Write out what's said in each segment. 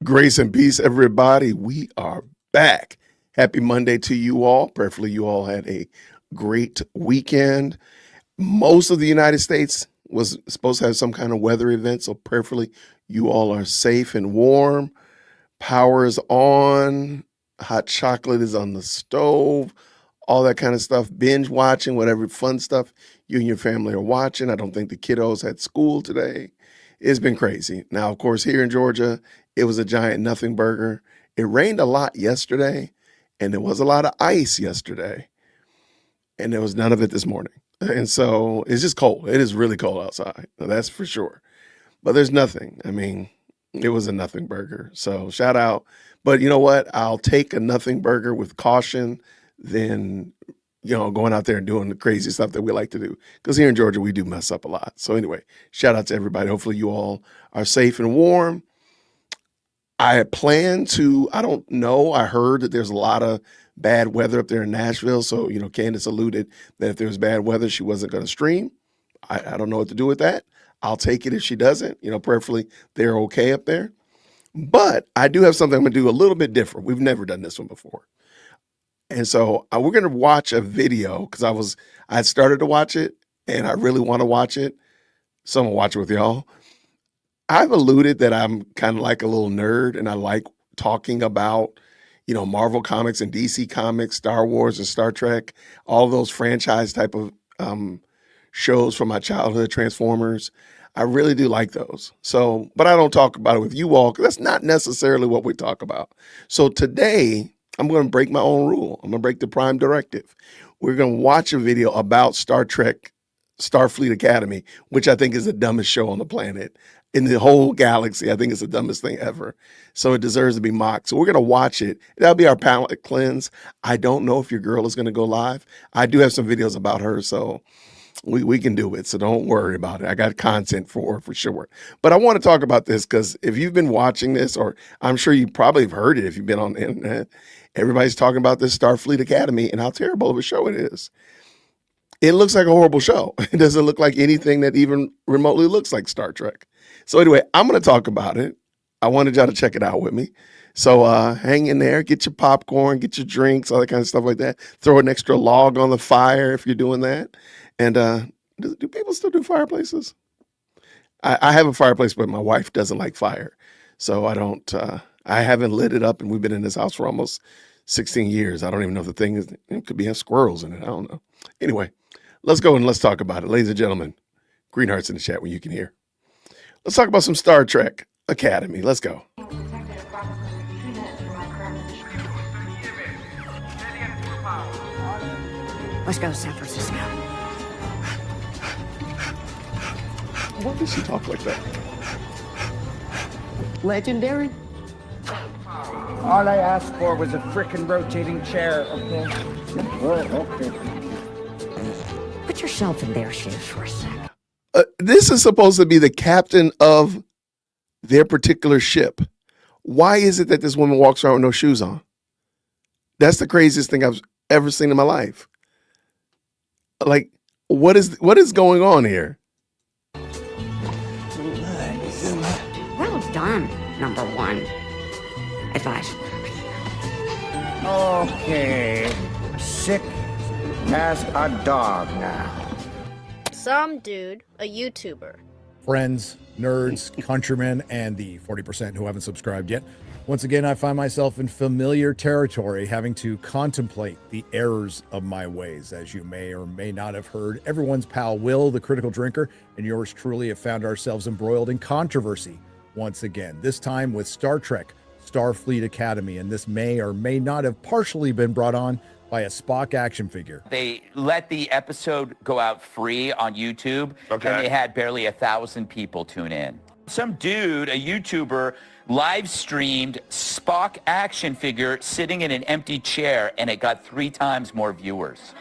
Grace and peace, everybody. We are back. Happy Monday to you all. Prayerfully, you all had a great weekend. Most of the United States was supposed to have some kind of weather event, so prayerfully, you all are safe and warm. Power is on. Hot chocolate is on the stove. All that kind of stuff. Binge watching, whatever fun stuff you and your family are watching. I don't think the kiddos had school today. It's been crazy. Now, of course, here in Georgia, it was a giant nothing burger. It rained a lot yesterday, and there was a lot of ice yesterday, and there was none of it this morning. And so it's just cold. It is really cold outside. Now, that's for sure. But there's nothing. I mean, it was a nothing burger. So shout out. But you know what? I'll take a nothing burger with caution than, going out there and doing the crazy stuff that we like to do. Because here in Georgia, we do mess up a lot. So anyway, shout out to everybody. Hopefully you all are safe and warm. I plan to, I don't know, I heard that there's a lot of bad weather up there in Nashville. So, Candace alluded that if there was bad weather, she wasn't going to stream. I don't know what to do with that. I'll take it if she doesn't. Prayerfully, they're okay up there. But I do have something I'm going to do a little bit different. We've never done this one before. And so we're going to watch a video because I started to watch it and I really want to watch it. So I'm going to watch it with y'all. I've alluded that I'm kind of like a little nerd and I like talking about, Marvel comics and DC comics, Star Wars and Star Trek, all those franchise type of shows from my childhood, Transformers. I really do like those. So, but I don't talk about it with you all because that's not necessarily what we talk about. So today, I'm going to break my own rule. I'm going to break the Prime Directive. We're going to watch a video about Star Trek, Starfleet Academy, which I think is the dumbest show on the planet. In the whole galaxy, I think it's the dumbest thing ever. So it deserves to be mocked. So we're going to watch it. That'll be our palate cleanse. I don't know if your girl is going to go live. I do have some videos about her, so we can do it. So don't worry about it. I got content for sure. But I want to talk about this because if you've been watching this, or I'm sure you probably have heard it if you've been on the internet, everybody's talking about this Starfleet Academy and how terrible of a show it is. It looks like a horrible show. It doesn't look like anything that even remotely looks like Star Trek. So anyway, I'm going to talk about it. I wanted y'all to check it out with me. So hang in there, get your popcorn, get your drinks, all that kind of stuff like that. Throw an extra log on the fire if you're doing that. And do people still do fireplaces? I have a fireplace, but my wife doesn't like fire. So I haven't lit it up, and we've been in this house for almost 16 years. I don't even know if the thing is, it could have squirrels in it. I don't know. Anyway, let's go and let's talk about it. Ladies and gentlemen, green hearts in the chat when you can hear. Let's talk about some Star Trek Academy. Let's go. Let's go to San Francisco. Why does she talk like that? Legendary? All I asked for was a frickin' rotating chair, okay? Okay. Put yourself in their shoes for a second. This is supposed to be the captain of their particular ship. Why is it that this woman walks around with no shoes on? That's the craziest thing I've ever seen in my life. Like, what is going on here? Well done, number one. Advice. Okay. Sick as a dog now. Some dude, a YouTuber. Friends, nerds, countrymen, and the 40% who haven't subscribed yet. Once again, I find myself in familiar territory, having to contemplate the errors of my ways. As you may or may not have heard, everyone's pal Will, the critical drinker, and yours truly have found ourselves embroiled in controversy once again, this time with Star Trek, Starfleet Academy, and this may or may not have partially been brought on by a Spock action figure. They let the episode go out free on YouTube, Okay. and they had barely 1,000 people tune in. Some dude, a YouTuber, live streamed Spock action figure sitting in an empty chair, and it got 3 times more viewers.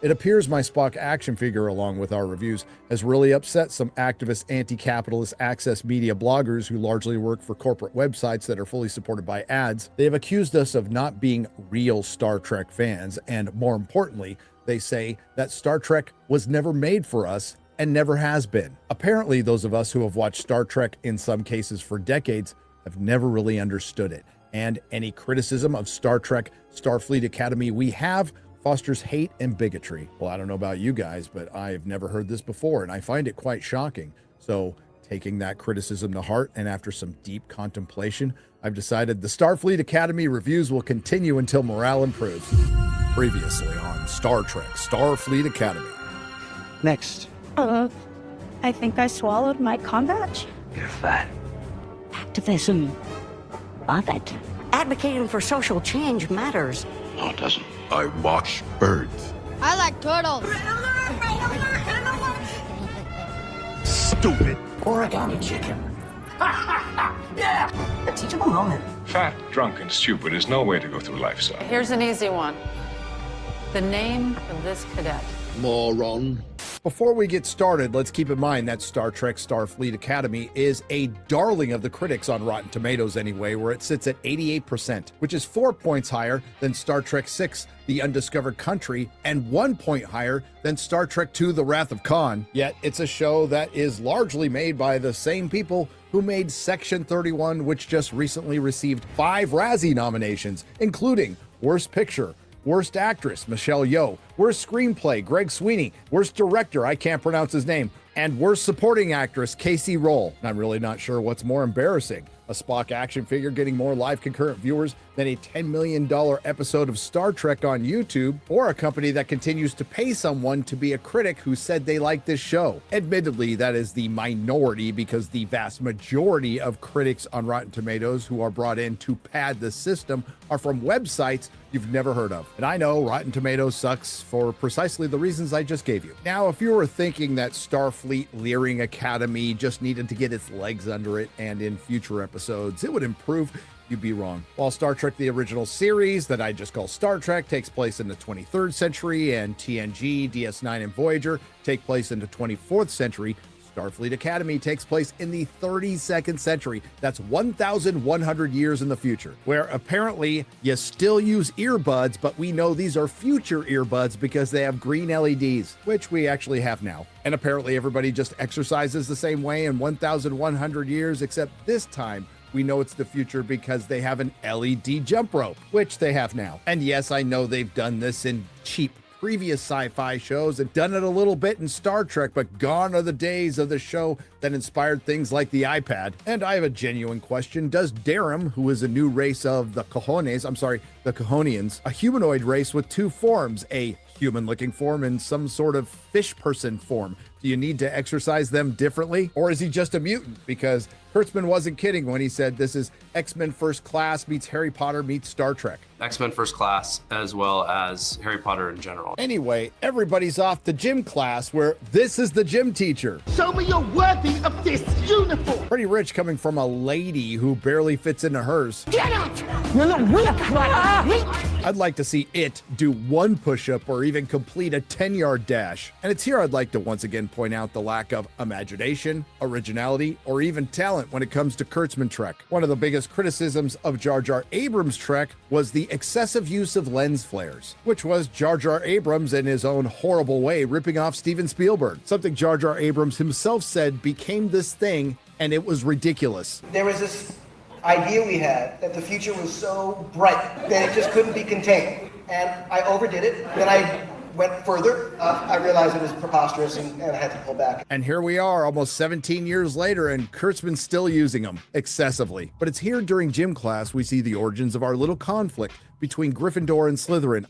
It appears my Spock action figure, along with our reviews, has really upset some activist anti-capitalist access media bloggers who largely work for corporate websites that are fully supported by ads. They have accused us of not being real Star Trek fans, and more importantly, they say that Star Trek was never made for us and never has been. Apparently, those of us who have watched Star Trek in some cases for decades have never really understood it, and any criticism of Star Trek Starfleet Academy we have fosters hate and bigotry. Well, I don't know about you guys, but I've never heard this before, and I find it quite shocking. So, taking that criticism to heart, and after some deep contemplation, I've decided the Starfleet Academy reviews will continue until morale improves. Previously on Star Trek Starfleet Academy. Next. I think I swallowed my combat. You're fat. Activism. Love it. Advocating for social change matters. No, it doesn't. I watch birds. I like turtles. Stupid. Origami chicken. A teachable moment. Fat, drunk, and stupid is no way to go through life, son. Here's an easy one. The name of this cadet. Moron. Before we get started, let's keep in mind that Star Trek Starfleet Academy is a darling of the critics on Rotten Tomatoes anyway, where it sits at 88%, which is 4 points higher than Star Trek VI, The Undiscovered Country, and 1 point higher than Star Trek II, The Wrath of Khan. Yet it's a show that is largely made by the same people who made Section 31, which just recently received 5 Razzie nominations, including Worst Picture, Worst Actress, Michelle Yeoh, Worst Screenplay, Greg Sweeney, Worst Director, I can't pronounce his name, and Worst Supporting Actress, Casey Roll. And I'm really not sure what's more embarrassing, a Spock action figure getting more live concurrent viewers than a $10 million episode of Star Trek on YouTube, or a company that continues to pay someone to be a critic who said they like this show. Admittedly, that is the minority, because the vast majority of critics on Rotten Tomatoes who are brought in to pad the system are from websites you've never heard of. And I know Rotten Tomatoes sucks for precisely the reasons I just gave you. Now, if you were thinking that Starfleet Leering Academy just needed to get its legs under it and in future episodes it would improve, you'd be wrong. While Star Trek the original series, that I just call Star Trek, takes place in the 23rd century, and TNG, DS9, and Voyager take place in the 24th century, Starfleet Academy takes place in the 32nd century. That's 1,100 years in the future, where apparently you still use earbuds, but we know these are future earbuds because they have green LEDs, which we actually have now. And apparently everybody just exercises the same way in 1,100 years, except this time we know it's the future because they have an LED jump rope, which they have now. And yes, I know they've done this in cheap previous sci-fi shows and done it a little bit in Star Trek, but gone are the days of the show that inspired things like the iPad. And I have a genuine question. Does Darum, who is a new race of the Cahonians, a humanoid race with 2 forms, a human-looking form and some sort of fish person form, do you need to exercise them differently? Or is he just a mutant? Because Kurtzman wasn't kidding when he said this is X-Men First Class meets Harry Potter meets Star Trek. X-Men First Class, as well as Harry Potter in general. Anyway, everybody's off to gym class, where this is the gym teacher. Show me you're worthy of this uniform. Pretty rich coming from a lady who barely fits into hers. Get up! You're not weak, right? I'd like to see it do 1 push-up or even complete a 10-yard dash. And it's here I'd like to once again point out the lack of imagination, originality, or even talent when it comes to Kurtzman Trek. One of the biggest criticisms of Jar Jar Abrams' Trek was the excessive use of lens flares, which was Jar Jar Abrams in his own horrible way ripping off Steven Spielberg. Something Jar Jar Abrams himself said became this thing, and it was ridiculous. There was this idea we had that the future was so bright that it just couldn't be contained. And I overdid it. Then I went further. I realized it was preposterous and I had to pull back. And here we are almost 17 years later, and Kurtzman's still using them excessively. But it's here during gym class we see the origins of our little conflict between Gryffindor and Slytherin.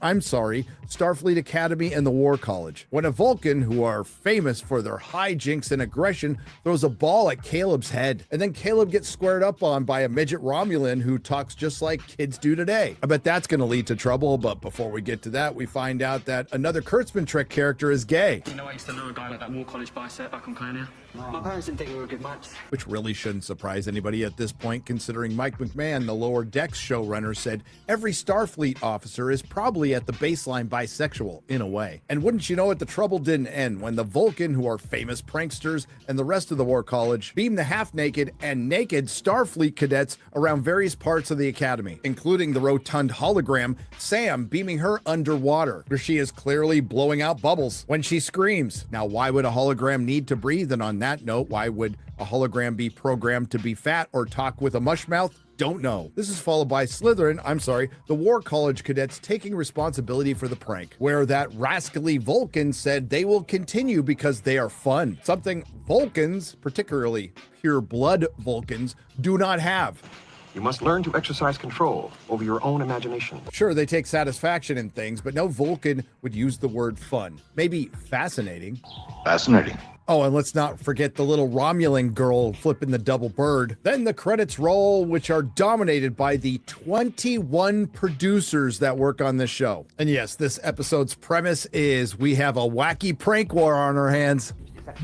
Starfleet Academy and the War College. When a Vulcan, who are famous for their hijinks and aggression, throws a ball at Caleb's head, and then Caleb gets squared up on by a midget Romulan who talks just like kids do today. I bet that's gonna lead to trouble, but before we get to that, we find out that another Kurtzman Trek character is gay. You know, I used to know a guy with that War College bicep back on Colonia. My parents didn't think we were good much. Which really shouldn't surprise anybody at this point, considering Mike McMahon, the Lower Decks showrunner, said every Starfleet officer is probably at the baseline bisexual, in a way. And wouldn't you know it, the trouble didn't end when the Vulcan, who are famous pranksters, and the rest of the War College beamed the half-naked and naked Starfleet cadets around various parts of the Academy, including the rotund hologram, Sam beaming her underwater, where she is clearly blowing out bubbles when she screams. Now, why would a hologram need to breathe? And on that note, why would a hologram be programmed to be fat or talk with a mush mouth? Don't know. This is followed by the War College cadets taking responsibility for the prank, where that rascally Vulcan said they will continue because they are fun. Something Vulcans, particularly pure blood Vulcans, do not have. You must learn to exercise control over your own imagination. Sure, they take satisfaction in things, but no Vulcan would use the word fun. Maybe fascinating. Fascinating. Oh, and let's not forget the little Romulan girl flipping the double bird. Then the credits roll, which are dominated by the 21 producers that work on this show. And yes, this episode's premise is we have a wacky prank war on our hands.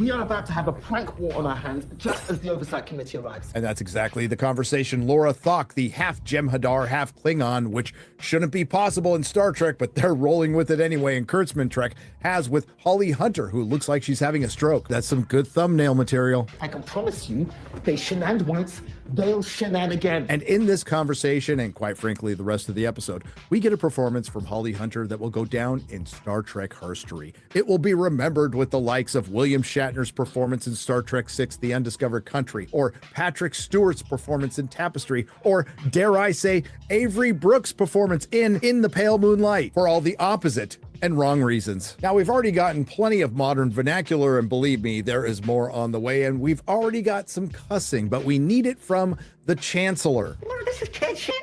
We are about to have a prank war on our hands just as the Oversight Committee arrives. And that's exactly the conversation Laura Thok, the half Jem'Hadar, half Klingon, which shouldn't be possible in Star Trek, but they're rolling with it anyway in Kurtzman Trek, has with Holly Hunter, who looks like she's having a stroke. That's some good thumbnail material. I can promise you, they shenaned once, they'll shenan again. And in this conversation, and quite frankly, the rest of the episode, we get a performance from Holly Hunter that will go down in Star Trek history. It will be remembered with the likes of William Shatner's performance in Star Trek VI, The Undiscovered Country, or Patrick Stewart's performance in Tapestry, or, dare I say, Avery Brooks' performance in the Pale Moonlight, for all the opposite and wrong reasons. Now, we've already gotten plenty of modern vernacular, and believe me, there is more on the way, and we've already got some cussing, but we need it from the Chancellor. Lord, this is kid shit.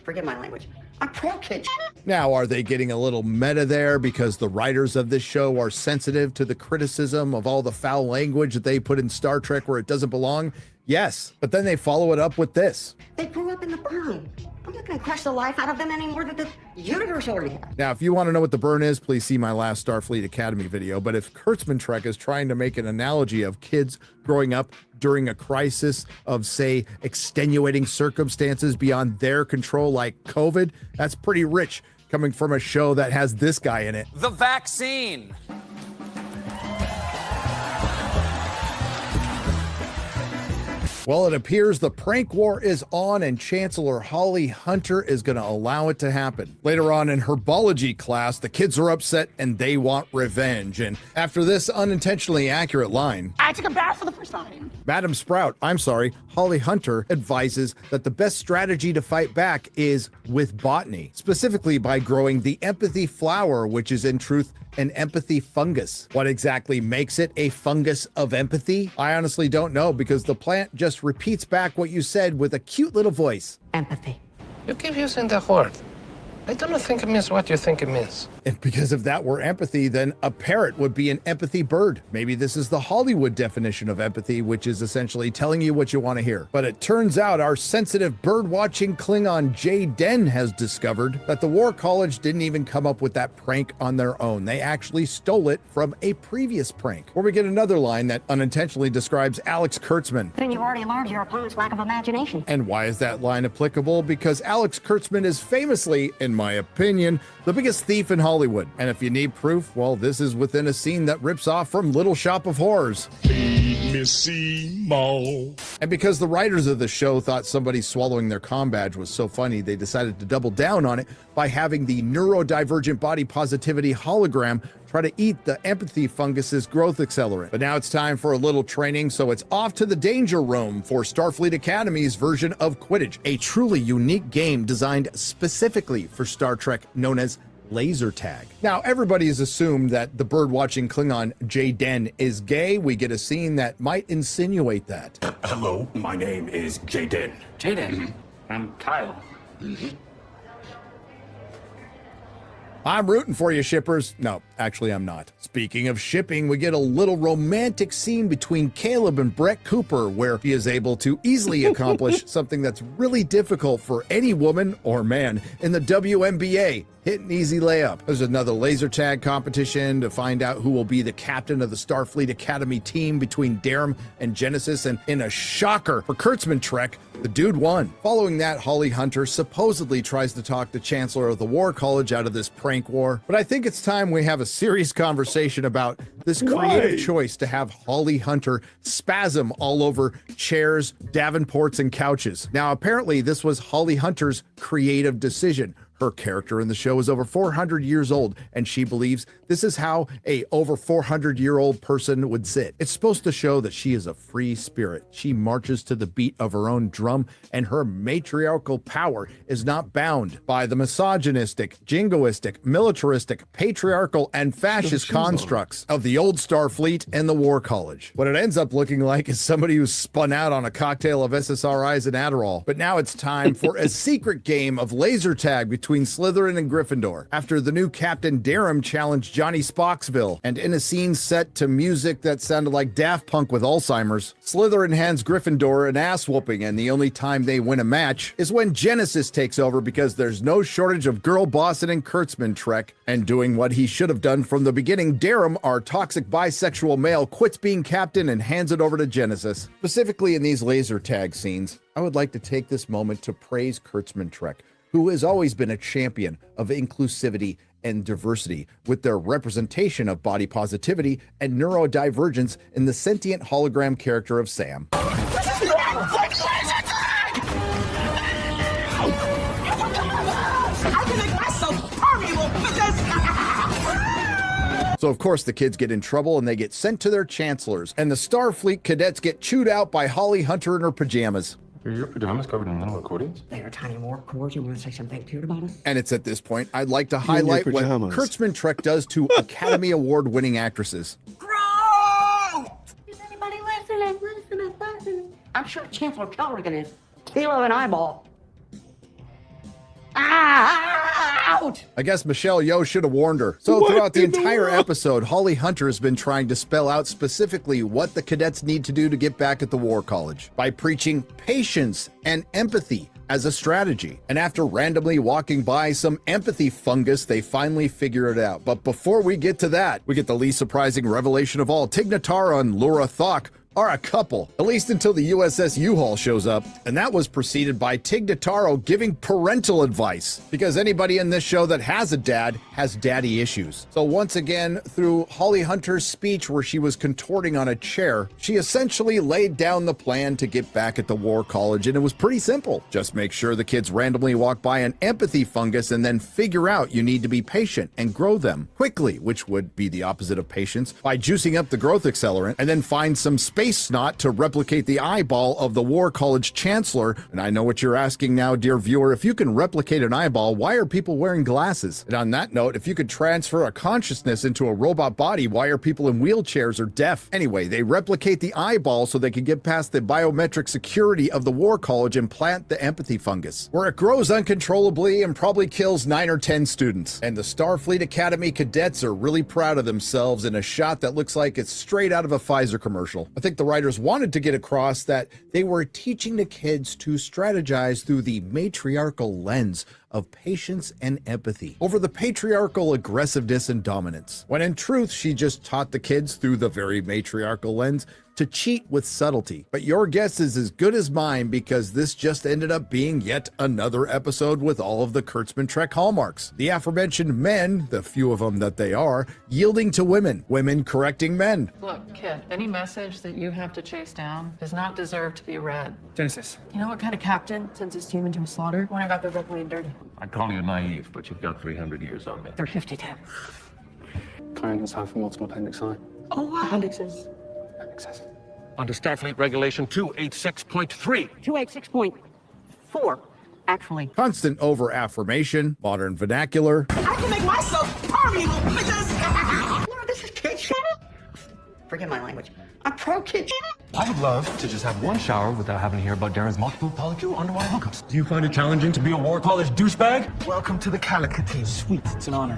Forgive my language. I'm pro kid shit. Now, are they getting a little meta there because the writers of this show are sensitive to the criticism of all the foul language that they put in Star Trek where it doesn't belong? Yes, but then they follow it up with this. They grew up in the burn. I'm not going to crush the life out of them any more than the universe already has. Now, if you want to know what the burn is, please see my last Starfleet Academy video. But if Kurtzman Trek is trying to make an analogy of kids growing up during a crisis of, say, extenuating circumstances beyond their control like COVID, that's pretty rich coming from a show that has this guy in it. The vaccine. Well, it appears the prank war is on and Chancellor Holly Hunter is going to allow it to happen. Later on in herbology class, the kids are upset and they want revenge. And after this unintentionally accurate line, I took a bath for the first time. Madam Sprout, Holly Hunter advises that the best strategy to fight back is with botany, specifically by growing the empathy flower, which is in truth an empathy fungus. What exactly makes it a fungus of empathy? I honestly don't know, because the plant just repeats back what you said with a cute little voice. Empathy. You keep using that word. I don't think it means what you think it means. And because if that were empathy, then a parrot would be an empathy bird. Maybe this is the Hollywood definition of empathy, which is essentially telling you what you want to hear. But it turns out our sensitive bird-watching Klingon Jay Den has discovered that the War College didn't even come up with that prank on their own. They actually stole it from a previous prank, where we get another line that unintentionally describes Alex Kurtzman. Then you've already learned your opponent's lack of imagination. And why is that line applicable? Because Alex Kurtzman is famously, in my opinion, the biggest thief in Hollywood. And if you need proof, well, this is within a scene that rips off from Little Shop of Horrors. And because the writers of the show thought somebody swallowing their comm badge was so funny, they decided to double down on it by having the neurodivergent body positivity hologram try to eat the empathy fungus's growth accelerant. But now it's time for a little training, so it's off to the danger room for Starfleet Academy's version of Quidditch, a truly unique game designed specifically for Star Trek known as laser tag. Now, everybody has assumed that the bird-watching Klingon Jay Den is gay. We get a scene that might insinuate that. Hello, my name is Jaden. Jaden, I'm Kyle. I'm rooting for you, shippers. No, Actually, I'm not. Speaking of shipping, we get a little romantic scene between Caleb and Brett Cooper, where he is able to easily accomplish something that's really difficult for any woman or man in the WNBA. Hit an easy layup. There's another laser tag competition to find out who will be the captain of the Starfleet Academy team between Darum and Genesis, and in a shocker for Kurtzman Trek, the dude won. Following that, Holly Hunter supposedly tries to talk the Chancellor of the War College out of this prank war. But I think it's time we have a serious conversation about this creative choice to have Holly Hunter spasm all over chairs, davenports, and couches. Now, apparently this was Holly Hunter's creative decision. Her character in the show is over 400 years old, and she believes this is how a over 400-year-old person would sit. It's supposed to show that she is a free spirit. She marches to the beat of her own drum, and her matriarchal power is not bound by the misogynistic, jingoistic, militaristic, patriarchal, and fascist constructs of the old Starfleet and the War College. What it ends up looking like is somebody who's spun out on a cocktail of SSRIs and Adderall. But now it's time for a secret game of laser tag between Slytherin and Gryffindor, after the new Captain Darum challenged Johnny Spocksville, and in a scene set to music that sounded like Daft Punk with Alzheimer's, Slytherin hands Gryffindor an ass whooping, and the only time they win a match is when Genesis takes over, because there's no shortage of girl bossing in Kurtzman Trek, and doing what he should have done from the beginning, Darum, our toxic bisexual male, quits being captain and hands it over to Genesis. Specifically in these laser tag scenes, I would like to take this moment to praise Kurtzman Trek, who has always been a champion of inclusivity and diversity, with their representation of body positivity and neurodivergence in the sentient hologram character of Sam. So of course the kids get in trouble and they get sent to their chancellors, and the Starfleet cadets get chewed out by Holly Hunter in her pajamas. Are your pajamas covered in little accordions? They are tiny more chords. You want to say something cute about us? And it's at this point I'd like to highlight what Kurtzman Trek does to Academy Award-winning actresses. Is anybody listening? I'm sure Chancellor Kelrigan is. Kilo and eyeball. Out! I guess Michelle Yeoh should have warned her. So throughout the entire episode, Holly Hunter has been trying to spell out specifically what the cadets need to do to get back at the War College by preaching patience and empathy as a strategy. And after randomly walking by some empathy fungus, they finally figure it out. But before we get to that, we get the least surprising revelation of all. Tig Notaro and Laura Thok are a couple, at least until the USS U-Haul shows up, and that was preceded by Tig Notaro giving parental advice, because anybody in this show that has a dad has daddy issues. So once again, through Holly Hunter's speech where she was contorting on a chair, she essentially laid down the plan to get back at the War College, and it was pretty simple. Just make sure the kids randomly walk by an empathy fungus and then figure out you need to be patient and grow them quickly, which would be the opposite of patience, by juicing up the growth accelerant, and then find some space snot to replicate the eyeball of the War College Chancellor. And I know what you're asking now, dear viewer, if you can replicate an eyeball, why are people wearing glasses? And on that note, if you could transfer a consciousness into a robot body, why are people in wheelchairs or deaf? Anyway, they replicate the eyeball so they can get past the biometric security of the War College and plant the empathy fungus, where it grows uncontrollably and probably kills 9 or 10 students. And the Starfleet Academy cadets are really proud of themselves in a shot that looks like it's straight out of a Pfizer commercial. I think the writers wanted to get across that they were teaching the kids to strategize through the matriarchal lens of patience and empathy over the patriarchal aggressiveness and dominance, when in truth she just taught the kids through the very matriarchal lens to cheat with subtlety. But your guess is as good as mine, because this just ended up being yet another episode with all of the Kurtzman Trek hallmarks. The aforementioned men, the few of them that they are, yielding to women, women correcting men. Look, kid, any message that you have to chase down does not deserve to be read. Genesis. You know what kind of captain sends his team into a slaughter? When I got the red blade dirty. I'd call you naive, but you've got 300 years on me. They're 52. Clarendon's time for multiple appendix I. Oh, wow. Appendixes. Under Starfleet Regulation 286.3. 286.4, actually. Constant over-affirmation, modern vernacular. I can make myself permeable because... No, this is kid shit. Forgive my language. I'm pro kid shit. I would love to just have one shower without having to hear about Darren's multiple polycule underwater hookups. Do you find it challenging to be a War College douchebag? Welcome to the Calicut team. Sweet, it's an honor.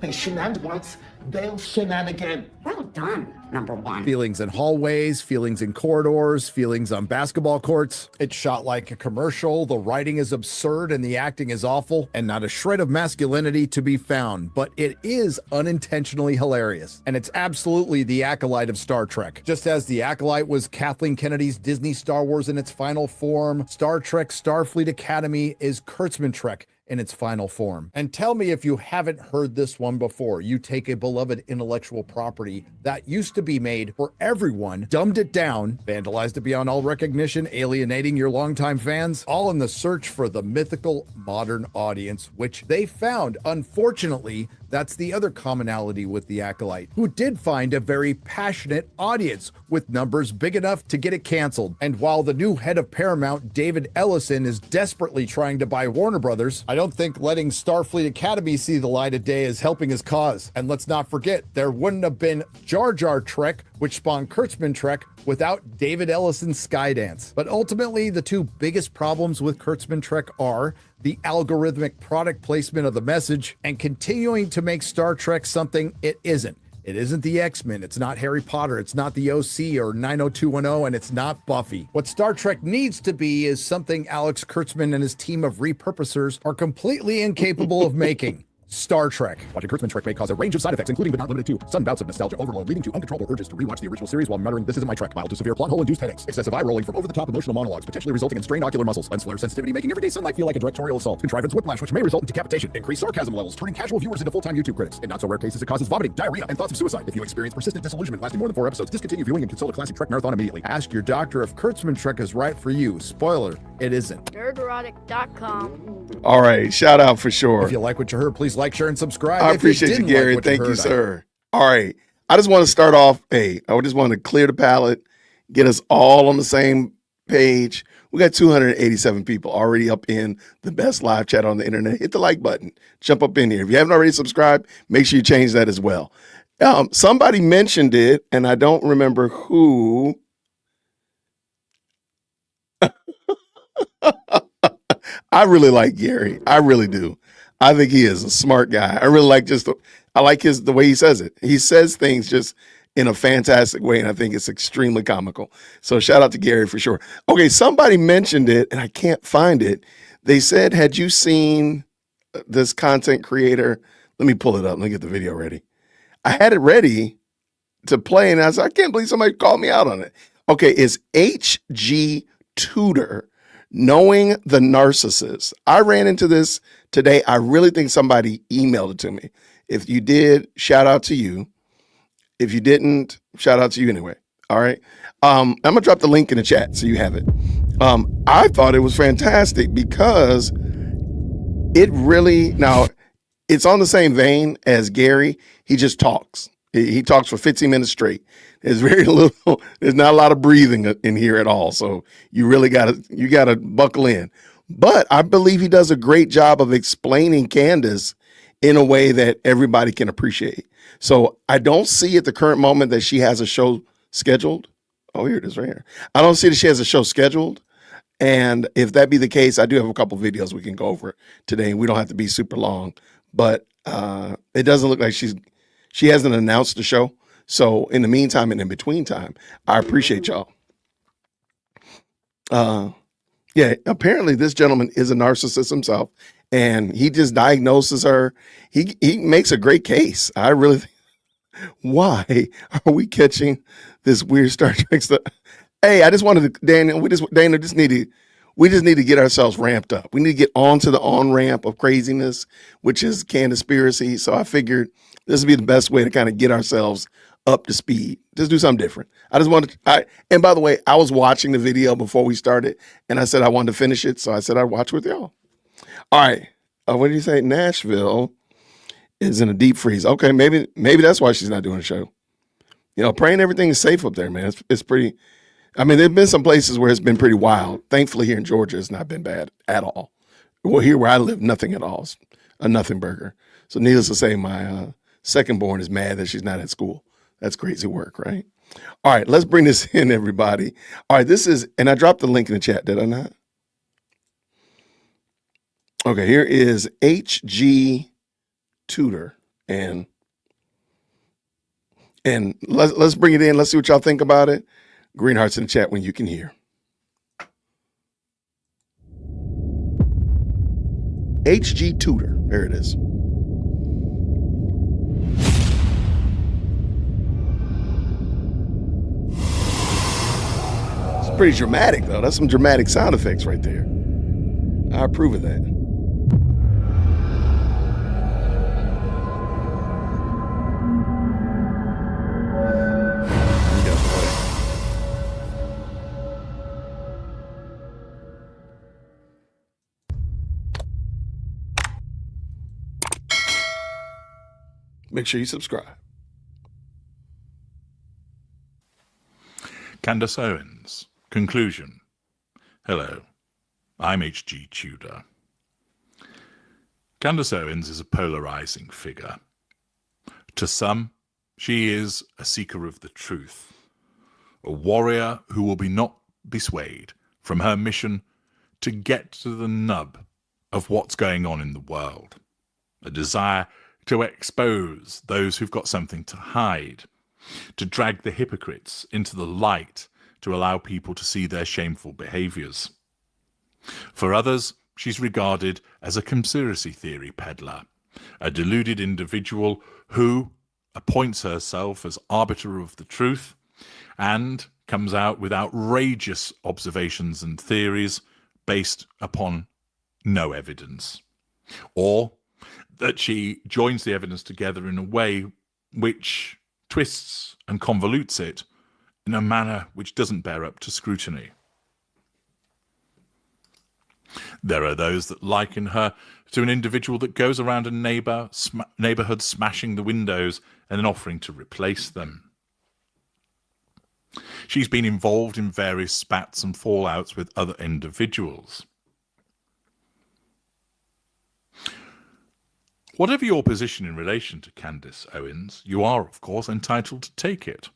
They shenaned once, they'll shenan again. Well done, number one. Feelings in hallways, feelings in corridors, feelings on basketball courts. It's shot like a commercial. The writing is absurd and the acting is awful, and not a shred of masculinity to be found, but it is unintentionally hilarious. And it's absolutely the Acolyte of Star Trek. Just as the Acolyte was Kathleen Kennedy's Disney Star Wars in its final form, Star Trek Starfleet Academy is Kurtzman Trek in its final form. And tell me if you haven't heard this one before. You take a beloved intellectual property that used to be made for everyone, dumbed it down, vandalized it beyond all recognition, alienating your longtime fans, all in the search for the mythical modern audience, which they found. Unfortunately, that's the other commonality with the Acolyte, who did find a very passionate audience with numbers big enough to get it canceled. And while the new head of Paramount, David Ellison, is desperately trying to buy Warner Brothers, I don't think letting Starfleet Academy see the light of day is helping his cause. And let's not forget, there wouldn't have been Jar Jar Trek, which spawned Kurtzman Trek, without David Ellison's Skydance. But ultimately, the two biggest problems with Kurtzman Trek are the algorithmic product placement of the message and continuing to make Star Trek something it isn't. It isn't the X-Men, it's not Harry Potter, it's not the OC or 90210, and it's not Buffy. What Star Trek needs to be is something Alex Kurtzman and his team of repurposers are completely incapable of making. Star Trek. Watching Kurtzman Trek may cause a range of side effects, including but not limited to sudden bouts of nostalgia overload, leading to uncontrollable urges to rewatch the original series while muttering, "This isn't my Trek," mild to severe plot hole-induced headaches, excessive eye-rolling from over-the-top emotional monologues, potentially resulting in strained ocular muscles, lens flare sensitivity, making everyday sunlight feel like a directorial assault, contrivance whiplash, which may result in decapitation, increased sarcasm levels, turning casual viewers into full-time YouTube critics. In not-so-rare cases, it causes vomiting, diarrhea, and thoughts of suicide. If you experience persistent disillusionment lasting more than 4 episodes, discontinue viewing and consult a classic Trek marathon immediately. Ask your doctor if Kurtzman Trek is right for you. Spoiler, it isn't. Nerderotic.com. All right, shout out for sure. If you like what you heard, please like, share, and subscribe. I If appreciate you, Gary. like what Thank you, heard, sir. All right. I just want to start off. I just want to clear the palette, get us all on the same page. We got 287 people already up in the best live chat on the internet. Hit the like button. Jump up in here. If you haven't already subscribed, make sure you change that as well. Somebody mentioned it, and I don't remember who. I really like Gary. I really do. I think he is a smart guy. I really like I like the way he says it. He says things just in a fantastic way, and I think it's extremely comical. So shout out to Gary for sure. Okay, somebody mentioned it, and I can't find it. They said, had you seen this content creator? Let me pull it up. Let me get the video ready. I had it ready to play, and I said, I can't believe somebody called me out on it. Okay, it's HG Tudor. Knowing the Narcissist. I ran into this today. I really think somebody emailed it to me. If you did, shout out to you. If you didn't, shout out to you anyway. All right. I'm going to drop the link in the chat so you have it. I thought it was fantastic because it really, now it's on the same vein as Gary. He just talks. He talks for 15 minutes straight. There's there's not a lot of breathing in here at all. So you really gotta buckle in. But I believe he does a great job of explaining Candace in a way that everybody can appreciate. So I don't see at the current moment that she has a show scheduled. Oh, here it is right here. I don't see that she has a show scheduled. And if that be the case, I do have a couple videos we can go over today. We don't have to be super long, but it doesn't look like she hasn't announced the show. So in the meantime and in between time, I appreciate y'all. Yeah, apparently this gentleman is a narcissist himself, and he just diagnoses her. He makes a great case. I really think, why are we catching this weird Star Trek stuff? Hey, I just wanted to, Daniel, we just need to get ourselves ramped up. We need to get onto the on-ramp of craziness, which is Candaspiracy. So I figured this would be the best way to kind of get ourselves up to speed. Just do something different. And by the way, I was watching the video before we started, and I said I wanted to finish it, so I said I'd watch with y'all. All right. What did you say? Nashville is in a deep freeze. Okay, maybe that's why she's not doing a show. Praying everything is safe up there, man. It's pretty. I mean, there've been some places where it's been pretty wild. Thankfully, here in Georgia, it's not been bad at all. Well, here where I live, nothing at all. It's a nothing burger. So needless to say, my second born is mad that she's not at school. That's crazy work, right? All right, let's bring this in, everybody. All right, this is, and I dropped the link in the chat, did I not? Okay, here is HG Tudor. And let's bring it in. Let's see what y'all think about it. Green hearts in the chat when you can hear. HG Tutor. There it is. It's pretty dramatic, though. That's some dramatic sound effects right there. I approve of that. Make sure you subscribe. Candace Owens. Conclusion. Hello, I'm H.G. Tudor. Candace Owens is a polarizing figure. To some, she is a seeker of the truth, a warrior who will not be swayed from her mission to get to the nub of what's going on in the world, a desire to expose those who've got something to hide, to drag the hypocrites into the light, to allow people to see their shameful behaviors. For others, she's regarded as a conspiracy theory peddler, a deluded individual who appoints herself as arbiter of the truth and comes out with outrageous observations and theories based upon no evidence, or that she joins the evidence together in a way which twists and convolutes it in a manner which doesn't bear up to scrutiny. There are those that liken her to an individual that goes around a neighborhood smashing the windows and then offering to replace them. She's been involved in various spats and fallouts with other individuals. Whatever your position in relation to Candace Owens, you are, of course, entitled to take it.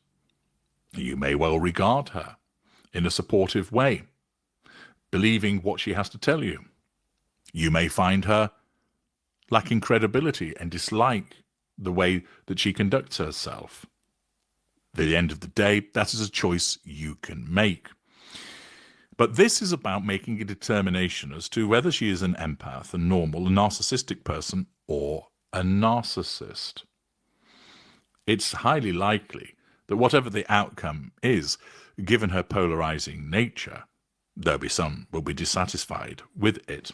You may well regard her in a supportive way, believing what she has to tell you. You may find her lacking credibility and dislike the way that she conducts herself. At the end of the day, that is a choice you can make. But this is about making a determination as to whether she is an empath, a normal, a narcissistic person, or a narcissist. It's highly likely that whatever the outcome is, given her polarizing nature, there'll be some will be dissatisfied with it.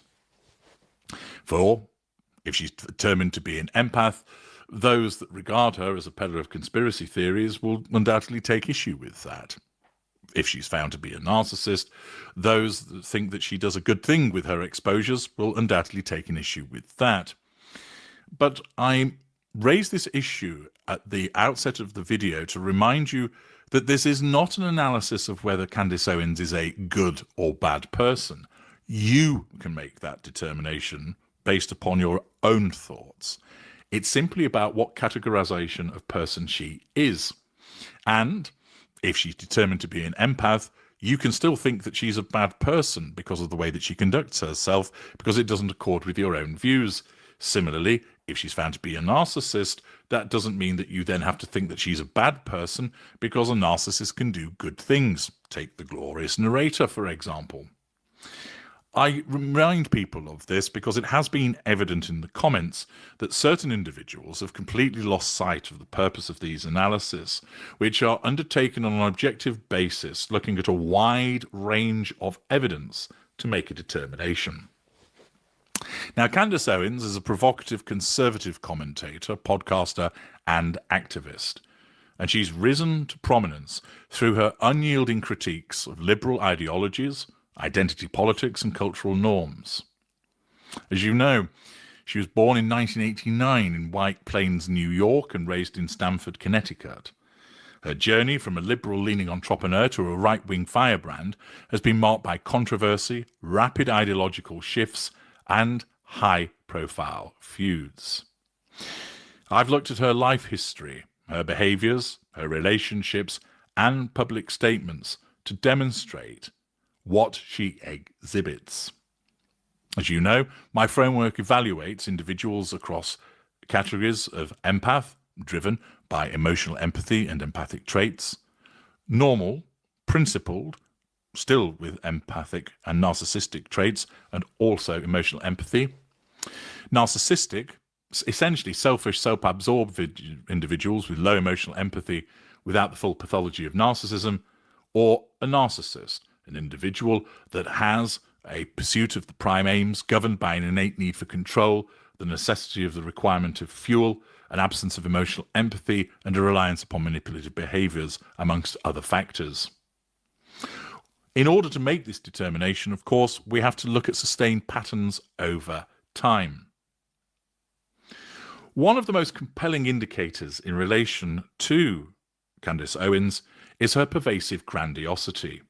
For if she's determined to be an empath, those that regard her as a peddler of conspiracy theories will undoubtedly take issue with that. If she's found to be a narcissist, those that think that she does a good thing with her exposures will undoubtedly take an issue with that. But I raise this issue at the outset of the video to remind you that this is not an analysis of whether Candace Owens is a good or bad person. You can make that determination based upon your own thoughts. It's simply about what categorization of person she is. And if she's determined to be an empath, you can still think that she's a bad person because of the way that she conducts herself, because it doesn't accord with your own views. Similarly, if she's found to be a narcissist, that doesn't mean that you then have to think that she's a bad person, because a narcissist can do good things. Take the glorious narrator, for example. I remind people of this because it has been evident in the comments that certain individuals have completely lost sight of the purpose of these analyses, which are undertaken on an objective basis, looking at a wide range of evidence to make a determination. Now, Candace Owens is a provocative conservative commentator, podcaster, and activist, and she's risen to prominence through her unyielding critiques of liberal ideologies, identity politics, and cultural norms. As you know, she was born in 1989 in White Plains, New York, and raised in Stamford, Connecticut. Her journey from a liberal-leaning entrepreneur to a right-wing firebrand has been marked by controversy, rapid ideological shifts, and high-profile feuds. I've looked at her life history, her behaviors, her relationships, and public statements to demonstrate what she exhibits. As you know, my framework evaluates individuals across categories of empath, driven by emotional empathy and empathic traits, normal, principled, still with empathic and narcissistic traits and also emotional empathy, narcissistic, essentially selfish, self-absorbed individuals with low emotional empathy without the full pathology of narcissism, or a narcissist, an individual that has a pursuit of the prime aims governed by an innate need for control, the necessity of the requirement of fuel, an absence of emotional empathy, and a reliance upon manipulative behaviors, amongst other factors. In order to make this determination, of course, we have to look at sustained patterns over time. One of the most compelling indicators in relation to Candace Owens is her pervasive grandiosity.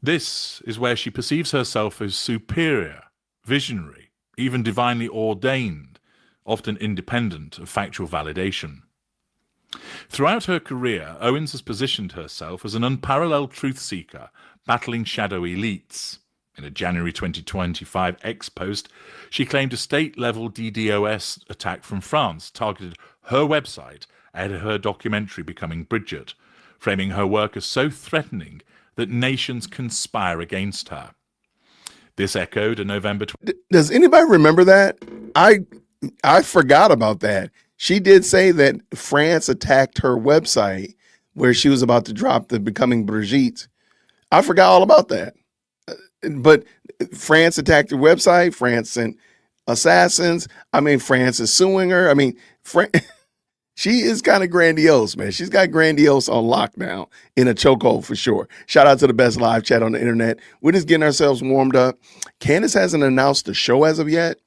This is where she perceives herself as superior, visionary, even divinely ordained, often independent of factual validation. Throughout her career, Owens has positioned herself as an unparalleled truth seeker, battling shadow elites. In a January 2025 X post, she claimed a state-level DDoS attack from France targeted her website ahead of her documentary Becoming Bridget, framing her work as so threatening that nations conspire against her. This echoed a November... Does anybody remember that? I forgot about that. She did say that France attacked her website where she was about to drop the Becoming Brigitte. I forgot all about that. But France attacked her website. France sent assassins. I mean, France is suing her. I mean, she is kind of grandiose, man. She's got grandiose on lockdown in a chokehold for sure. Shout out to the best live chat on the internet. We're just getting ourselves warmed up. Candace hasn't announced the show as of yet.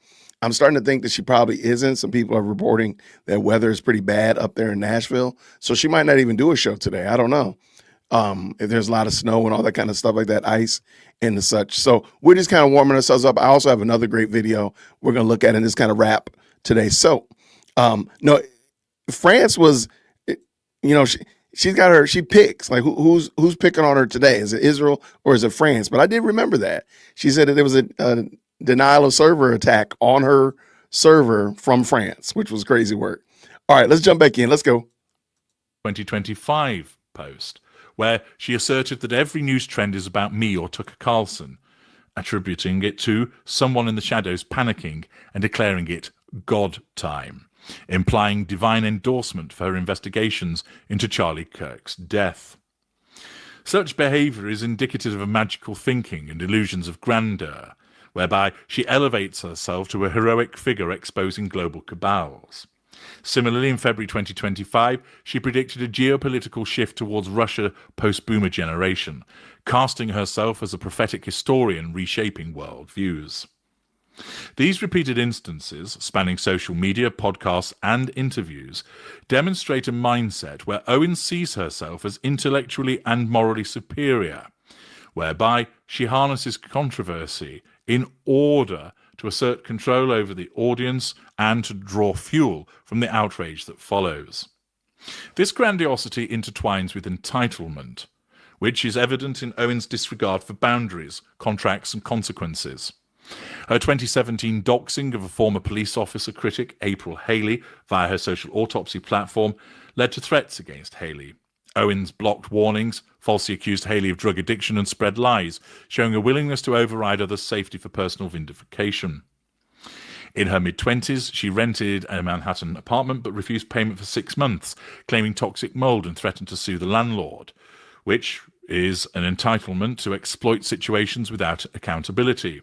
I'm starting to think that she probably isn't. Some people are reporting that weather is pretty bad up there in Nashville. So she might not even do a show today. I don't know. If there's a lot of snow and all that kind of stuff like that, ice and the such. So we're just kind of warming ourselves up. I also have another great video we're going to look at and just kind of wrap today. So, no, France was, she's got her, she picks like who's picking on her today. Is it Israel or is it France? But I did remember that. She said that there was a denial of server attack on her server from France, which was crazy work. All right, let's jump back in. Let's go. 2025 post, where she asserted that every news trend is about me or Tucker Carlson, attributing it to someone in the shadows panicking and declaring it God time, implying divine endorsement for her investigations into Charlie Kirk's death. Such behavior is indicative of magical thinking and illusions of grandeur, whereby she elevates herself to a heroic figure exposing global cabals. Similarly, in February 2025, she predicted a geopolitical shift towards Russia post-boomer generation, casting herself as a prophetic historian reshaping world views. These repeated instances, spanning social media, podcasts, and interviews, demonstrate a mindset where Owens sees herself as intellectually and morally superior, whereby she harnesses controversy in order to assert control over the audience and to draw fuel from the outrage that follows. This grandiosity intertwines with entitlement, which is evident in Owens' disregard for boundaries, contracts, and consequences. Her 2017 doxing of a former police officer critic, April Haley, via her social autopsy platform, led to threats against Haley. Owens blocked warnings, falsely accused Haley of drug addiction, and spread lies, showing a willingness to override others' safety for personal vindication. In her mid-20s, she rented a Manhattan apartment but refused payment for 6 months, claiming toxic mold and threatened to sue the landlord, which is an entitlement to exploit situations without accountability.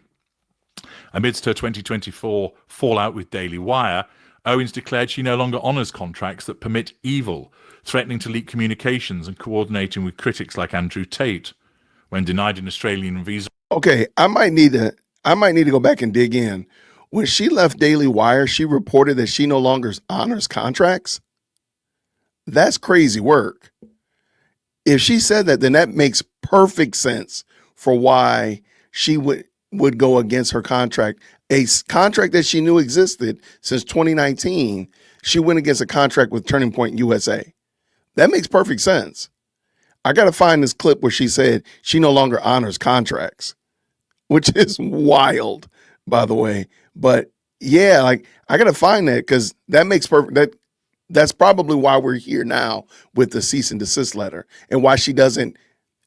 Amidst her 2024 fallout with Daily Wire, Owens declared she no longer honours contracts that permit evil, threatening to leak communications and coordinating with critics like Andrew Tate. When denied an Australian visa... Okay, I might need to go back and dig in. When she left Daily Wire, she reported that she no longer honors contracts. That's crazy work. If she said that, then that makes perfect sense for why she would go against her contract. A contract that she knew existed since 2019, she went against a contract with Turning Point USA. That makes perfect sense. I got to find this clip where she said she no longer honors contracts, which is wild, by the way. But Yeah, like I gotta find that because that makes perfect. That's probably why we're here now with the cease and desist letter, and why she doesn't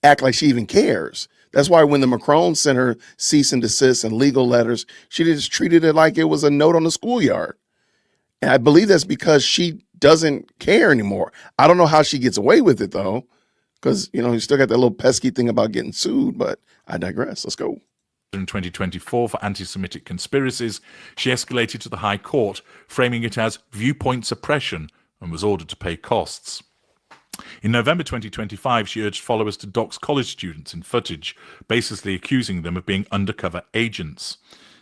act like she even cares. That's why when the Macron sent her cease and desist and legal letters, she just treated it like it was a note on the schoolyard. And I believe that's because she doesn't care anymore. I don't know how she gets away with it though, because you still got that little pesky thing about getting sued. But I digress. Let's go. In 2024 for anti-Semitic conspiracies, she escalated to the High Court, framing it as viewpoint suppression, and was ordered to pay costs. In November 2025, she urged followers to dox college students in footage, basically accusing them of being undercover agents.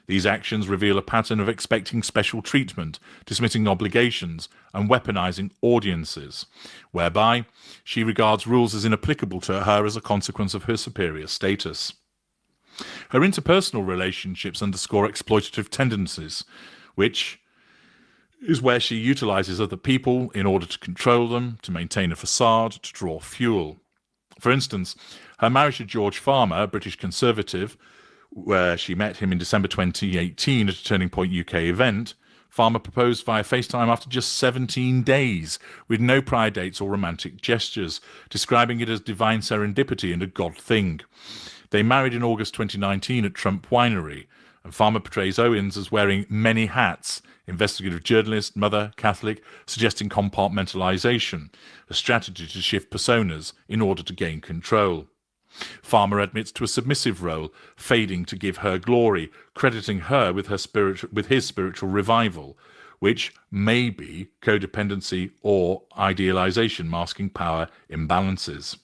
These actions reveal a pattern of expecting special treatment, dismissing obligations, and weaponizing audiences, whereby she regards rules as inapplicable to her as a consequence of her superior status. Her interpersonal relationships underscore exploitative tendencies, which is where she utilizes other people in order to control them, to maintain a facade, to draw fuel. For instance, her marriage to George Farmer, a British Conservative, where she met him in December 2018 at a Turning Point UK event, Farmer proposed via FaceTime after just 17 days, with no prior dates or romantic gestures, describing it as divine serendipity and a God thing. They married in August 2019 at Trump Winery, and Farmer portrays Owens as wearing many hats: investigative journalist, mother, Catholic, suggesting compartmentalization, a strategy to shift personas in order to gain control. Farmer admits to a submissive role, fading to give her glory, crediting her with his spiritual revival, which may be codependency or idealization masking power imbalances.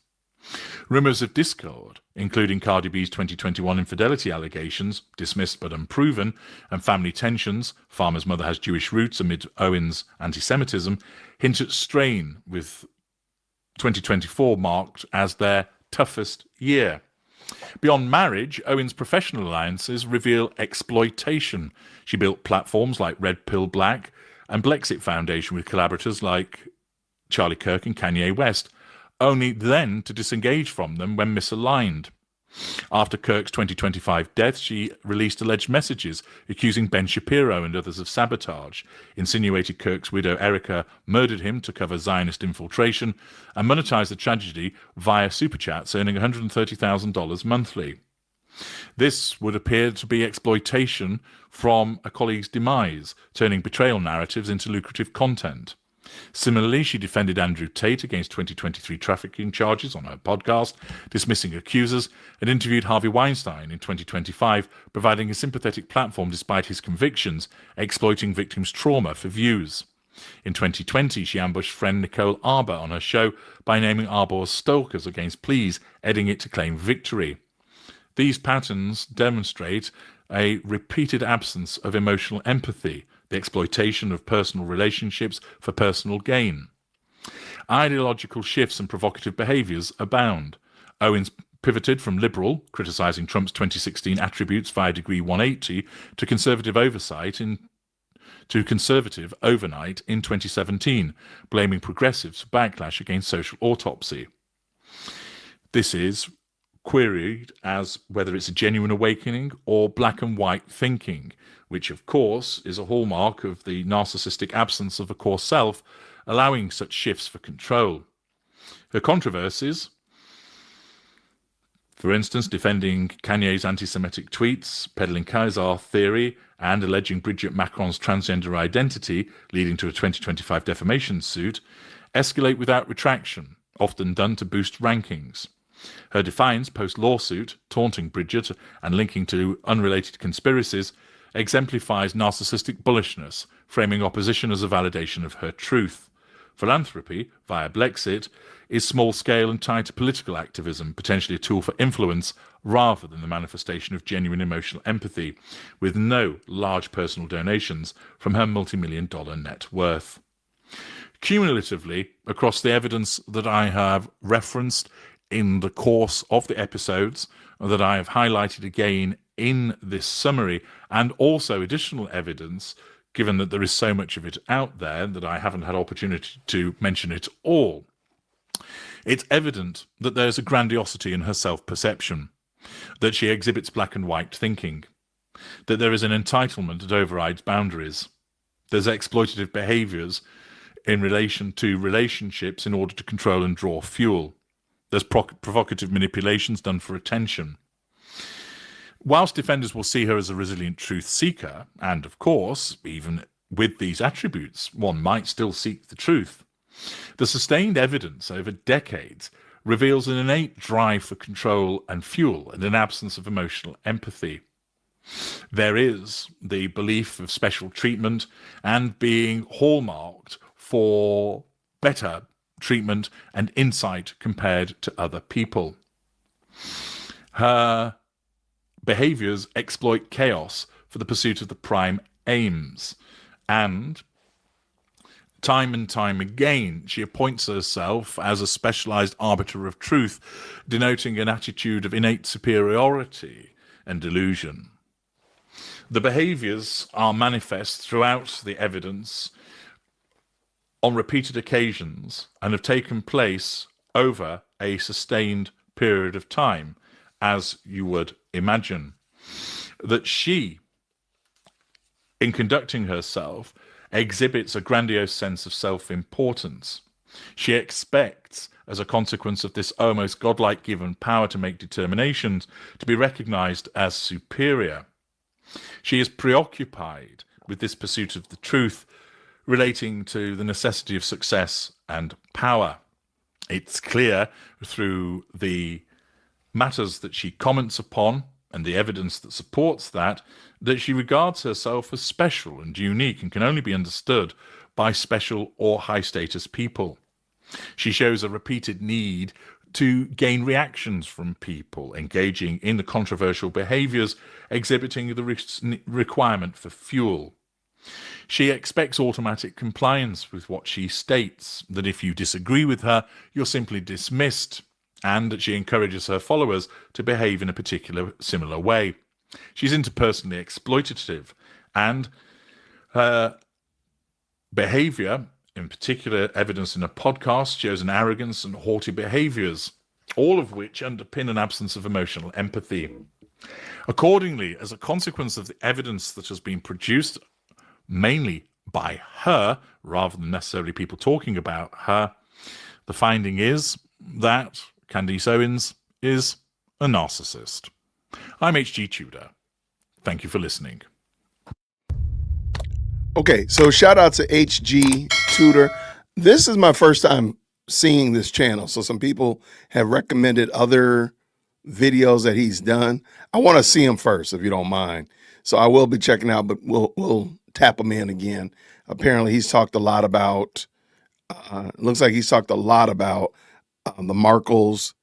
Rumours of discord, including Cardi B's 2021 infidelity allegations, dismissed but unproven, and family tensions, Farmer's mother has Jewish roots amid Owens' anti-Semitism, hint at strain, with 2024 marked as their toughest year. Beyond marriage, Owens' professional alliances reveal exploitation. She built platforms like Red Pill Black and Blexit Foundation with collaborators like Charlie Kirk and Kanye West, only then to disengage from them when misaligned. After Kirk's 2025 death, she released alleged messages accusing Ben Shapiro and others of sabotage, insinuated Kirk's widow Erica murdered him to cover Zionist infiltration, and monetized the tragedy via super chats, earning $130,000 monthly. This would appear to be exploitation from a colleague's demise, turning betrayal narratives into lucrative content. Similarly, she defended Andrew Tate against 2023 trafficking charges on her podcast, dismissing accusers, and interviewed Harvey Weinstein in 2025, providing a sympathetic platform despite his convictions, exploiting victims' trauma for views. In 2020, she ambushed friend Nicole Arbour on her show by naming Arbour's stalkers against pleas, editing it to claim victory. These patterns demonstrate a repeated absence of emotional empathy, the exploitation of personal relationships for personal gain. Ideological shifts and provocative behaviours abound. Owens pivoted from liberal, criticising Trump's 2016 attributes via Degree 180, to conservative overnight in 2017, blaming progressives for backlash against social autopsy. This is queried as whether it's a genuine awakening or black and white thinking, which of course is a hallmark of the narcissistic absence of a core self, allowing such shifts for control. Her controversies, for instance, defending Kanye's anti-Semitic tweets, peddling Kaiser theory, and alleging Brigitte Macron's transgender identity, leading to a 2025 defamation suit, escalate without retraction, often done to boost rankings. Her defiance post-lawsuit, taunting Brigitte and linking to unrelated conspiracies, exemplifies narcissistic bullishness, framing opposition as a validation of her truth. Philanthropy, via Blexit, is small-scale and tied to political activism, potentially a tool for influence rather than the manifestation of genuine emotional empathy, with no large personal donations from her multi-million-dollar net worth. Cumulatively, across the evidence that I have referenced in the course of the episodes, that I have highlighted again in this summary, and also additional evidence, given that there is so much of it out there that I haven't had opportunity to mention it all, it's evident that there's a grandiosity in her self-perception, that she exhibits black and white thinking. that there is an entitlement that overrides boundaries. There's exploitative behaviors in relation to relationships in order to control and draw fuel. There's provocative manipulations done for attention. Whilst defenders will see her as a resilient truth seeker, and of course, even with these attributes, one might still seek the truth, the sustained evidence over decades reveals an innate drive for control and fuel and an absence of emotional empathy. There is the belief of special treatment and being hallmarked for better treatment and insight compared to other people. Her behaviors exploit chaos for the pursuit of the prime aims, and time and time again she appoints herself as a specialized arbiter of truth, denoting an attitude of innate superiority and delusion. The behaviors are manifest throughout the evidence on repeated occasions and have taken place over a sustained period of time, as you would imagine. That she, in conducting herself, exhibits a grandiose sense of self-importance. She expects, as a consequence of this almost godlike given power to make determinations, to be recognized as superior. She is preoccupied with this pursuit of the truth, relating to the necessity of success and power. It's clear through the matters that she comments upon and the evidence that supports that she regards herself as special and unique and can only be understood by special or high-status people. She shows a repeated need to gain reactions from people, engaging in the controversial behaviors, exhibiting the requirement for fuel. She expects automatic compliance with what she states, that if you disagree with her, you're simply dismissed, and that she encourages her followers to behave in a particular similar way. She's interpersonally exploitative, and her behavior, in particular evidence in a podcast, shows an arrogance and haughty behaviors, all of which underpin an absence of emotional empathy. Accordingly, as a consequence of the evidence that has been produced, mainly by her, rather than necessarily people talking about her, the finding is that Candace Owens is a narcissist. I'm H.G. Tudor. Thank you for listening. Okay, so shout out to H.G. Tudor. This is my first time seeing this channel, so some people have recommended other videos that he's done. I want to see him first, if you don't mind. So I will be checking out, but we'll tap him in again. Apparently, he's talked a lot about. Looks like he's talked a lot about the Markles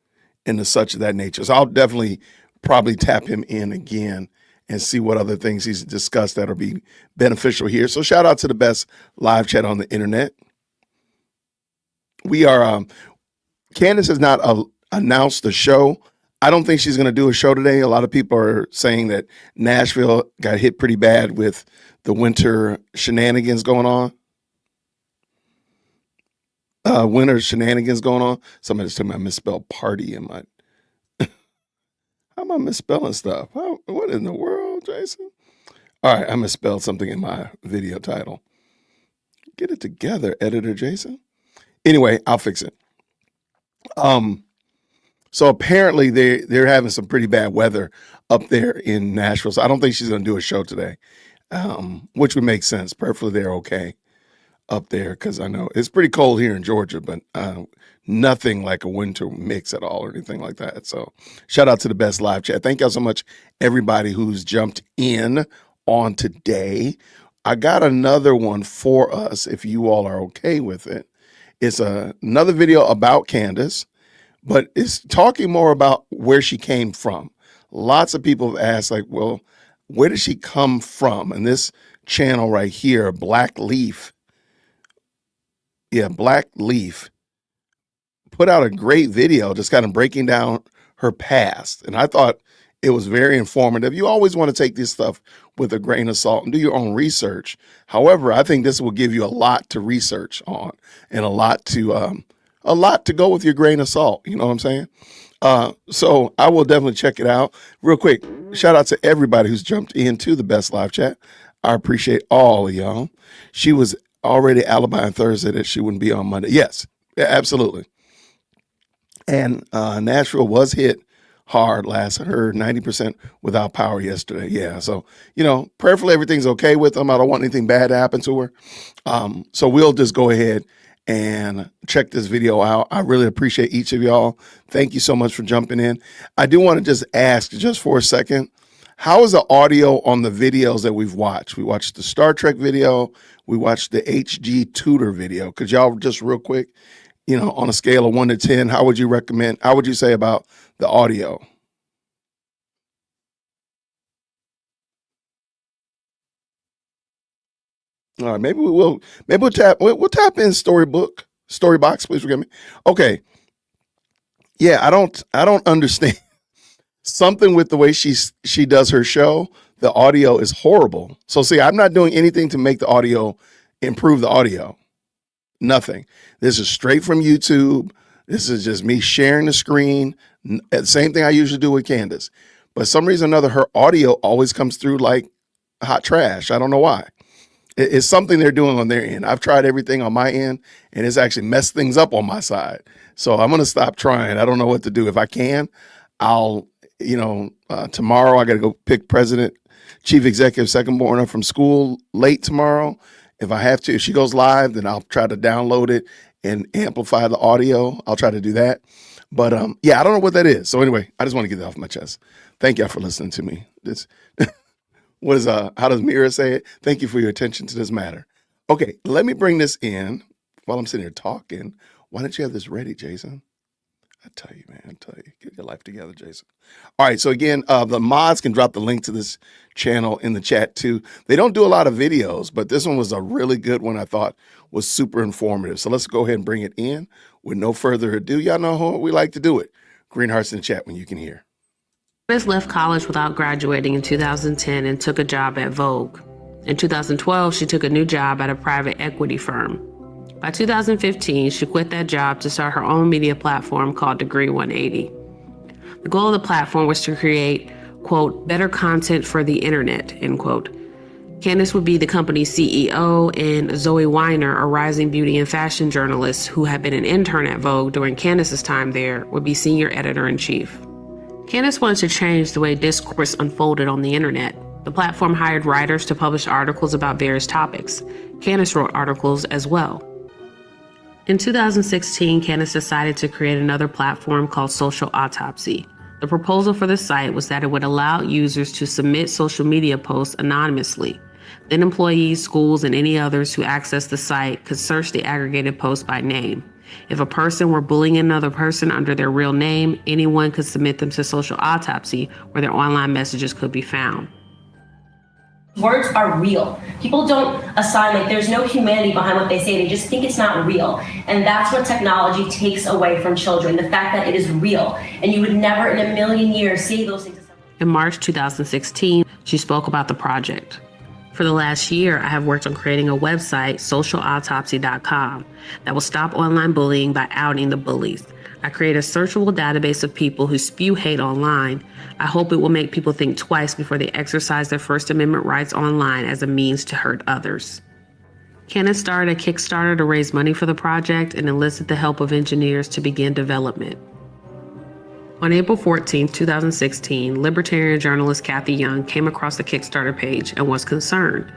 and the such of that nature. So I'll definitely probably tap him in again and see what other things he's discussed that'll be beneficial here. So shout out to the best live chat on the internet. We are. Candace has not announced the show. I don't think she's going to do a show today. A lot of people are saying that Nashville got hit pretty bad with the winter shenanigans going on. Winter shenanigans going on. Somebody's telling me I misspelled party in my. How am I misspelling stuff? What in the world, Jason? All right, I misspelled something in my video title. Get it together, editor Jason. Anyway, I'll fix it. So apparently they're having some pretty bad weather up there in Nashville. So I don't think she's going to do a show today, which would make sense. Perfectly, they're okay up there because I know it's pretty cold here in Georgia, but nothing like a winter mix at all or anything like that. So shout out to the best live chat. Thank y'all so much, everybody who's jumped in on today. I got another one for us if you all are okay with it. It's another video about Candace, but it's talking more about where she came from. Lots of people have asked, like, well, where did she come from? And this channel right here, Black Leaf, put out a great video just kind of breaking down her past. And I thought it was very informative. You always want to take this stuff with a grain of salt and do your own research. However, I think this will give you a lot to research on and a lot to go with your grain of salt. You know what I'm saying? So I will definitely check it out. Real quick, shout out to everybody who's jumped into the best live chat. I appreciate all of y'all. She was already alibi Thursday that she wouldn't be on Monday. Yes, absolutely. And Nashville was hit hard last. I heard 90% without power yesterday. Yeah, so prayerfully everything's okay with them. I don't want anything bad to happen to her. So we'll just go ahead and check this video out. I really appreciate each of y'all. Thank you so much for jumping in. I do want to just ask just for a second, how is the audio on the videos that we've watched? We watched the Star Trek video. We watched the HG Tutor video. Could y'all just real quick, on a scale of 1 to 10, how would you say about the audio? All right, maybe we'll tap in Storybox, please forgive me. Okay. Yeah, I don't understand something with the way she does her show. The audio is horrible. So see, I'm not doing anything to make the audio improve the audio. Nothing. This is straight from YouTube. This is just me sharing the screen. Same thing I usually do with Candace. But some reason or another, her audio always comes through like hot trash. I don't know why. It's something they're doing on their end. I've tried everything on my end, and it's actually messed things up on my side. So I'm going to stop trying. I don't know what to do. If I can, I'll, tomorrow I got to go pick Chief Executive Second Born up from school late tomorrow. If I have to, if she goes live, then I'll try to download it and amplify the audio. I'll try to do that. But yeah, I don't know what that is. So anyway, I just want to get that off my chest. Thank y'all for listening to me. How does Mira say it? Thank you for your attention to this matter. Okay, let me bring this in while I'm sitting here talking. Why don't you have this ready, Jason? I tell you, get your life together, Jason. All right, so again, the mods can drop the link to this channel in the chat too. They don't do a lot of videos, but this one was a really good one. I thought was super informative. So let's go ahead and bring it in. With no further ado, y'all know how we like to do it. Green hearts in the chat when you can hear. Candace left college without graduating in 2010 and took a job at Vogue. In 2012, she took a new job at a private equity firm. By 2015, she quit that job to start her own media platform called Degree 180. The goal of the platform was to create, quote, better content for the internet, end quote. Candace would be the company's CEO, and Zoe Weiner, a rising beauty and fashion journalist who had been an intern at Vogue during Candace's time there, would be senior editor-in-chief. Candace wanted to change the way discourse unfolded on the internet. The platform hired writers to publish articles about various topics. Candace wrote articles as well. In 2016, Candace decided to create another platform called Social Autopsy. The proposal for the site was that it would allow users to submit social media posts anonymously. Then employees, schools, and any others who access the site could search the aggregated post by name. If a person were bullying another person under their real name, anyone could submit them to Social Autopsy, where their online messages could be found. Words are real. People don't assign, there's no humanity behind what they say. They just think it's not real. And that's what technology takes away from children, the fact that it is real. And you would never in a million years say those things. In March 2016, she spoke about the project. For the last year, I have worked on creating a website, socialautopsy.com, that will stop online bullying by outing the bullies. I create a searchable database of people who spew hate online. I hope it will make people think twice before they exercise their First Amendment rights online as a means to hurt others. Candace started a Kickstarter to raise money for the project and enlisted the help of engineers to begin development. On April 14, 2016, libertarian journalist Kathy Young came across the Kickstarter page and was concerned.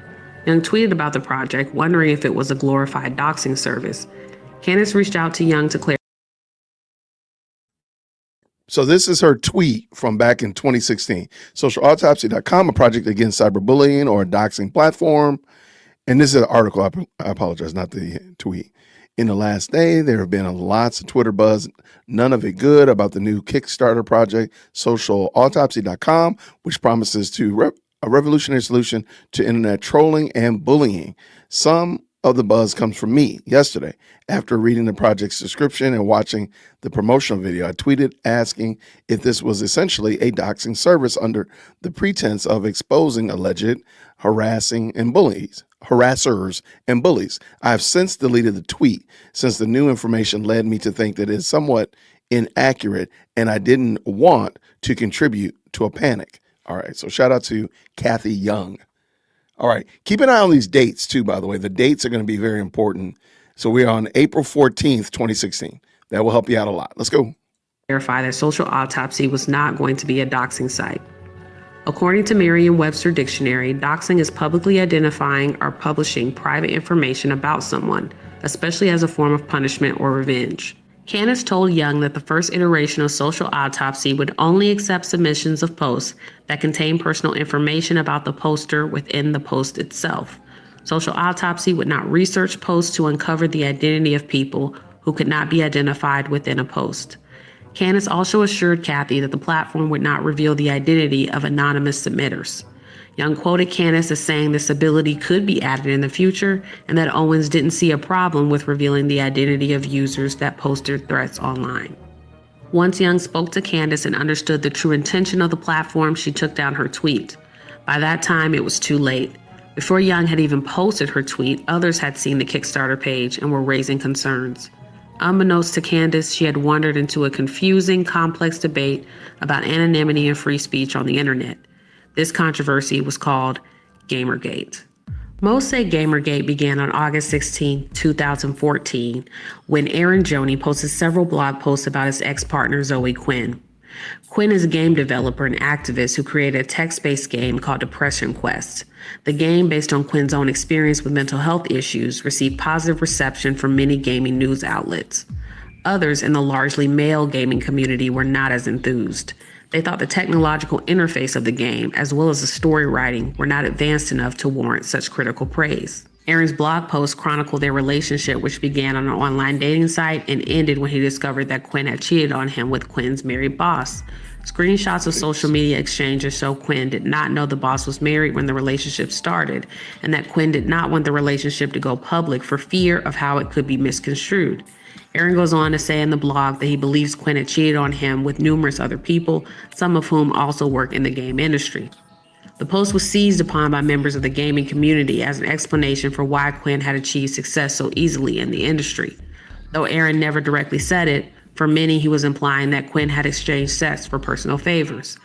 Young tweeted about the project, wondering if it was a glorified doxing service. Candace reached out to Young to clarify. So this is her tweet from back in 2016. Socialautopsy.com, a project against cyberbullying or a doxing platform. And this is an article. I apologize, not the tweet. In the last day, there have been lots of Twitter buzz, none of it good, about the new Kickstarter project, socialautopsy.com, which promises a revolutionary solution to internet trolling and bullying. Some of the buzz comes from me yesterday. After reading the project's description and watching the promotional video, I tweeted asking if this was essentially a doxing service under the pretense of exposing alleged harassers and bullies. I have since deleted the tweet since the new information led me to think that it is somewhat inaccurate, and I didn't want to contribute to a panic. All right, so shout out to Kathy Young. All right, keep an eye on these dates too, by the way. The dates are going to be very important. So we're on April 14th, 2016. That will help you out a lot. Let's go. Verify that Social Autopsy was not going to be a doxing site. According to Merriam-Webster Dictionary, doxing is publicly identifying or publishing private information about someone, especially as a form of punishment or revenge. Candace told Young that the first iteration of Social Autopsy would only accept submissions of posts that contain personal information about the poster within the post itself. Social Autopsy would not research posts to uncover the identity of people who could not be identified within a post. Candace also assured Kathy that the platform would not reveal the identity of anonymous submitters. Young quoted Candace as saying this ability could be added in the future and that Owens didn't see a problem with revealing the identity of users that posted threats online. Once Young spoke to Candace and understood the true intention of the platform, she took down her tweet. By that time, it was too late. Before Young had even posted her tweet, others had seen the Kickstarter page and were raising concerns. Unbeknownst to Candace, she had wandered into a confusing, complex debate about anonymity and free speech on the internet. This controversy was called Gamergate. Most say Gamergate began on August 16, 2014, when Aaron Joney posted several blog posts about his ex-partner Zoe Quinn. Quinn is a game developer and activist who created a text-based game called Depression Quest. The game, based on Quinn's own experience with mental health issues, received positive reception from many gaming news outlets. Others in the largely male gaming community were not as enthused. They thought the technological interface of the game, as well as the story writing, were not advanced enough to warrant such critical praise. Aaron's blog post chronicled their relationship, which began on an online dating site and ended when he discovered that Quinn had cheated on him with Quinn's married boss. Screenshots of social media exchanges show Quinn did not know the boss was married when the relationship started, and that Quinn did not want the relationship to go public for fear of how it could be misconstrued. Aaron goes on to say in the blog that he believes Quinn had cheated on him with numerous other people, some of whom also work in the game industry. The post was seized upon by members of the gaming community as an explanation for why Quinn had achieved success so easily in the industry. Though Aaron never directly said it, for many he was implying that Quinn had exchanged sex for personal favors.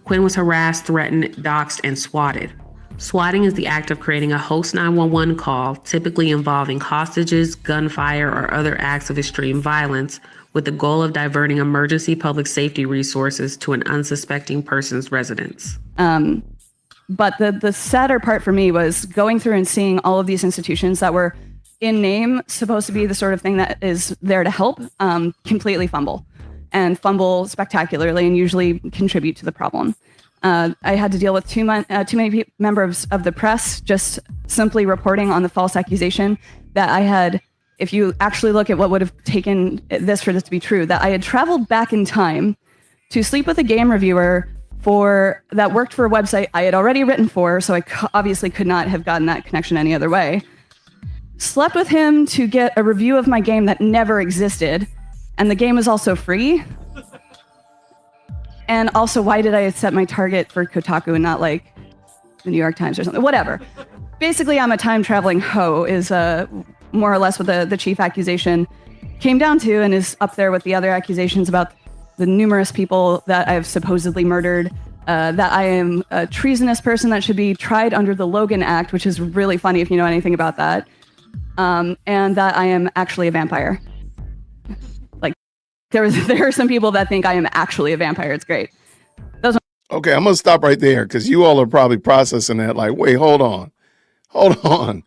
Quinn was harassed, threatened, doxxed, and swatted. Swatting is the act of creating a host 911 call, typically involving hostages, gunfire, or other acts of extreme violence, with the goal of diverting emergency public safety resources to an unsuspecting person's residence. But the sadder part for me was going through and seeing all of these institutions that were in name supposed to be the sort of thing that is there to help, completely fumble spectacularly and usually contribute to the problem. I had to deal with too many members of the press just simply reporting on the false accusation that I had, if you actually look at what would have taken this for this to be true, that I had traveled back in time to sleep with a game reviewer that worked for a website I had already written for, so I obviously could not have gotten that connection any other way. Slept with him to get a review of my game that never existed, and the game was also free. And also, why did I set my target for Kotaku and not like the New York Times or something? Whatever. Basically, I'm a time-traveling hoe is more or less what the chief accusation came down to, and is up there with the other accusations about the numerous people that I've supposedly murdered, that I am a treasonous person that should be tried under the Logan Act, which is really funny if you know anything about that, and that I am actually a vampire. Like, there are some people that think I am actually a vampire. It's great. Okay, I'm going to stop right there because you all are probably processing that like, wait, hold on.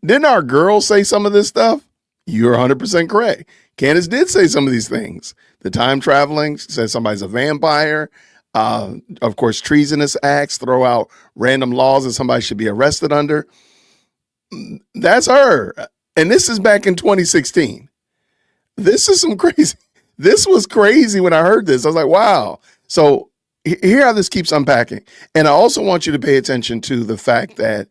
Didn't our girls say some of this stuff? You're 100% correct. Candace did say some of these things. The time traveling, says somebody's a vampire. Of course, treasonous acts, throw out random laws that somebody should be arrested under. That's her. And this is back in 2016. This is some crazy. This was crazy when I heard this. I was like, wow. So here how this keeps unpacking. And I also want you to pay attention to the fact that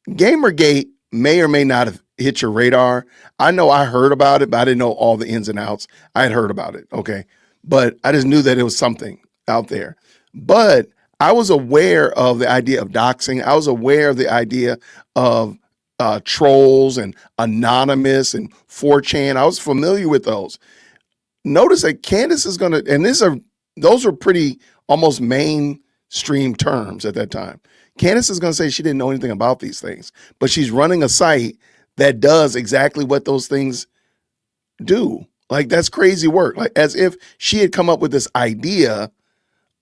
Gamergate may or may not have hit your radar. I know I heard about it, but I didn't know all the ins and outs. I had heard about it, okay? But I just knew that it was something out there. But I was aware of the idea of doxing. I was aware of the idea of trolls and anonymous and 4chan. I was familiar with those. notice that Candace is going to, and those are pretty almost mainstream terms at that time. Candace is going to say she didn't know anything about these things, but she's running a site that does exactly what those things do. Like, that's crazy work. Like, as if she had come up with this idea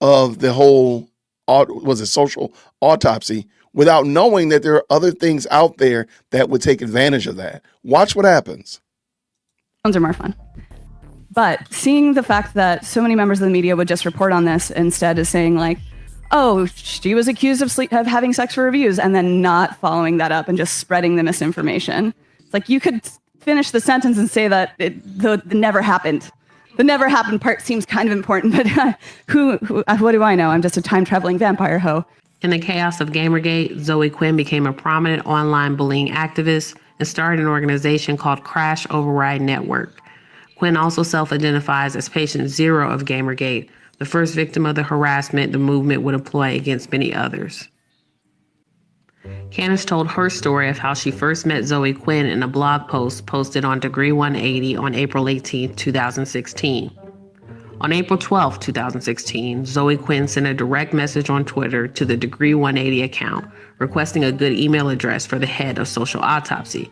of the whole, was it social autopsy, without knowing that there are other things out there that would take advantage of that. Watch what happens. Phones are more fun. But seeing the fact that so many members of the media would just report on this instead of saying like, oh, she was accused of having sex for reviews, and then not following that up and just spreading the misinformation. It's like, you could finish the sentence and say that the never happened. The never happened part seems kind of important, but what do I know? I'm just a time-traveling vampire hoe. In the chaos of Gamergate, Zoe Quinn became a prominent online bullying activist and started an organization called Crash Override Network. Quinn also self-identifies as patient zero of Gamergate, the first victim of the harassment the movement would employ against many others. Candace told her story of how she first met Zoe Quinn in a blog post posted on Degree 180 on April 18, 2016. On April 12, 2016, Zoe Quinn sent a direct message on Twitter to the Degree 180 account requesting a good email address for the head of Social Autopsy.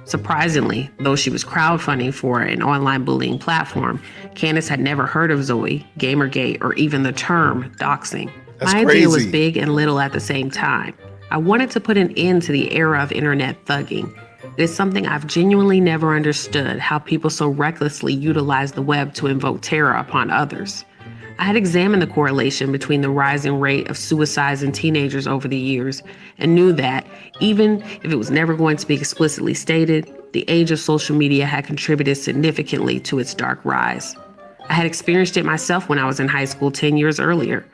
Surprisingly, though she was crowdfunding for an online bullying platform, Candace had never heard of Zoe, Gamergate, or even the term doxing. That's My crazy. idea was big and little at the same time. I wanted to put an end to the era of internet thugging. It is something I've genuinely never understood, how people so recklessly utilize the web to invoke terror upon others. I had examined the correlation between the rising rate of suicides in teenagers over the years and knew that, even if it was never going to be explicitly stated, the age of social media had contributed significantly to its dark rise. I had experienced it myself when I was in high school 10 years earlier.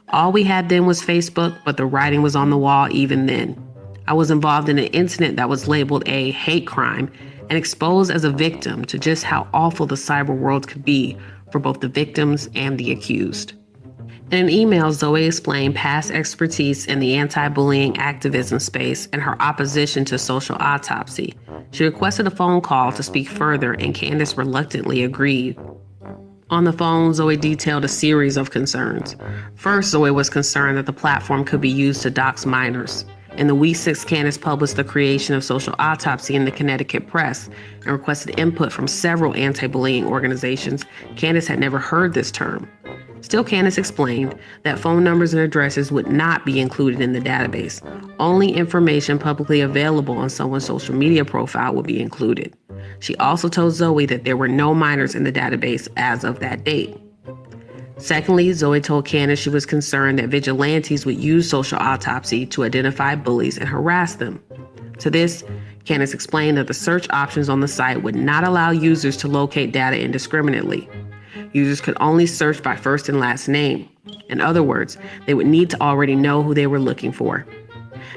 All we had then was Facebook, but the writing was on the wall even then. I was involved in an incident that was labeled a hate crime and exposed as a victim to just how awful the cyber world could be for both the victims and the accused. In an email, Zoe explained past expertise in the anti-bullying activism space and her opposition to social autopsy. She requested a phone call to speak further, and Candace reluctantly agreed. On the phone, Zoe detailed a series of concerns. First, Zoe was concerned that the platform could be used to dox minors. In the week 6, Candace published the creation of Social Autopsy in the Connecticut Press and requested input from several anti-bullying organizations. Candace had never heard this term. Still, Candace explained that phone numbers and addresses would not be included in the database. Only information publicly available on someone's social media profile would be included. She also told Zoe that there were no minors in the database as of that date. Secondly, Zoe told Candace she was concerned that vigilantes would use Social Autopsy to identify bullies and harass them. To this, Candace explained that the search options on the site would not allow users to locate data indiscriminately. Users could only search by first and last name. In other words, they would need to already know who they were looking for.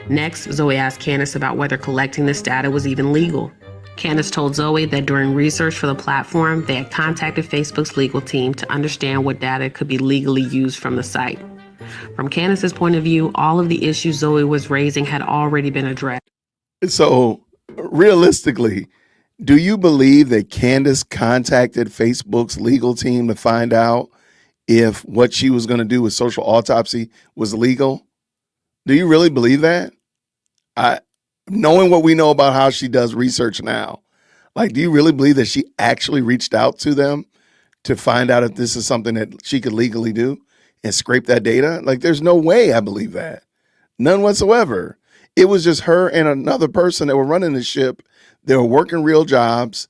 Next, Zoe asked Candace about whether collecting this data was even legal. Candace told Zoe that during research for the platform, they had contacted Facebook's legal team to understand what data could be legally used from the site. From Candace's point of view, all of the issues Zoe was raising had already been addressed. So, realistically, do you believe that Candace contacted Facebook's legal team to find out if what she was going to do with Social Autopsy was legal? Do you really believe that? Knowing what we know about how she does research now, like, do you really believe that she actually reached out to them to find out if this is something that she could legally do and scrape that data? Like, there's no way I believe that. None whatsoever. It was just her and another person that were running the ship. They were working real jobs.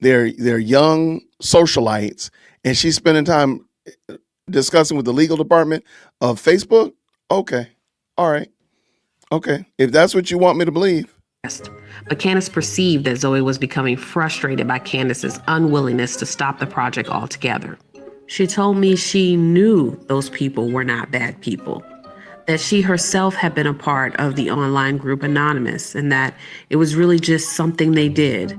They're young socialites, and she's spending time discussing with the legal department of Facebook. Okay. All right. Okay, if that's what you want me to believe. But Candace perceived that Zoe was becoming frustrated by Candace's unwillingness to stop the project altogether. She told me she knew those people were not bad people, that she herself had been a part of the online group Anonymous, and that it was really just something they did.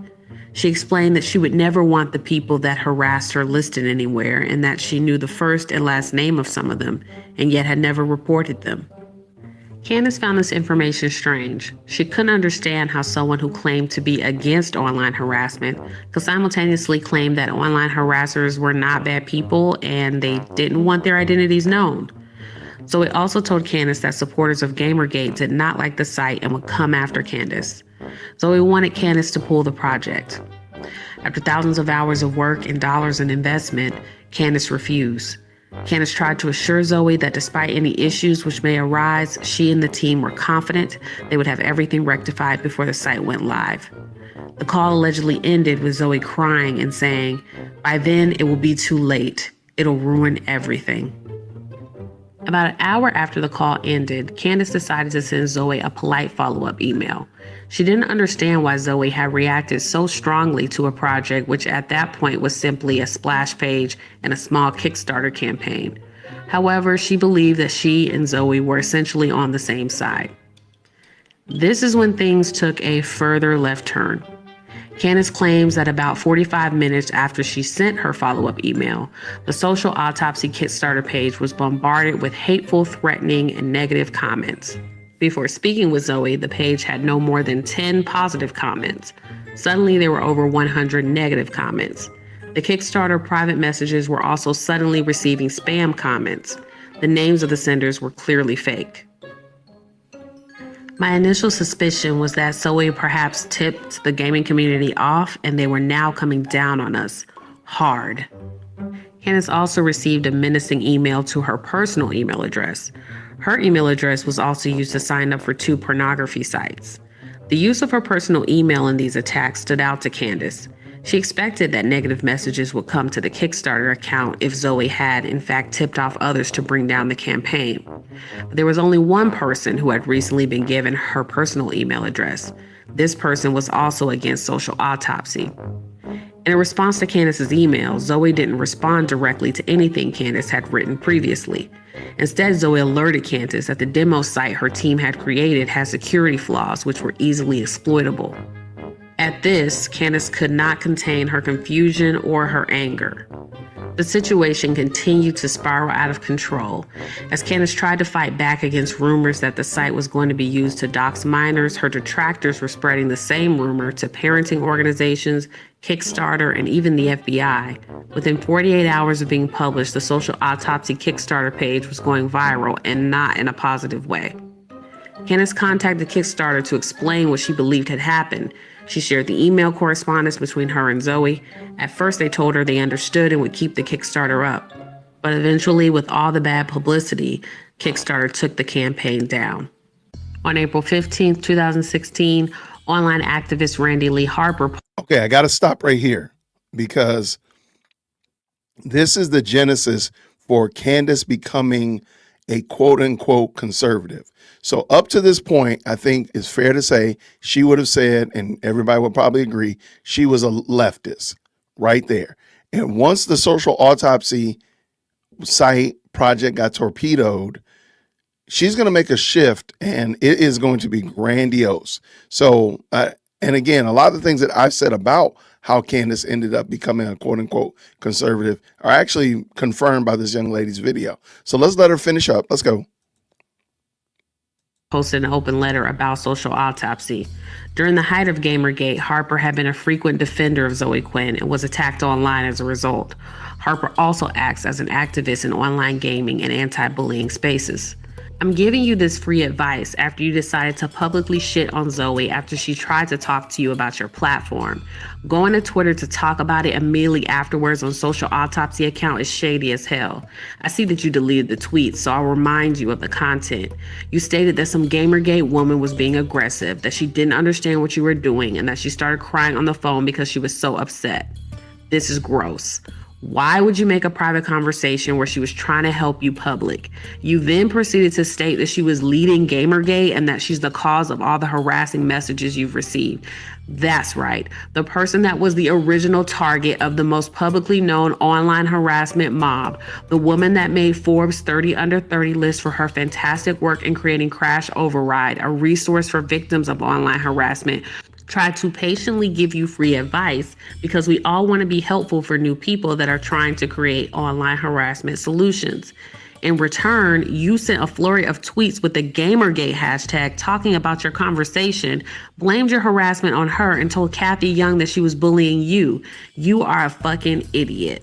She explained that she would never want the people that harassed her listed anywhere, and that she knew the first and last name of some of them, and yet had never reported them. Candace found this information strange. She couldn't understand how someone who claimed to be against online harassment could simultaneously claim that online harassers were not bad people and they didn't want their identities known. Zoe also told Candace that supporters of Gamergate did not like the site and would come after Candace. Zoe wanted Candace to pull the project. After thousands of hours of work and dollars in investment, Candace refused. Candace tried to assure Zoe that despite any issues which may arise, she and the team were confident they would have everything rectified before the site went live. The call allegedly ended with Zoe crying and saying, "By then, it will be too late. It'll ruin everything." About an hour after the call ended, Candace decided to send Zoe a polite follow-up email. She didn't understand why Zoe had reacted so strongly to a project which at that point was simply a splash page and a small Kickstarter campaign. However, she believed that she and Zoe were essentially on the same side. This is when things took a further left turn. Candace claims that about 45 minutes after she sent her follow-up email, the Social Autopsy Kickstarter page was bombarded with hateful, threatening, and negative comments. Before speaking with Zoe, the page had no more than 10 positive comments. Suddenly, there were over 100 negative comments. The Kickstarter private messages were also suddenly receiving spam comments. The names of the senders were clearly fake. My initial suspicion was that Zoe perhaps tipped the gaming community off and they were now coming down on us hard. Candace also received a menacing email to her personal email address. Her email address was also used to sign up for 2 pornography sites. The use of her personal email in these attacks stood out to Candace. She expected that negative messages would come to the Kickstarter account if Zoe had, in fact, tipped off others to bring down the campaign. But there was only one person who had recently been given her personal email address. This person was also against Social Autopsy. In response to Candace's email, Zoe didn't respond directly to anything Candace had written previously. Instead, Zoe alerted Candace that the demo site her team had created had security flaws which were easily exploitable. At this, Candace could not contain her confusion or her anger. The situation continued to spiral out of control. As Candace tried to fight back against rumors that the site was going to be used to dox minors, her detractors were spreading the same rumor to parenting organizations, Kickstarter, and even the FBI. Within 48 hours of being published, the Social Autopsy Kickstarter page was going viral and not in a positive way. Candace contacted Kickstarter to explain what she believed had happened. She shared the email correspondence between her and Zoe. At first, they told her they understood and would keep the Kickstarter up. But eventually, with all the bad publicity, Kickstarter took the campaign down. On April 15th, 2016, online activist Randy Lee Harper. Okay, I got to stop right here because this is the genesis for Candace becoming a quote unquote conservative. So up to this point, I think it's fair to say she would have said, and everybody would probably agree, she was a leftist right there. And once the Social Autopsy site project got torpedoed, she's going to make a shift and it is going to be grandiose. So, and again, a lot of the things that I've said about how Candace ended up becoming a quote unquote conservative are actually confirmed by this young lady's video. So let's let her finish up. Let's go. Posted an open letter about Social Autopsy. During the height of Gamergate, Harper had been a frequent defender of Zoe Quinn and was attacked online as a result. Harper also acts as an activist in online gaming and anti-bullying spaces. I'm giving you this free advice after you decided to publicly shit on Zoe after she tried to talk to you about your platform. Going to Twitter to talk about it immediately afterwards on Social Autopsy account is shady as hell. I see that you deleted the tweet, so I'll remind you of the content. You stated that some Gamergate woman was being aggressive, that she didn't understand what you were doing, and that she started crying on the phone because she was so upset. This is gross. Why would you make a private conversation where she was trying to help you public? You then proceeded to state that she was leading Gamergate and that she's the cause of all the harassing messages you've received. That's right. The person that was the original target of the most publicly known online harassment mob. The woman that made Forbes 30 Under 30 list for her fantastic work in creating Crash Override, a resource for victims of online harassment. Try to patiently give you free advice because we all want to be helpful for new people that are trying to create online harassment solutions. In return, you sent a flurry of tweets with the Gamergate hashtag talking about your conversation, blamed your harassment on her, and told Kathy Young that she was bullying you. You are a fucking idiot.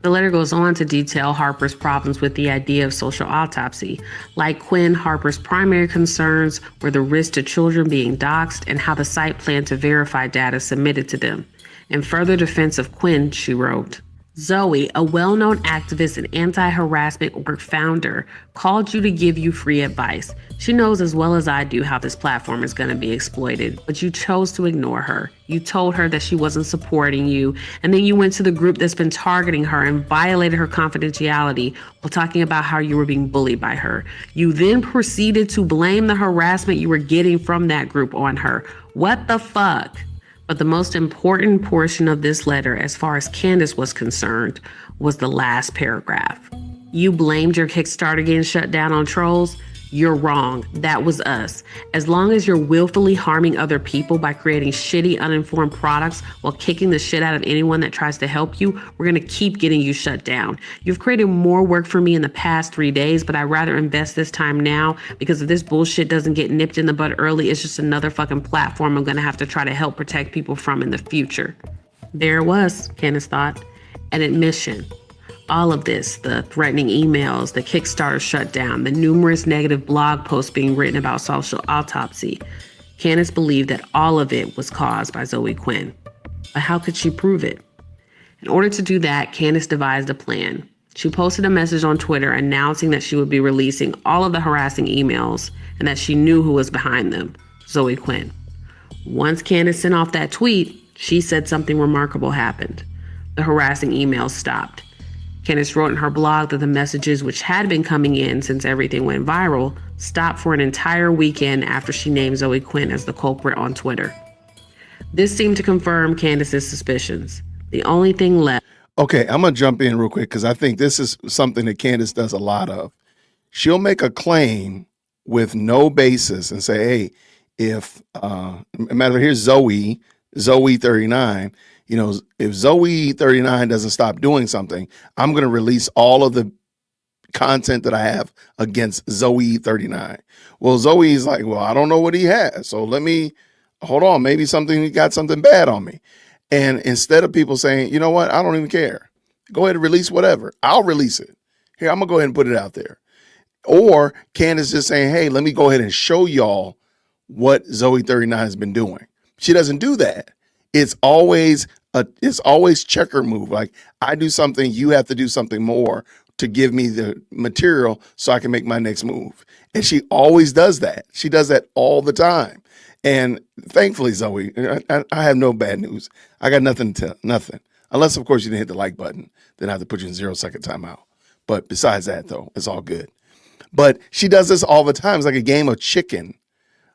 The letter goes on to detail Harper's problems with the idea of social autopsy. Like Quinn, Harper's primary concerns were the risk to children being doxxed and how the site planned to verify data submitted to them. In further defense of Quinn, she wrote, Zoe, a well-known activist and anti-harassment work founder, called you to give you free advice. She knows as well as I do how this platform is going to be exploited, but you chose to ignore her. You told her that she wasn't supporting you, and then you went to the group that's been targeting her and violated her confidentiality while talking about how you were being bullied by her. You then proceeded to blame the harassment you were getting from that group on her. What the fuck? But the most important portion of this letter, as far as Candace was concerned, was the last paragraph. You blamed your Kickstarter getting shut down on trolls. You're wrong. That was us. As long as you're willfully harming other people by creating shitty, uninformed products while kicking the shit out of anyone that tries to help you, we're going to keep getting you shut down. You've created more work for me in the past 3 days, but I'd rather invest this time now because if this bullshit doesn't get nipped in the bud early, it's just another fucking platform I'm going to have to try to help protect people from in the future. There it was, Candace thought, an admission. All of this, the threatening emails, the Kickstarter shutdown, the numerous negative blog posts being written about social autopsy. Candace believed that all of it was caused by Zoe Quinn. But how could she prove it? In order to do that, Candace devised a plan. She posted a message on Twitter announcing that she would be releasing all of the harassing emails and that she knew who was behind them, Zoe Quinn. Once Candace sent off that tweet, she said something remarkable happened. The harassing emails stopped. Candace wrote in her blog that the messages which had been coming in since everything went viral stopped for an entire weekend after she named Zoe Quinn as the culprit on Twitter. This seemed to confirm Candace's suspicions. The only thing left. Okay, I'm going to jump in real quick because I think this is something that Candace does a lot of. She'll make a claim with no basis and say, hey, if, matter of here's Zoe 39, you know, if Zoe 39 doesn't stop doing something, I'm going to release all of the content that I have against Zoe 39. Well, Zoe's like, well, I don't know what he has. So let me hold on. Maybe he got something bad on me. And instead of people saying, you know what, I don't even care. Go ahead and release whatever. I'll release it. Here, I'm going to go ahead and put it out there. Or Candace just saying, hey, let me go ahead and show y'all what Zoe 39 has been doing. She doesn't do that. It's always checker move. Like I do something, you have to do something more to give me the material so I can make my next move. And she always does that. She does that all the time. And thankfully, Zoe, I have no bad news. I got nothing to tell, nothing. Unless, of course, you didn't hit the like button. Then I have to put you in 0-second timeout. But besides that, though, it's all good. But she does this all the time. It's like a game of chicken.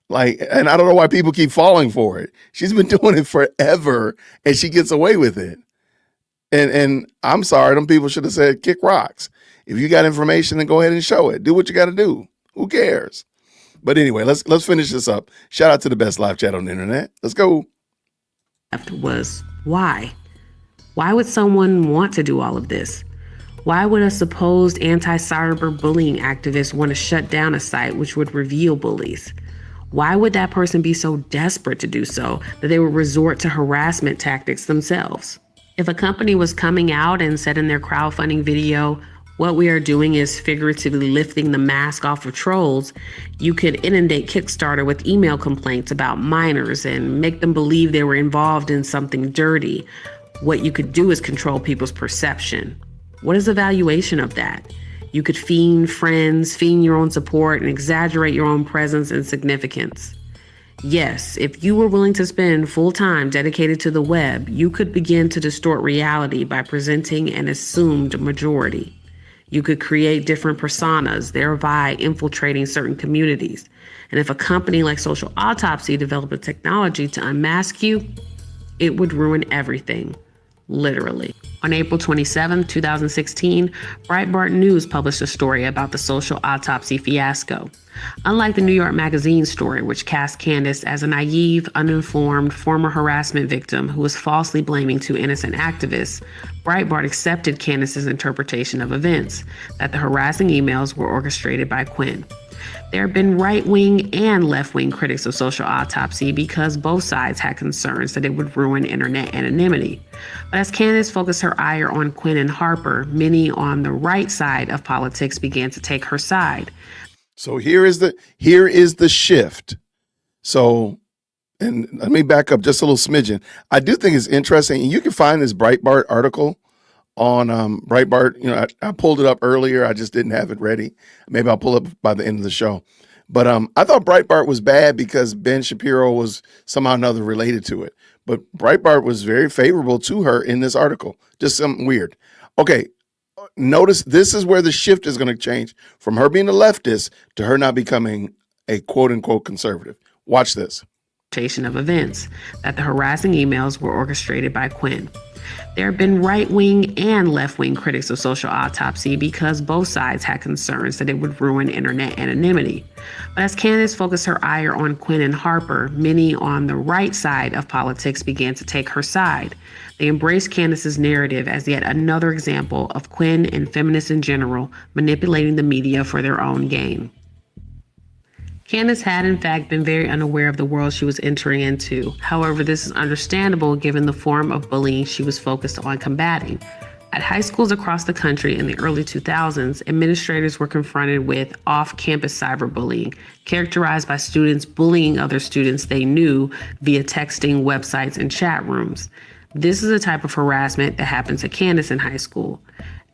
Like, and I don't know why people keep falling for it. She's been doing it forever and she gets away with it. And I'm sorry, them people should have said, kick rocks. If you got information, then go ahead and show it. Do what you got to do. Who cares? But anyway, let's finish this up. Shout out to the best live chat on the internet. Let's go. Was why? Why would someone want to do all of this? Why would a supposed anti-cyberbullying activist want to shut down a site which would reveal bullies? Why would that person be so desperate to do so that they would resort to harassment tactics themselves? If a company was coming out and said in their crowdfunding video, what we are doing is figuratively lifting the mask off of trolls, you could inundate Kickstarter with email complaints about minors and make them believe they were involved in something dirty. What you could do is control people's perception. What is the valuation of that? You could fiend friends, fiend your own support, and exaggerate your own presence and significance. Yes, if you were willing to spend full time dedicated to the web, you could begin to distort reality by presenting an assumed majority. You could create different personas, thereby infiltrating certain communities. And if a company like Social Autopsy developed a technology to unmask you, it would ruin everything, literally. On April 27, 2016, Breitbart News published a story about the social autopsy fiasco. Unlike the New York Magazine story, which cast Candace as a naive, uninformed former harassment victim who was falsely blaming two innocent activists, Breitbart accepted Candace's interpretation of events, that the harassing emails were orchestrated by Quinn. There have been right-wing and left-wing critics of social autopsy because both sides had concerns that it would ruin internet anonymity. But as Candace focused her ire on Quinn and Harper, many on the right side of politics began to take her side. So here is the shift. So, and let me back up just a little smidgen. I do think it's interesting, and you can find this Breitbart article on Breitbart. You know, I pulled it up earlier. I just didn't have it ready. Maybe I'll pull it up by the end of the show. But I thought Breitbart was bad because Ben Shapiro was somehow or another related to it. But Breitbart was very favorable to her in this article. Just something weird. Okay, notice this is where the shift is going to change from her being a leftist to her not becoming a quote-unquote conservative. Watch this. Of events, that the harassing emails were orchestrated by Quinn. There have been right-wing and left-wing critics of social autopsy because both sides had concerns that it would ruin internet anonymity. But as Candace focused her ire on Quinn and Harper, many on the right side of politics began to take her side. They embraced Candace's narrative as yet another example of Quinn and feminists in general manipulating the media for their own gain. Candace had, in fact, been very unaware of the world she was entering into. However, this is understandable given the form of bullying she was focused on combating. At high schools across the country in the early 2000s, administrators were confronted with off-campus cyberbullying, characterized by students bullying other students they knew via texting, websites, and chat rooms. This is a type of harassment that happened to Candace in high school.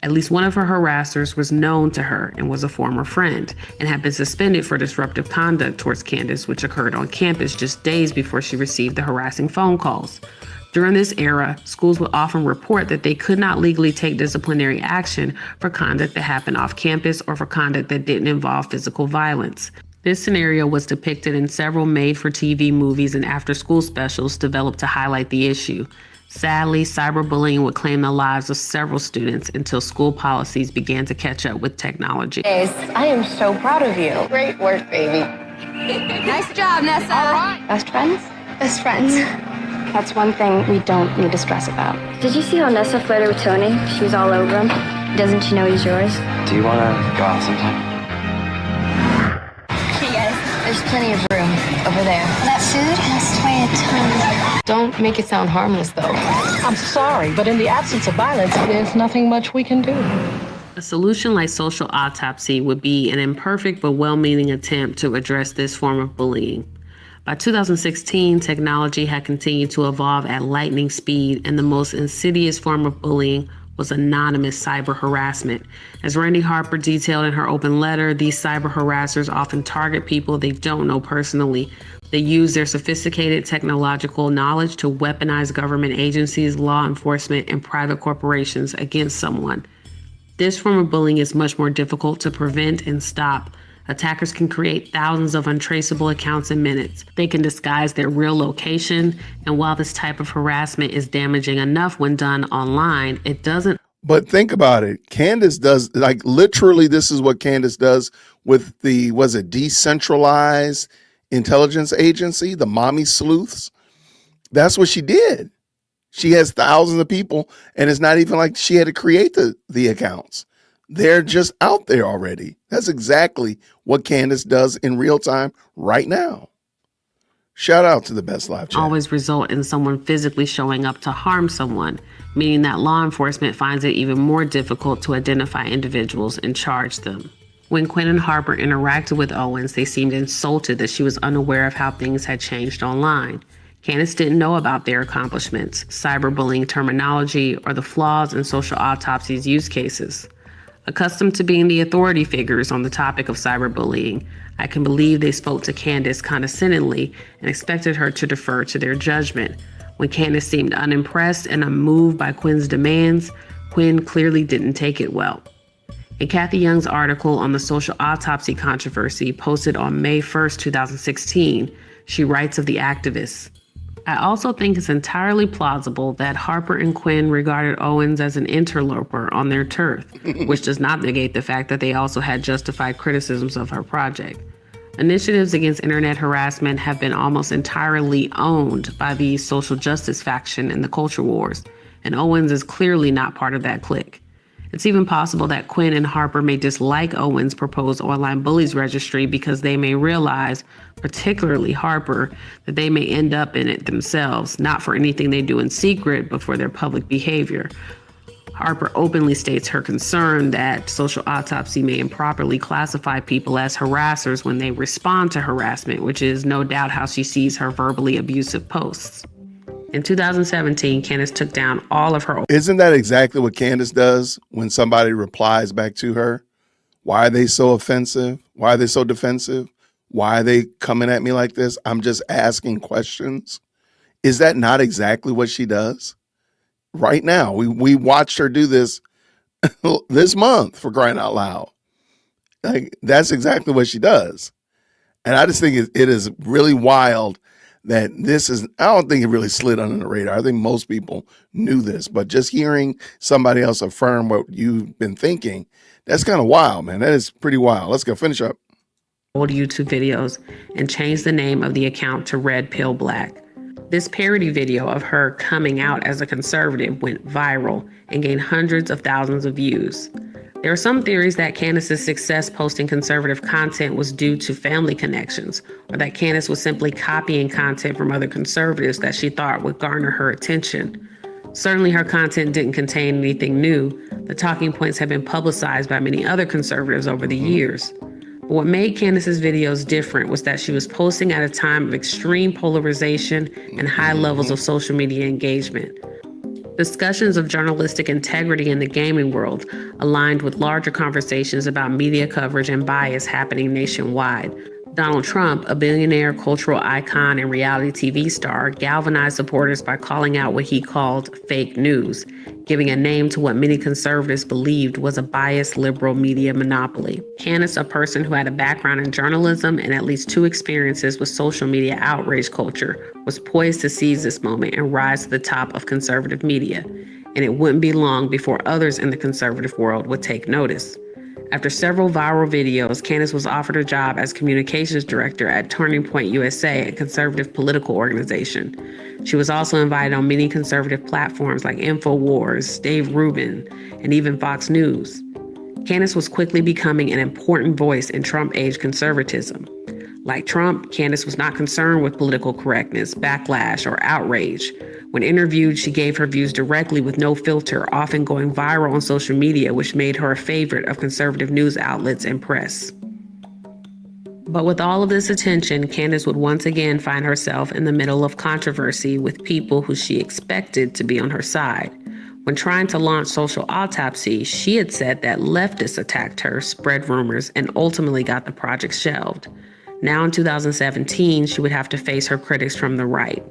At least one of her harassers was known to her and was a former friend, and had been suspended for disruptive conduct towards Candace, which occurred on campus just days before she received the harassing phone calls. During this era, schools would often report that they could not legally take disciplinary action for conduct that happened off campus or for conduct that didn't involve physical violence. This scenario was depicted in several made-for-TV movies and after-school specials developed to highlight the issue. Sadly, cyberbullying would claim the lives of several students until school policies began to catch up with technology. I am so proud of you. Great work, baby. Nice job, Nessa. All right. Best friends? Best friends. That's one thing we don't need to stress about. Did you see how Nessa flirted with Tony? She was all over him. Doesn't she know he's yours? Do you want to go out sometime? Hey guys, there's plenty of room over there. That food has to weigh a ton. Don't make it sound harmless, though. I'm sorry, but in the absence of violence, there's nothing much we can do. A solution like social autopsy would be an imperfect but well-meaning attempt to address this form of bullying. By 2016, technology had continued to evolve at lightning speed, and the most insidious form of bullying was anonymous cyber harassment. As Randy Harper detailed in her open letter, these cyber harassers often target people they don't know personally. They use their sophisticated technological knowledge to weaponize government agencies, law enforcement, and private corporations against someone. This form of bullying is much more difficult to prevent and stop. Attackers can create thousands of untraceable accounts in minutes. They can disguise their real location, and while this type of harassment is damaging enough when done online, it doesn't. But think about it. Candace does, like, literally, this is what Candace does with the, was it decentralized intelligence agency, the mommy sleuths? That's what she did. She has thousands of people, and it's not even like she had to create the accounts. They're just out there already. That's exactly what Candace does in real time right now. Shout out to the Best Live Chat. Always result in someone physically showing up to harm someone, meaning that law enforcement finds it even more difficult to identify individuals and charge them. When Quinn and Harper interacted with Owens, they seemed insulted that she was unaware of how things had changed online. Candace didn't know about their accomplishments, cyberbullying terminology, or the flaws in social autopsy's use cases. Accustomed to being the authority figures on the topic of cyberbullying, I can believe they spoke to Candace condescendingly and expected her to defer to their judgment. When Candace seemed unimpressed and unmoved by Quinn's demands, Quinn clearly didn't take it well. In Kathy Young's article on the social autopsy controversy posted on May 1st, 2016, she writes of the activists, I also think it's entirely plausible that Harper and Quinn regarded Owens as an interloper on their turf, which does not negate the fact that they also had justified criticisms of her project. Initiatives against internet harassment have been almost entirely owned by the social justice faction in the culture wars, and Owens is clearly not part of that clique. It's even possible that Quinn and Harper may dislike Owens' proposed online bullies registry because they may realize, particularly Harper, that they may end up in it themselves, not for anything they do in secret, but for their public behavior. Harper openly states her concern that Social Autopsy may improperly classify people as harassers when they respond to harassment, which is no doubt how she sees her verbally abusive posts. In 2017, Candace took down all of her... Isn't that exactly what Candace does when somebody replies back to her? Why are they so offensive? Why are they so defensive? Why are they coming at me like this? I'm just asking questions. Is that not exactly what she does? Right now, we watched her do this this month, for crying out loud. Like, that's exactly what she does. And I just think it is really wild that this is, I don't think it really slid under the radar. I think most people knew this, but just hearing somebody else affirm what you've been thinking, that's kind of wild, man. That is pretty wild. Let's go finish up. Old YouTube videos and changed the name of the account to Red Pill Black. This parody video of her coming out as a conservative went viral and gained hundreds of thousands of views. There are some theories that Candace's success posting conservative content was due to family connections, or that Candace was simply copying content from other conservatives that she thought would garner her attention. Certainly her content didn't contain anything new. The talking points have been publicized by many other conservatives over the years. But what made Candace's videos different was that she was posting at a time of extreme polarization and high levels of social media engagement. Discussions of journalistic integrity in the gaming world aligned with larger conversations about media coverage and bias happening nationwide. Donald Trump, a billionaire cultural icon and reality TV star, galvanized supporters by calling out what he called fake news, giving a name to what many conservatives believed was a biased liberal media monopoly. Candace, a person who had a background in journalism and at least 2 experiences with social media outrage culture, was poised to seize this moment and rise to the top of conservative media. And it wouldn't be long before others in the conservative world would take notice. After several viral videos, Candace was offered a job as communications director at Turning Point USA, a conservative political organization. She was also invited on many conservative platforms like InfoWars, Dave Rubin, and even Fox News. Candace was quickly becoming an important voice in Trump-age conservatism. Like Trump, Candace was not concerned with political correctness, backlash, or outrage. When interviewed, she gave her views directly with no filter, often going viral on social media, which made her a favorite of conservative news outlets and press. But with all of this attention, Candace would once again find herself in the middle of controversy with people who she expected to be on her side. When trying to launch Social Autopsy, she had said that leftists attacked her, spread rumors, and ultimately got the project shelved. Now in 2017, she would have to face her critics from the right.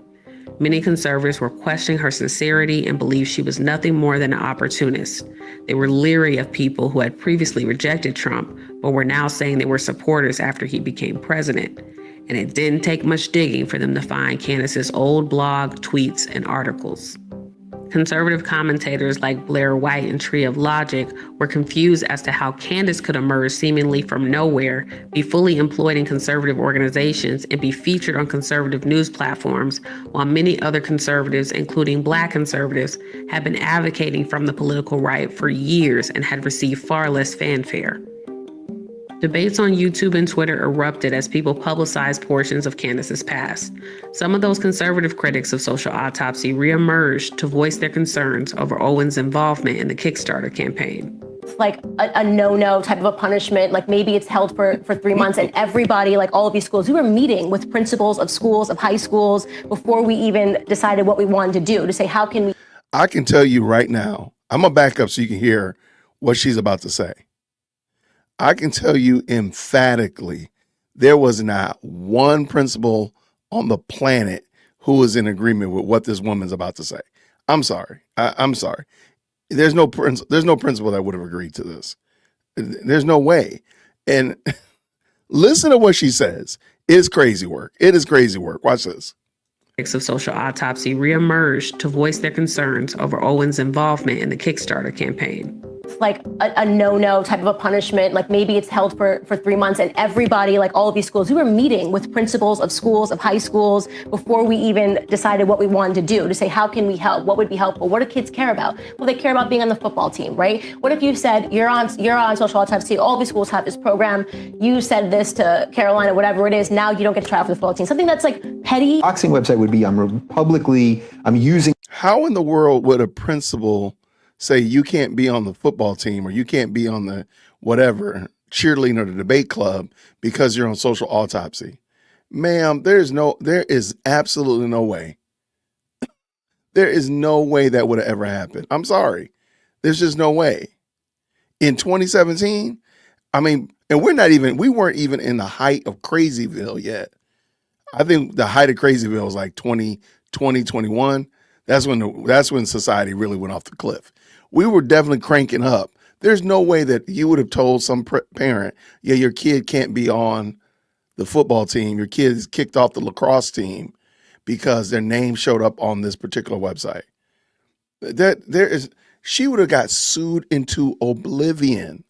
Many conservatives were questioning her sincerity and believed she was nothing more than an opportunist. They were leery of people who had previously rejected Trump, but were now saying they were supporters after he became president. And it didn't take much digging for them to find Candace's old blog, tweets, and articles. Conservative commentators like Blair White and Tree of Logic were confused as to how Candace could emerge seemingly from nowhere, be fully employed in conservative organizations, and be featured on conservative news platforms, while many other conservatives, including Black conservatives, had been advocating from the political right for years and had received far less fanfare. Debates on YouTube and Twitter erupted as people publicized portions of Candace's past. Some of those conservative critics of Social Autopsy reemerged to voice their concerns over Owens' involvement in the Kickstarter campaign. It's like a no-no type of a punishment. Like maybe it's held for 3 months, and everybody, like all of these schools, we were meeting with principals of schools, of high schools, before we even decided what we wanted to do, to say, how can we... I can tell you right now, I'm going to back up so you can hear what she's about to say. I can tell you emphatically, there was not one principal on the planet who was in agreement with what this woman's about to say. I'm sorry. I'm sorry. There's no principal that would have agreed to this. There's no way. And listen to what she says. It's crazy work. It is crazy work. Watch this. of Social Autopsy reemerged to voice their concerns over Owens' involvement in the Kickstarter campaign. Like a no-no type of a punishment, like maybe it's held for 3 months, and everybody, like all of these schools, we were meeting with principals of schools, of high schools, before we even decided what we wanted to do, to say, how can we help? What would be helpful? What do kids care about? Well, they care about being on the football team, right? What if you said, you're on Social Autopsy, all these schools have this program, you said this to Carolina, whatever it is, now you don't get to try out for the football team. Something that's like petty. Boxing website would be, I'm using. How in the world would a principal say you can't be on the football team or you can't be on the whatever cheerleading or the debate club because you're on Social Autopsy? Ma'am, there is absolutely no way. There is no way that would have ever happened. I'm sorry. There's just no way. In 2017, I mean, and we weren't even in the height of Crazyville yet. I think the height of Crazyville was like 2020, 21. That's when society really went off the cliff. We were definitely cranking up. There's no way that you would have told some parent, yeah, your kid can't be on the football team. Your kid is kicked off the lacrosse team because their name showed up on this particular website. She would have got sued into oblivion.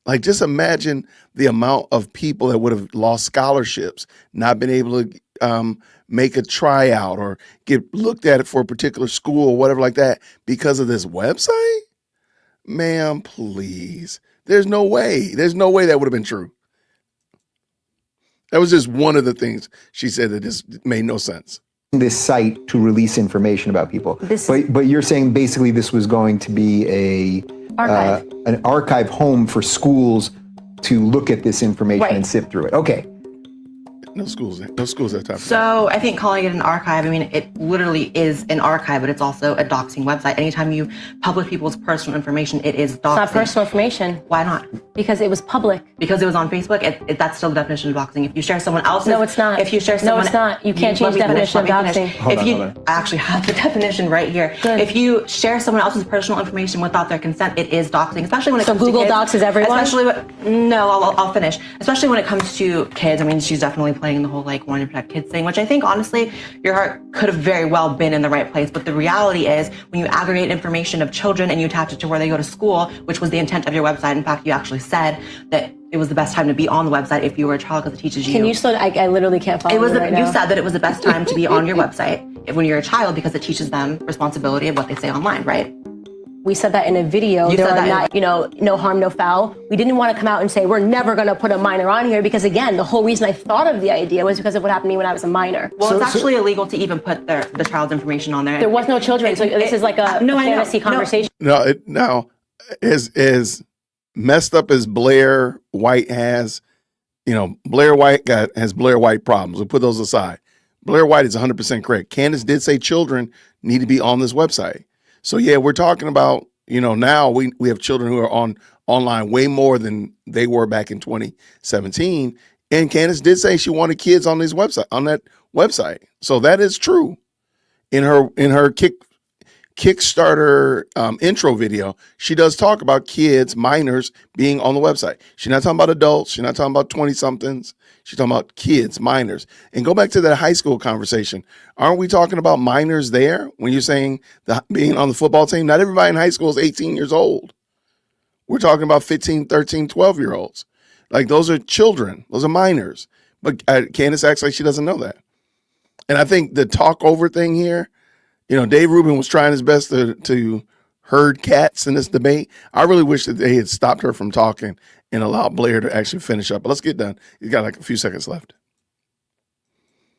Like, just imagine the amount of people that would have lost scholarships, not been able to make a tryout or get looked at it for a particular school or whatever like that because of this website. Ma'am, please. There's no way. There's no way that would have been true. That was just one of the things she said that just made no sense. This site to release information about people. But you're saying basically this was going to be an archive home for schools to look at this information and sift through it. Okay. No schools have time. So I think calling it an archive, I mean, it literally is an archive, but it's also a doxing website. Anytime you publish people's personal information, it is doxing. It's not personal information. Why not? Because it was public. Because it was on Facebook, that's still the definition of doxing. If you share someone else's... No, it's not. If you share someone... No, it's not. You can't change the definition of doxing. I actually have the definition right here. Good. If you share someone else's personal information without their consent, it is doxing, especially when it comes Google to kids. doxes everyone? I'll finish. Especially when it comes to kids. I mean, she's definitely playing the whole, like, wanting to protect kids thing, which I think, honestly, your heart could have very well been in the right place. But the reality is, when you aggregate information of children and you attach it to where they go to school, which was the intent of your website, in fact, you actually said that it was the best time to be on the website if you were a child because it teaches you. Can you slow? I literally can't follow you right now. You said that it was the best time to be on your website when you're a child because it teaches them responsibility of what they say online, right? We said that in a video. There are not, no harm, no foul. We didn't want to come out and say we're never going to put a minor on here because, again, the whole reason I thought of the idea was because of what happened to me when I was a minor. Well, it's actually illegal to even put the child's information on there. There was no children, so this is like a fantasy conversation. Now, as messed up as Blair White has, Blair White has Blair White problems. We'll put those aside. Blair White is 100% correct. Candace did say children need to be on this website. So yeah, we're talking about, now we have children who are online way more than they were back in 2017. And Candace did say she wanted kids on that website. So that is true. In her Kickstarter intro video, she does talk about kids, minors being on the website. She's not talking about adults. She's not talking about 20-somethings. She's talking about kids, minors. And go back to that high school conversation. Aren't we talking about minors there when you're saying being on the football team? Not everybody in high school is 18 years old. We're talking about 15, 13, 12-year-olds. Like, those are children. Those are minors. But Candace acts like she doesn't know that. And I think the talk over thing here, Dave Rubin was trying his best to herd cats in this debate. I really wish that they had stopped her from talking and allowed Blair to actually finish up. But let's get done. You got like a few seconds left.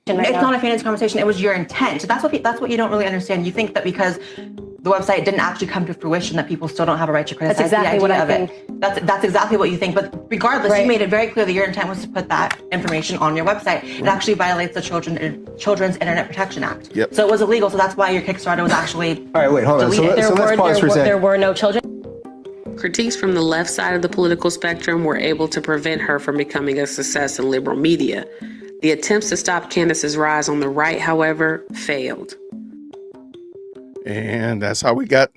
It's not a fantasy conversation. It was your intent. So that's what you don't really understand. You think that because the website didn't actually come to fruition that people still don't have a right to criticize That's exactly the idea what I of think. it. That's exactly what you think. But regardless, you made it very clear that your intent was to put that information on your website. It actually violates the Children's Internet Protection Act. Yep. So it was illegal. So that's why your Kickstarter was actually All right, wait, hold on. So let's pause for a second. There were no children. Critiques from the left side of the political spectrum were able to prevent her from becoming a success in liberal media. The attempts to stop Candace's rise on the right, however, failed. And that's how we got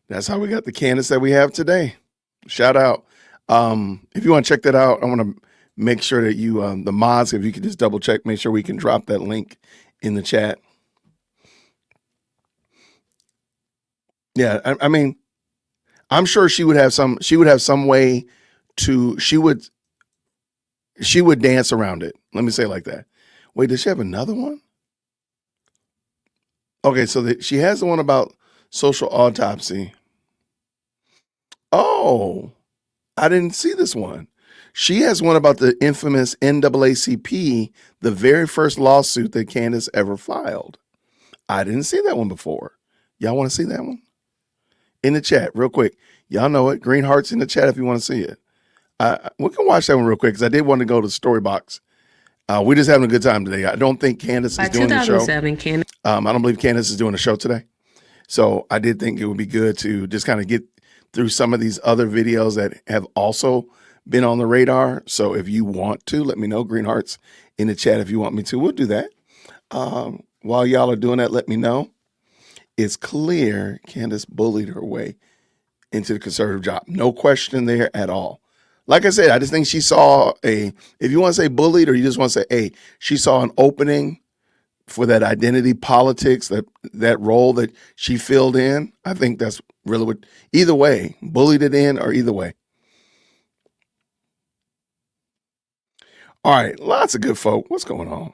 the Candace that we have today. Shout out. If you want to check that out, I want to make sure that you, the mods, if you could just double check, make sure we can drop that link in the chat. Yeah, I mean, I'm sure she would have some way to she would dance around it. Let me say it like that. Wait, does she have another one? Okay, so she has the one about social autopsy. Oh, I didn't see this one. She has one about the infamous NAACP, the very first lawsuit that Candace ever filed. I didn't see that one before. Y'all want to see that one? In the chat, real quick. Y'all know it. Green hearts in the chat if you want to see it. We can watch that one real quick because I did want to go to the story box. We're just having a good time today. I don't think Candace is doing the show. I don't believe Candace is doing a show today. So I did think it would be good to just kind of get through some of these other videos that have also been on the radar. So if you want to, let me know. Green hearts in the chat if you want me to. We'll do that. While y'all are doing that, let me know. It's clear Candace bullied her way into the conservative job. No question there at all. Like I said, I just think she saw if you want to say bullied or you just want to say, hey, she saw an opening for that identity politics, that role that she filled in. I think that's really what, either way, bullied it in or either way. All right, lots of good folk. What's going on?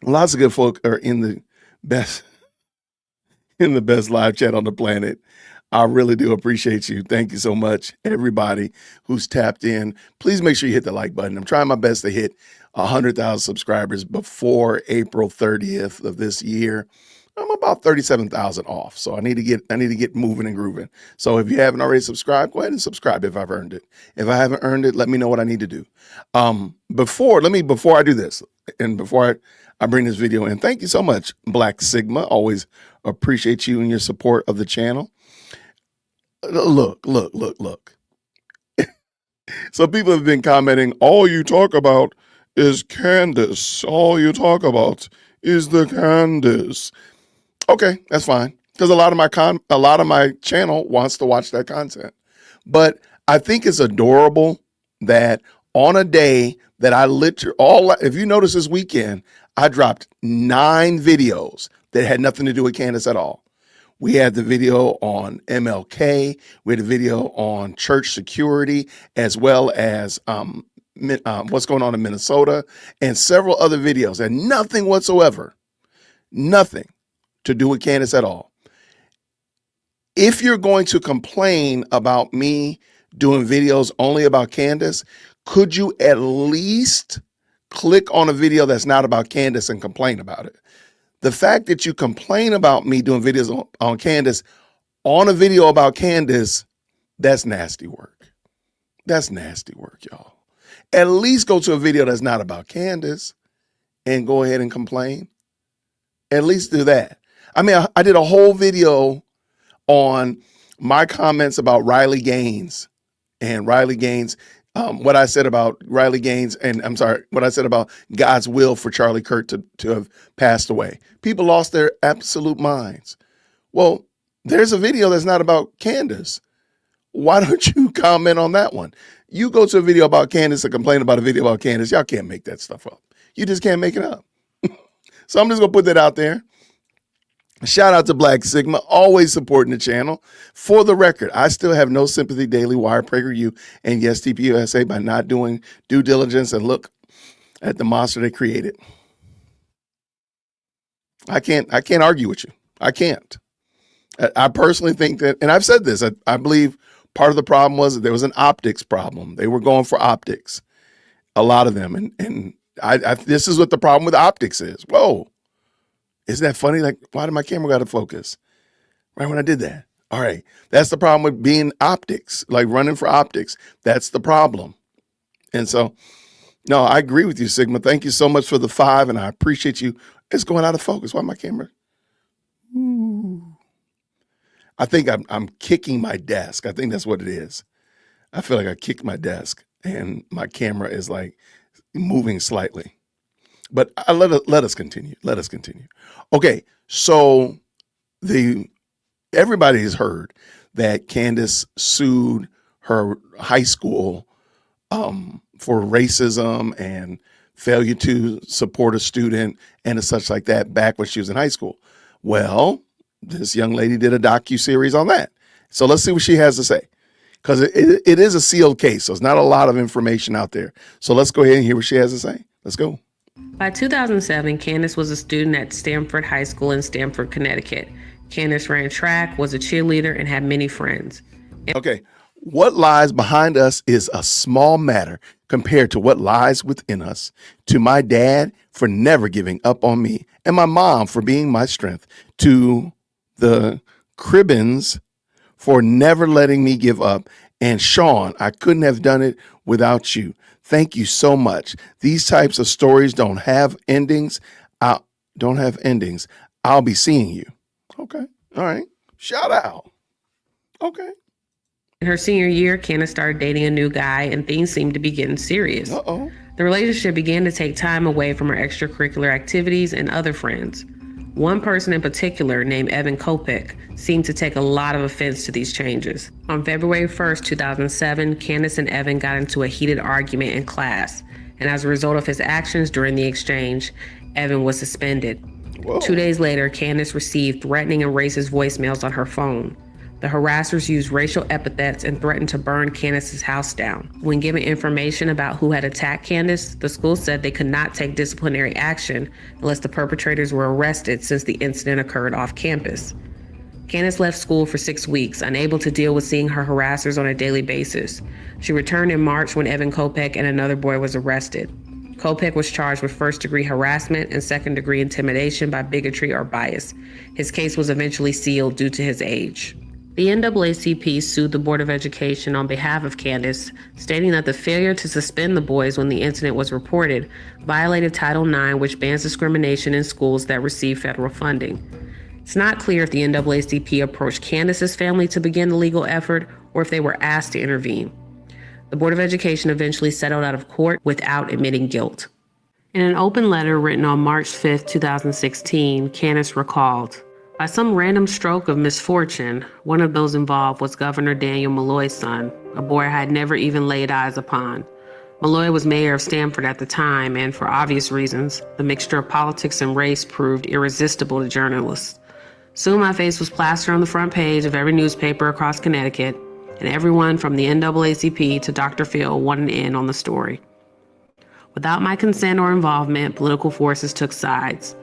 Lots of good folk are in the best live chat on the planet. I really do appreciate you. Thank you so much, everybody who's tapped in. Please make sure you hit the like button. I'm trying my best to hit 100,000 subscribers before April 30th of this year. I'm about 37,000 off, so I need to get moving and grooving. So if you haven't already subscribed, go ahead and subscribe if I've earned it. If I haven't earned it, let me know what I need to do. Before I do this, and before I bring this video in, thank you so much, Black Sigma. Always appreciate you and your support of the channel. Look. So people have been commenting, all you talk about is Candace. All you talk about is the Candace. Okay, that's fine. Because a lot of my channel wants to watch that content. But I think it's adorable that on a day that if you notice this weekend, I dropped 9 videos that had nothing to do with Candace at all. We had the video on MLK. We had a video on church security, as well as what's going on in Minnesota, and several other videos. And nothing whatsoever, nothing to do with Candace at all. If you're going to complain about me doing videos only about Candace, could you at least click on a video that's not about Candace and complain about it? The fact that you complain about me doing videos on Candace on a video about Candace, that's nasty work. That's nasty work, y'all. At least go to a video that's not about Candace and go ahead and complain. At least do that. I mean, I did a whole video on my comments about Riley Gaines and Riley Gaines, what I said about Riley Gaines, and what I said about God's will for Charlie Kirk to have passed away. People lost their absolute minds. Well, there's a video that's not about Candace. Why don't you comment on that one? You go to a video about Candace and complain about a video about Candace. Y'all can't make that stuff up. You just can't make it up. So I'm just going to put that out there. Shout out to Black Sigma, always supporting the channel. For the record, I still have no sympathy, Daily Wire, PragerU, and yes, TPUSA by not doing due diligence and look at the monster they created. I can't argue with you. I can't. I personally think that, and I've said this, I believe part of the problem was that there was an optics problem. They were going for optics, a lot of them. And this is what the problem with optics is. Whoa. Isn't that funny? Like, why did my camera got to focus right when I did that? All right. That's the problem with being optics, like running for optics. That's the problem. And so, no, I agree with you, Sigma. Thank you so much for the 5, and I appreciate you. It's going out of focus. Why my camera? Ooh. I think I'm kicking my desk. I think that's what it is. I feel like I kicked my desk, and my camera is like moving slightly. But let us continue. Let us continue. Okay, so everybody has heard that Candace sued her high school for racism and failure to support a student and such like that back when she was in high school. Well, this young lady did a docu-series on that. So let's see what she has to say. Because it is a sealed case, so it's not a lot of information out there. So let's go ahead and hear what she has to say. Let's go. By 2007, Candace was a student at Stamford High School in Stamford, Connecticut. Candace ran track, was a cheerleader, and had many friends. Okay, what lies behind us is a small matter compared to what lies within us. To my dad for never giving up on me, and my mom for being my strength. To the Cribbins for never letting me give up. And Sean, I couldn't have done it without you. Thank you so much. These types of stories don't have endings. I'll be seeing you. Okay. All right. Shout out. Okay. In her senior year, Candace started dating a new guy, and things seemed to be getting serious. Uh-oh. The relationship began to take time away from her extracurricular activities and other friends. One person in particular, named Evan Kopek, seemed to take a lot of offense to these changes. On February 1st, 2007, Candace and Evan got into a heated argument in class, and as a result of his actions during the exchange, Evan was suspended. Whoa. 2 days later, Candace received threatening and racist voicemails on her phone. The harassers used racial epithets and threatened to burn Candace's house down. When given information about who had attacked Candace, the school said they could not take disciplinary action unless the perpetrators were arrested, since the incident occurred off campus. Candace left school for 6 weeks, unable to deal with seeing her harassers on a daily basis. She returned in March when Evan Kopek and another boy was arrested. Kopek was charged with first-degree harassment and second-degree intimidation by bigotry or bias. His case was eventually sealed due to his age. The NAACP sued the Board of Education on behalf of Candace, stating that the failure to suspend the boys when the incident was reported violated Title IX, which bans discrimination in schools that receive federal funding. It's not clear if the NAACP approached Candace's family to begin the legal effort or if they were asked to intervene. The Board of Education eventually settled out of court without admitting guilt. In an open letter written on March 5, 2016, Candace recalled, "By some random stroke of misfortune, one of those involved was Governor Daniel Malloy's son, a boy I had never even laid eyes upon. Malloy was mayor of Stamford at the time, and for obvious reasons, the mixture of politics and race proved irresistible to journalists. Soon my face was plastered on the front page of every newspaper across Connecticut, and everyone from the NAACP to Dr. Phil wanted in on the story. Without my consent or involvement, political forces took sides.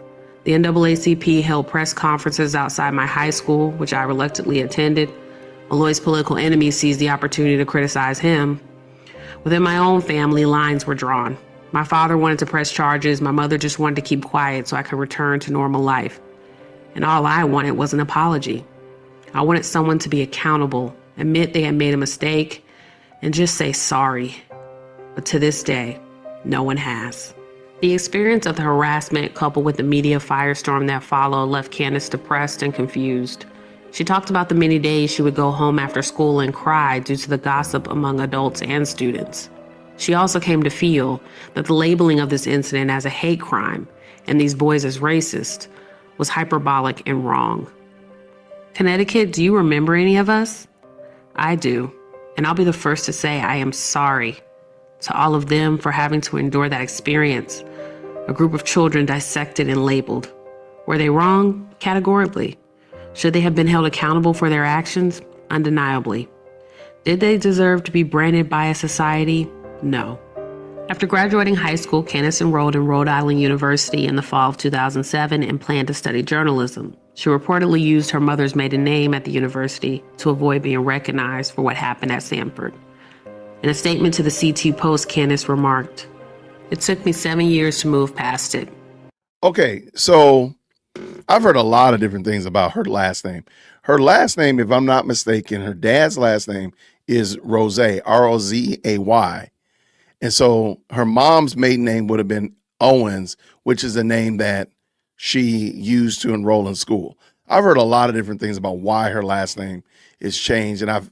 The NAACP held press conferences outside my high school, which I reluctantly attended. Malloy's political enemies seized the opportunity to criticize him. Within my own family, lines were drawn. My father wanted to press charges. My mother just wanted to keep quiet so I could return to normal life. And all I wanted was an apology. I wanted someone to be accountable, admit they had made a mistake, and just say sorry. But to this day, no one has." The experience of the harassment, coupled with the media firestorm that followed, left Candace depressed and confused. She talked about the many days she would go home after school and cry due to the gossip among adults and students. She also came to feel that the labeling of this incident as a hate crime and these boys as racist was hyperbolic and wrong. Connecticut, do you remember any of us? I do, and I'll be the first to say I am sorry to all of them for having to endure that experience. A group of children dissected and labeled. Were they wrong? Categorically. Should they have been held accountable for their actions? Undeniably. Did they deserve to be branded by a society? No. After graduating high school, Candace enrolled in Rhode Island University in the fall of 2007 and planned to study journalism. She reportedly used her mother's maiden name at the university to avoid being recognized for what happened at Stamford. In a statement to the CT Post, Candace remarked, "It took me 7 years to move past it." Okay, so I've heard a lot of different things about her last name. Her last name, if I'm not mistaken, her dad's last name is Rose, Rozay. And so her mom's maiden name would have been Owens, which is the name that she used to enroll in school. I've heard a lot of different things about why her last name is changed. And I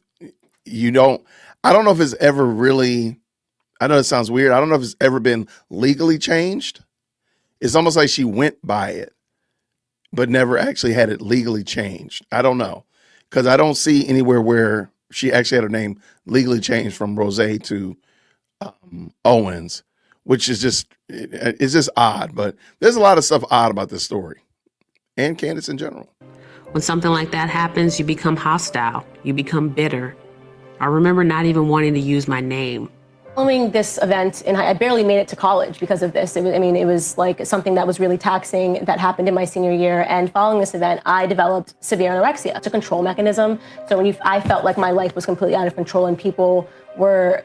don't know if it's ever really, I know it sounds weird. I don't know if it's ever been legally changed. It's almost like she went by it, but never actually had it legally changed. I don't know. Because I don't see anywhere where she actually had her name legally changed from Rose to Owens, which is it's just odd. But there's a lot of stuff odd about this story and Candace in general. When something like that happens, you become hostile. You become bitter. I remember not even wanting to use my name. Following this event, and I barely made it to college because of this. It was like something that was really taxing that happened in my senior year. And following this event, I developed severe anorexia. It's a control mechanism. So I felt like my life was completely out of control and people were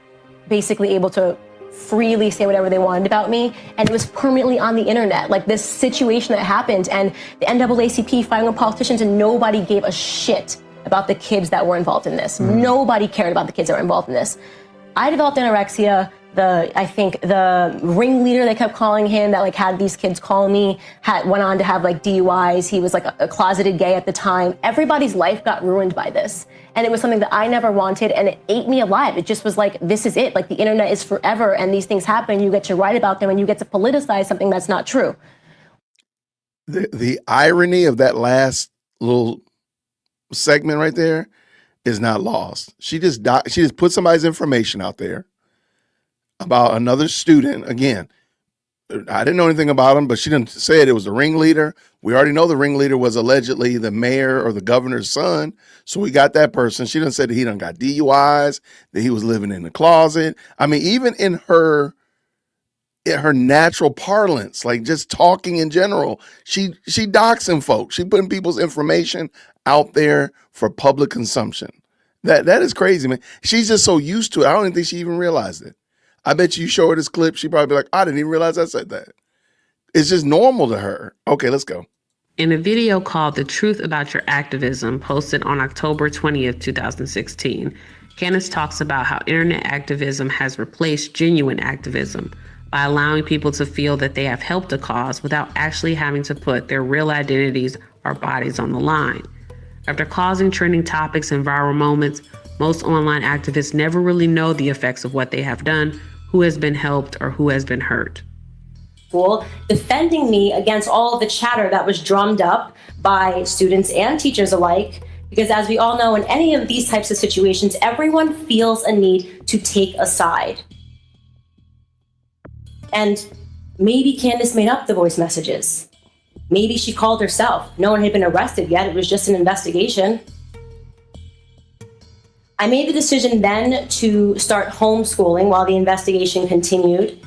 basically able to freely say whatever they wanted about me, and it was permanently on the internet. Like this situation that happened, and the NAACP fighting with politicians, and nobody gave a shit about the kids that were involved in this. Nobody cared about the kids that were involved in this. I developed anorexia. I think the ringleader, they kept calling him, that like had these kids call me, went on to have like DUIs. He was like a closeted gay at the time. Everybody's life got ruined by this. And it was something that I never wanted, and it ate me alive. It just was like, this is it. Like the internet is forever, and these things happen. You get to write about them, and you get to politicize something that's not true. The irony of that last little segment right there is not lost. She just put somebody's information out there about another student. Again, I didn't know anything about him, but she didn't say it was the ringleader. We already know the ringleader was allegedly the mayor or the governor's son. So we got that person. She didn't say that he done got DUIs, that he was living in the closet. I mean, even in her natural parlance, like just talking in general, she doxing folks. She putting people's information out there for public consumption. That is crazy, man. She's just so used to it. I don't even think she even realized it. I bet you show her this clip, she'd probably be like, I didn't even realize I said that. It's just normal to her. Okay, let's go. In a video called The Truth About Your Activism, posted on October 20th, 2016, Candace talks about how internet activism has replaced genuine activism by allowing people to feel that they have helped a cause without actually having to put their real identities or bodies on the line. After causing trending topics and viral moments, most online activists never really know the effects of what they have done, who has been helped, or who has been hurt. Defending me against all of the chatter that was drummed up by students and teachers alike, because as we all know, in any of these types of situations, everyone feels a need to take a side. And maybe Candace made up the voice messages. Maybe she called herself. No one had been arrested yet. It was just an investigation. I made the decision then to start homeschooling while the investigation continued,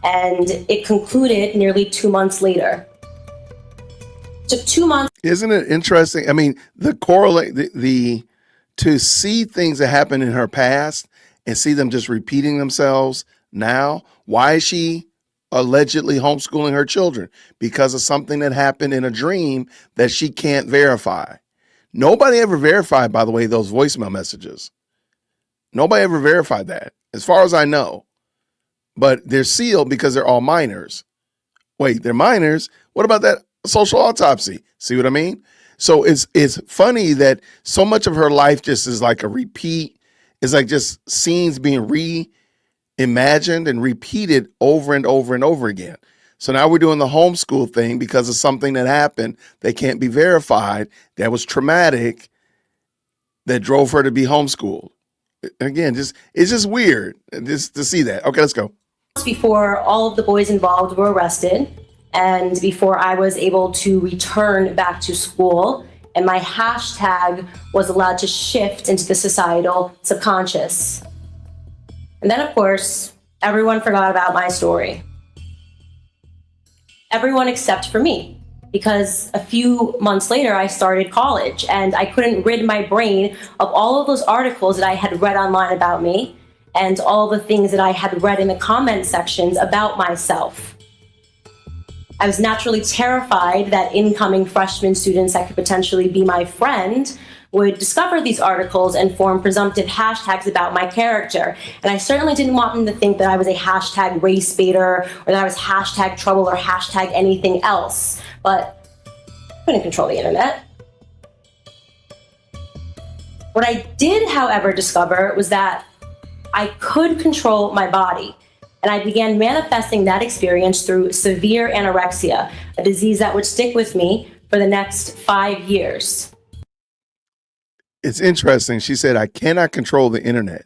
and it concluded nearly 2 months later. It took 2 months. Isn't it interesting? I mean, to see things that happened in her past and see them just repeating themselves now. Why is she allegedly homeschooling her children? Because of something that happened in a dream that she can't verify. Nobody ever verified, by the way, those voicemail messages. Nobody ever verified that, as far as I know. But they're sealed because they're all minors. Wait, they're minors? What about that social autopsy? See what I mean? So it's funny that so much of her life just is like a repeat. It's like just scenes being reimagined and repeated over and over and over again. So now we're doing the homeschool thing because of something that happened that can't be verified, that was traumatic, that drove her to be homeschooled. Again, it's just weird just to see that. Okay, let's go. Before all of the boys involved were arrested, and before I was able to return back to school, and my hashtag was allowed to shift into the societal subconscious. And then, of course, everyone forgot about my story. Everyone except for me. Because a few months later, I started college, and I couldn't rid my brain of all of those articles that I had read online about me and all the things that I had read in the comment sections about myself. I was naturally terrified that incoming freshman students that could potentially be my friend would discover these articles and form presumptive hashtags about my character. And I certainly didn't want them to think that I was a hashtag race baiter or that I was hashtag trouble or hashtag anything else. But I couldn't control the internet. What I did, however, discover was that I could control my body. And I began manifesting that experience through severe anorexia, a disease that would stick with me for the next 5 years. It's interesting. She said, I cannot control the internet,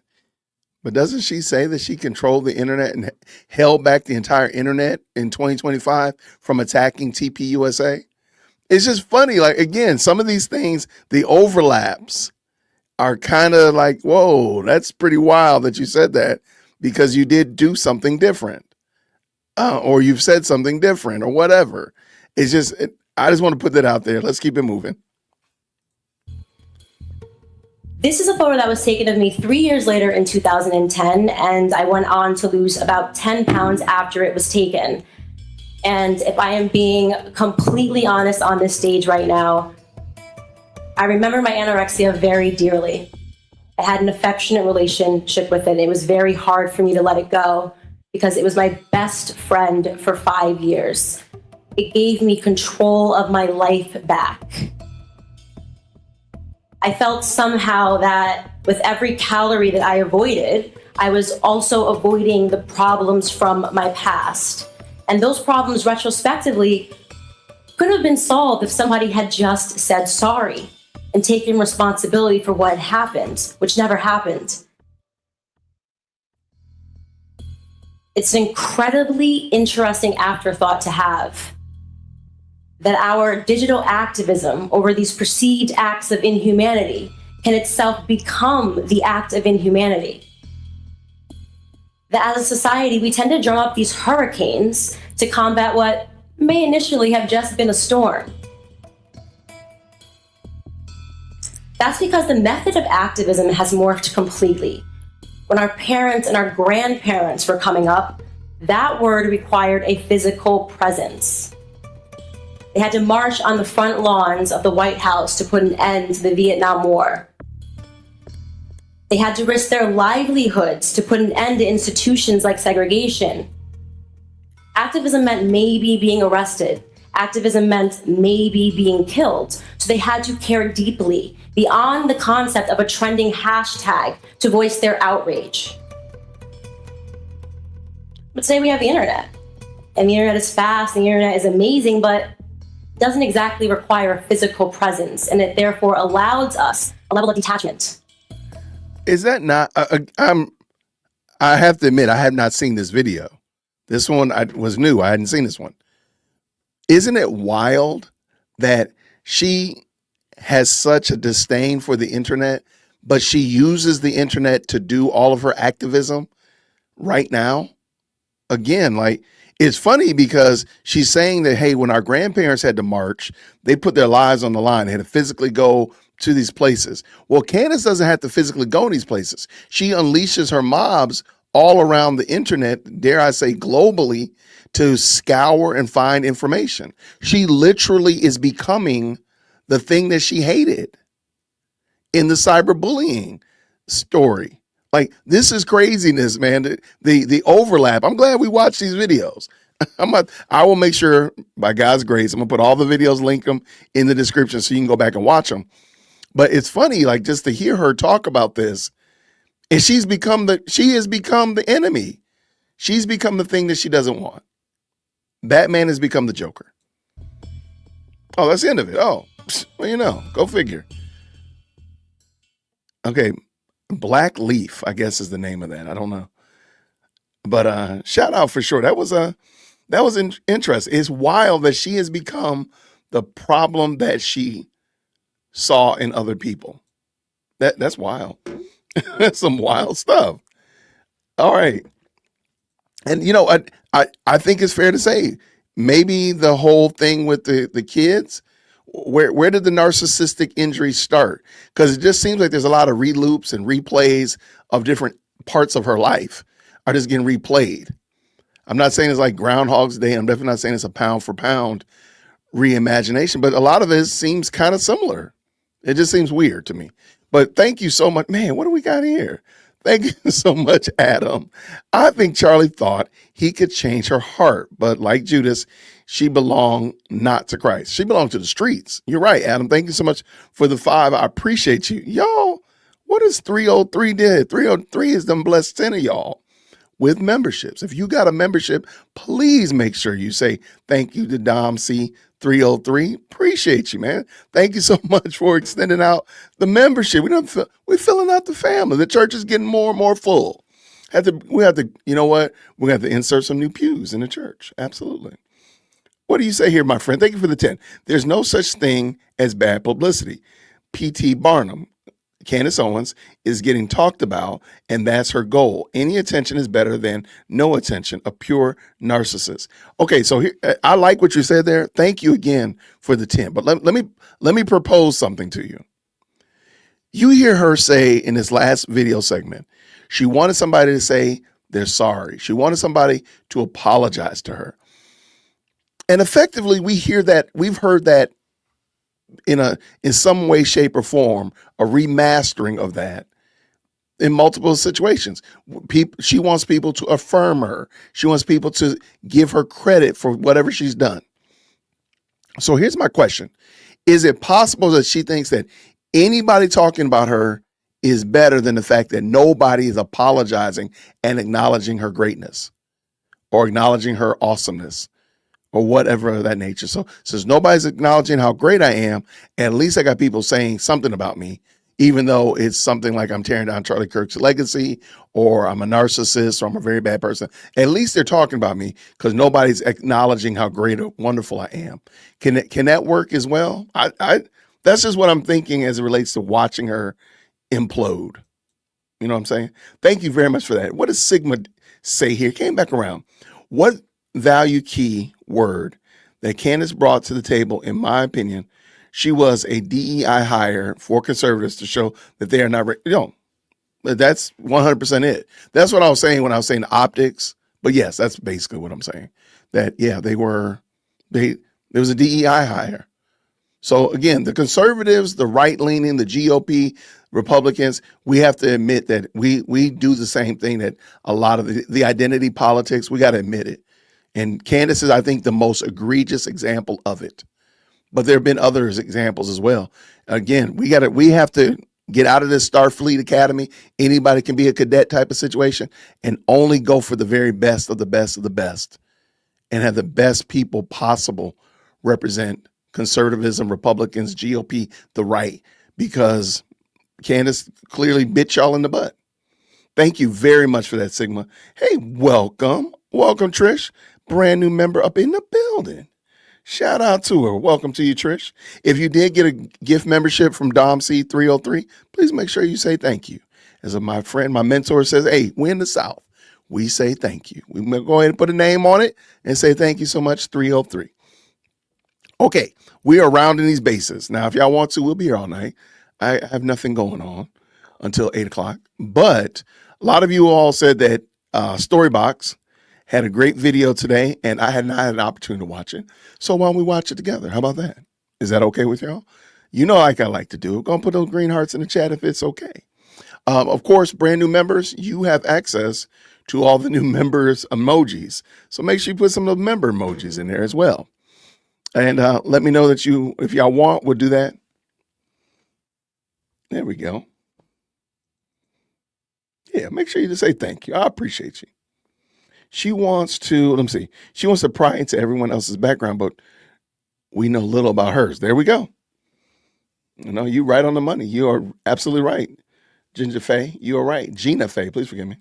But doesn't she say that she controlled the internet and held back the entire internet in 2025 from attacking TPUSA? It's just funny. Like, again, some of these things, the overlaps are kind of like, whoa, that's pretty wild that you said that because you did do something different. Or you've said something different or whatever. It's just, I just want to put that out there. Let's keep it moving. This is a photo that was taken of me 3 years later in 2010, and I went on to lose about 10 pounds after it was taken. And if I am being completely honest on this stage right now, I remember my anorexia very dearly. I had an affectionate relationship with it. It was very hard for me to let it go because it was my best friend for 5 years. It gave me control of my life back. I felt somehow that with every calorie that I avoided, I was also avoiding the problems from my past. And those problems retrospectively could have been solved if somebody had just said sorry and taken responsibility for what happened, which never happened. It's an incredibly interesting afterthought to have that our digital activism over these perceived acts of inhumanity can itself become the act of inhumanity. That as a society, we tend to drum up these hurricanes to combat what may initially have just been a storm. That's because the method of activism has morphed completely. When our parents and our grandparents were coming up, that word required a physical presence. They had to march on the front lawns of the White House to put an end to the Vietnam War. They had to risk their livelihoods to put an end to institutions like segregation. Activism meant maybe being arrested. Activism meant maybe being killed. So they had to care deeply, beyond the concept of a trending hashtag, to voice their outrage. But today we have the internet. And the internet is fast, and the internet is amazing, but doesn't exactly require a physical presence, and it therefore allows us a level of detachment. Is that not, I have to admit, I have not seen this video. This one was new. I hadn't seen this one. Isn't it wild that she has such a disdain for the internet, but she uses the internet to do all of her activism right now? Again, like, it's funny because she's saying that, hey, when our grandparents had to march, they put their lives on the line. They had to physically go to these places. Well, Candace doesn't have to physically go in these places. She unleashes her mobs all around the internet, dare I say globally, to scour and find information. She literally is becoming the thing that she hated in the cyberbullying story. Like, this is craziness, man. The overlap. I'm glad we watched these videos. I will make sure, by God's grace, I'm gonna put all the videos, link them in the description so you can go back and watch them. But it's funny, like, just to hear her talk about this, and she has become the enemy. She's become the thing that she doesn't want. Batman has become the Joker. Oh, that's the end of it. Oh, well, you know, go figure. Okay. Black Leaf, I guess, is the name of that. I don't know. But shout out for sure. That was interesting. It's wild that she has become the problem that she saw in other people. That's wild. That's some wild stuff. All right. And you know, I think it's fair to say maybe the whole thing with the kids, where did the narcissistic injury start? Because it just seems like there's a lot of reloops and replays of different parts of her life are just getting replayed. I'm not saying it's like Groundhog's Day. I'm definitely not saying it's a pound for pound reimagination, but a lot of it seems kind of similar. It just seems weird to me. But thank you so much. Man, what do we got here? Thank you so much, Adam. I think Charlie thought he could change her heart, but like Judas, she belonged not to Christ. She belonged to the streets. You're right, Adam. Thank you so much for the 5. I appreciate you. Y'all, what is 303 did? 303 is them blessed 10 of y'all with memberships. If you got a membership, please make sure you say thank you to Dom C 303. Appreciate you, man. Thank you so much for extending out the membership. We're filling out the family. The church is getting more and more full. We have to, you know what? We have to insert some new pews in the church. Absolutely. What do you say here, my friend? Thank you for the 10. There's no such thing as bad publicity. P.T. Barnum, Candace Owens, is getting talked about, and that's her goal. Any attention is better than no attention, a pure narcissist. Okay, so here, I like what you said there. Thank you again for the 10. But let me propose something to you. You hear her say in this last video segment, she wanted somebody to say they're sorry. She wanted somebody to apologize to her. And effectively, we've heard that in some way, shape, or form, a remastering of that in multiple situations. She wants people to affirm her. She wants people to give her credit for whatever she's done. So here's my question. Is it possible that she thinks that anybody talking about her is better than the fact that nobody is apologizing and acknowledging her greatness or acknowledging her awesomeness or whatever of that nature? So since nobody's acknowledging how great I am, at least I got people saying something about me, even though it's something like I'm tearing down Charlie Kirk's legacy or I'm a narcissist or I'm a very bad person. At least they're talking about me because nobody's acknowledging how great or wonderful I am. Can that work as well? That's just what I'm thinking as it relates to watching her implode. You know what I'm saying? Thank you very much for that. What does Sigma say here? Came back around. What value key word that Candace brought to the table, in my opinion, she was a DEI hire for conservatives to show that they are not, that's 100% it. That's what I was saying when I was saying optics. But yes, that's basically what I'm saying. That, yeah, there was a DEI hire. So again, the conservatives, the right-leaning, the GOP, Republicans, we have to admit that we do the same thing that a lot of the identity politics, we got to admit it. And Candace is, I think, the most egregious example of it. But there have been other examples as well. Again, we have to get out of this Starfleet Academy. Anybody can be a cadet type of situation and only go for the very best of the best of the best and have the best people possible represent conservatism, Republicans, GOP, the right, because Candace clearly bit y'all in the butt. Thank you very much for that, Sigma. Hey, welcome. Welcome, Trish. Brand new member up in the building. Shout out to her. Welcome to you, Trish. If you did get a gift membership from Dom C303, please make sure you say thank you. As my friend, my mentor says, hey, we in the South. We say thank you. We will go ahead and put a name on it and say thank you so much, 303. Okay, we are rounding these bases. Now, if y'all want to, we'll be here all night. I have nothing going on until 8 o'clock. But a lot of you all said that Storybox had a great video today, and I had not had an opportunity to watch it. So why don't we watch it together? How about that? Is that okay with y'all? You know, like I like to do. Go and put those green hearts in the chat if it's okay. Of course, brand new members, you have access to all the new members emojis. So make sure you put some of the member emojis in there as well. And let me know that if y'all want, we'll do that. There we go. Yeah, make sure you just say thank you. I appreciate you. She wants to pry into everyone else's background, but we know little about hers. There we go. You know, you right on the money. You are absolutely right. Ginger Faye, you are right. Gina Faye, please forgive me.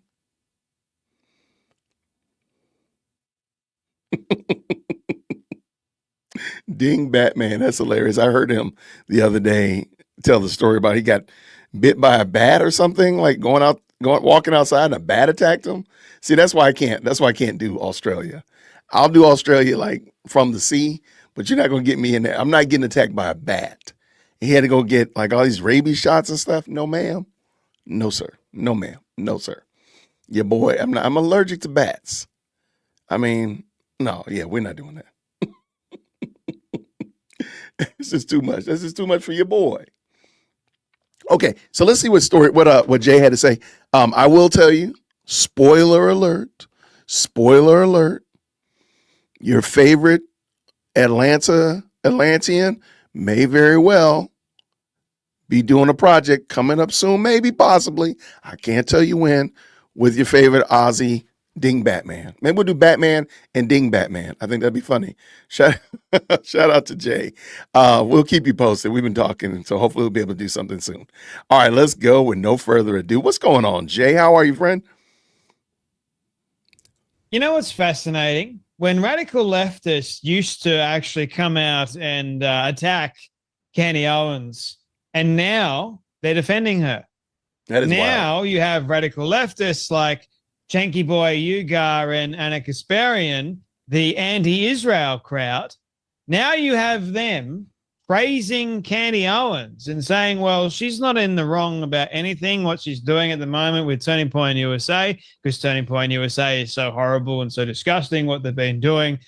Ding Batman, that's hilarious. I heard him the other day tell the story about he got bit by a bat or something, like walking outside and a bat attacked him. See, that's why I can't do Australia. I'll do Australia like from the sea, but you're not gonna get me in there. I'm not getting attacked by a bat. He had to go get like all these rabies shots and stuff. No, ma'am. No, sir. No, ma'am. No, sir. Yeah, boy, I'm allergic to bats. I mean, no, yeah, we're not doing that. It's just too much. This is too much for your boy. Okay, so let's see what Jay had to say. I will tell you, spoiler alert, your favorite Atlantean may very well be doing a project coming up soon, maybe, possibly. I can't tell you when, with your favorite Aussie Ding Batman. Maybe we'll do Batman and Ding Batman. I think that'd be funny. Shout out to Jay. We'll keep you posted. We've been talking, so hopefully we'll be able to do something soon. All right, let's go with no further ado. What's going on, Jay? How are you, friend? You know what's fascinating? When radical leftists used to actually come out and attack Candy Owens, and now they're defending her. That is now wild. you have radical leftists like Janky Boy Ugar and Anna Kasparian, the anti-Israel crowd. Now you have them praising Candy Owens and saying, well, she's not in the wrong about anything, what she's doing at the moment with Turning Point USA, because Turning Point USA is so horrible and so disgusting what they've been doing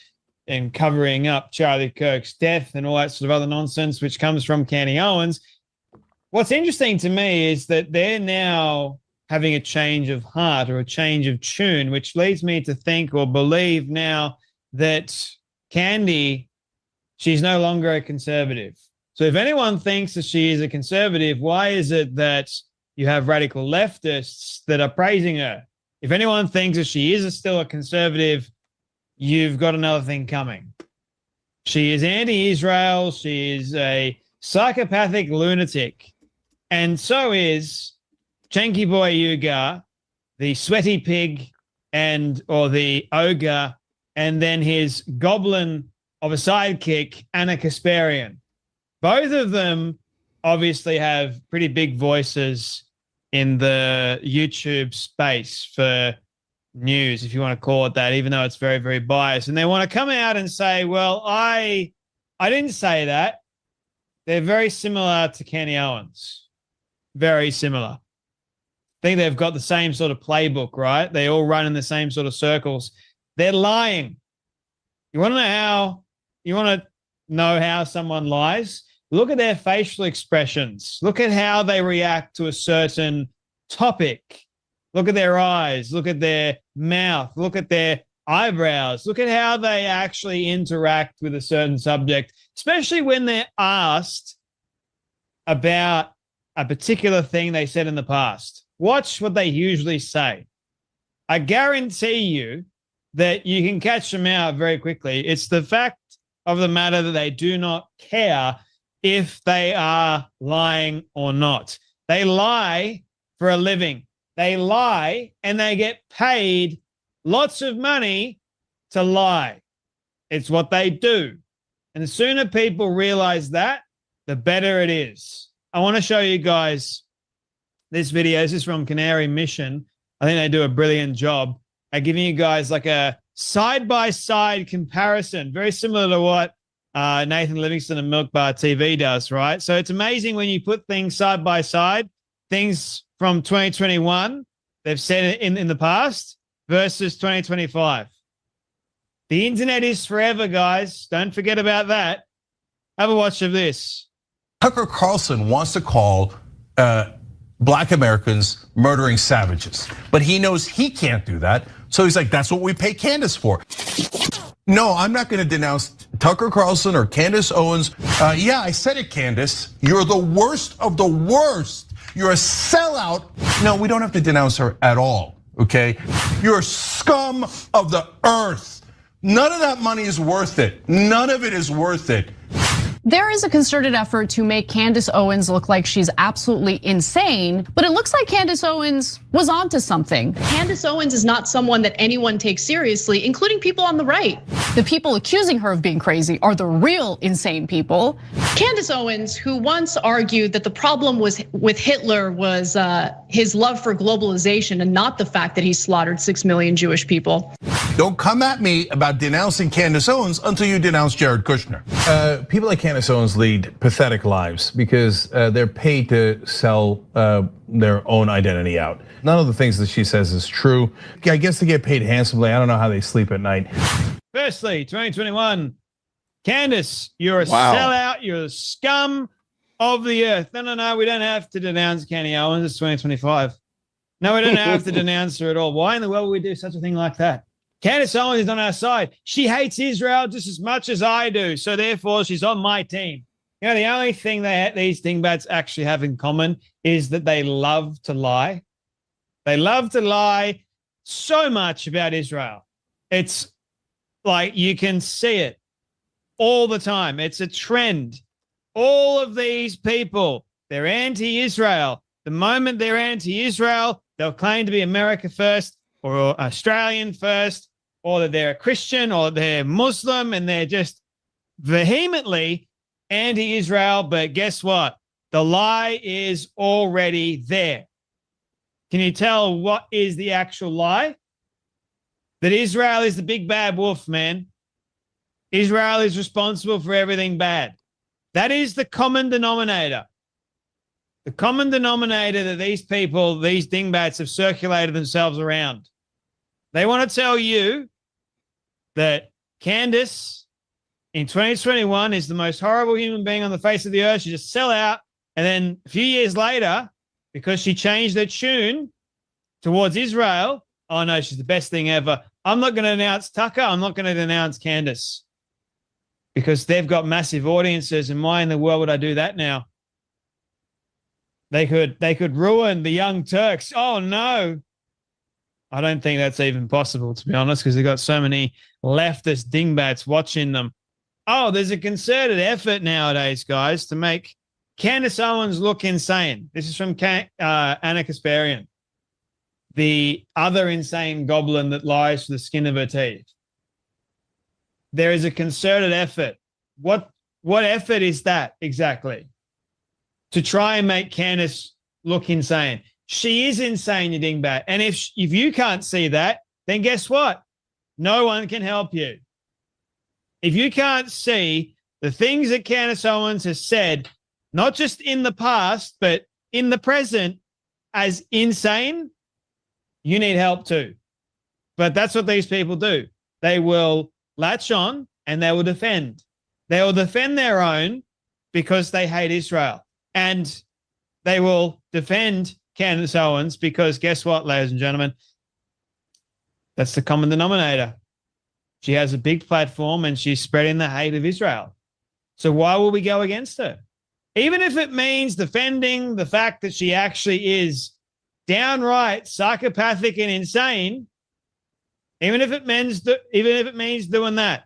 and covering up Charlie Kirk's death and all that sort of other nonsense, which comes from Candy Owens. What's interesting to me is that they're now having a change of heart or a change of tune, which leads me to think or believe now that Candy, she's no longer a conservative. So if anyone thinks that she is a conservative, why is it that you have radical leftists that are praising her? If anyone thinks that she is still a conservative, you've got another thing coming. She is anti-Israel. She is a psychopathic lunatic. And so is Janky Boy Ugar, the sweaty pig, or the ogre, and then his goblin of a sidekick, Anna Kasparian. Both of them obviously have pretty big voices in the YouTube space for news, if you want to call it that, even though it's very, very biased. And they want to come out and say, well, I didn't say that. They're very similar to Candy Owens. Very similar. I think they've got the same sort of playbook, right? They all run in the same sort of circles. They're lying. You want to know how someone lies? Look at their facial expressions. Look at how they react to a certain topic. Look at their eyes. Look at their mouth. Look at their eyebrows. Look at how they actually interact with a certain subject, especially when they're asked about a particular thing they said in the past. Watch what they usually say. I guarantee you that you can catch them out very quickly. It's the fact of the matter that they do not care if they are lying or not. They lie for a living. They lie and they get paid lots of money to lie. It's what they do. And the sooner people realize that, the better it is. I want to show you guys this video. This is from Canary Mission. I think they do a brilliant job at giving you guys like a side-by-side comparison, very similar to what Nathan Livingston and Milk Bar TV does, right? So it's amazing when you put things side by side, things from 2021, they've said it in the past, versus 2025. The internet is forever, guys. Don't forget about that. Have a watch of this. Tucker Carlson wants to call Black Americans murdering savages, but he knows he can't do that. So he's like, that's what we pay Candace for. No, I'm not gonna denounce Tucker Carlson or Candace Owens. Yeah, I said it, Candace. You're the worst of the worst. You're a sellout. No, we don't have to denounce her at all, okay? You're scum of the earth. None of that money is worth it. None of it is worth it. There is a concerted effort to make Candace Owens look like she's absolutely insane, but it looks like Candace Owens was onto something. Candace Owens is not someone that anyone takes seriously, including people on the right. The people accusing her of being crazy are the real insane people. Candace Owens, who once argued that the problem with Hitler was his love for globalization and not the fact that he slaughtered 6 million Jewish people. Don't come at me about denouncing Candace Owens until you denounce Jared Kushner. People like Candace Owens lead pathetic lives because they're paid to sell their own identity out. None of the things that she says is true. I guess they get paid handsomely. I don't know how they sleep at night. Firstly, 2021, Candace, you're a sellout. You're a scum of the earth. No, we don't have to denounce Candy Owens. It's 2025. No, we don't have to denounce her at all. Why in the world would we do such a thing like that? Candace Owens is on our side. She hates Israel just as much as I do. So therefore, she's on my team. You know, the only thing these dingbats actually have in common is that they love to lie. They love to lie so much about Israel. It's like you can see it all the time. It's a trend. All of these people, they're anti-Israel. The moment they're anti-Israel, they'll claim to be America first or Australian first. or that they're a Christian or they're Muslim, and they're just vehemently anti-Israel. But guess what? The lie is already there. Can you tell what is the actual lie? That Israel is the big bad wolf, man. Israel is responsible for everything bad. That is the common denominator. The common denominator that these people, these dingbats, have circulated themselves around. They want to tell you that Candace in 2021 is the most horrible human being on the face of the earth. She just sell out. And then a few years later, because she changed her tune towards Israel, oh no, she's the best thing ever. I'm not going to announce Tucker. I'm not going to announce Candace because they've got massive audiences. And why in the world would I do that now? They could ruin the Young Turks. Oh no. I don't think that's even possible, to be honest, because they've got so many leftist dingbats watching them. Oh, there's a concerted effort nowadays, guys, to make Candace Owens look insane. This is from Anna Kasparian, the other insane goblin that lies for the skin of her teeth. There is a concerted effort. What effort is that exactly? To try and make Candace look insane. She is insane, you dingbat. And if you can't see that, then guess what? No one can help you. If you can't see the things that Candace Owens has said, not just in the past, but in the present, as insane, you need help too. But that's what these people do. They will latch on and they will defend. They will defend their own because they hate Israel. And they will defend Candace Owens because guess what, ladies and gentlemen? That's the common denominator. She has a big platform and she's spreading the hate of Israel. So why will we go against her? Even if it means defending the fact that she actually is downright psychopathic and insane, even if it means doing that,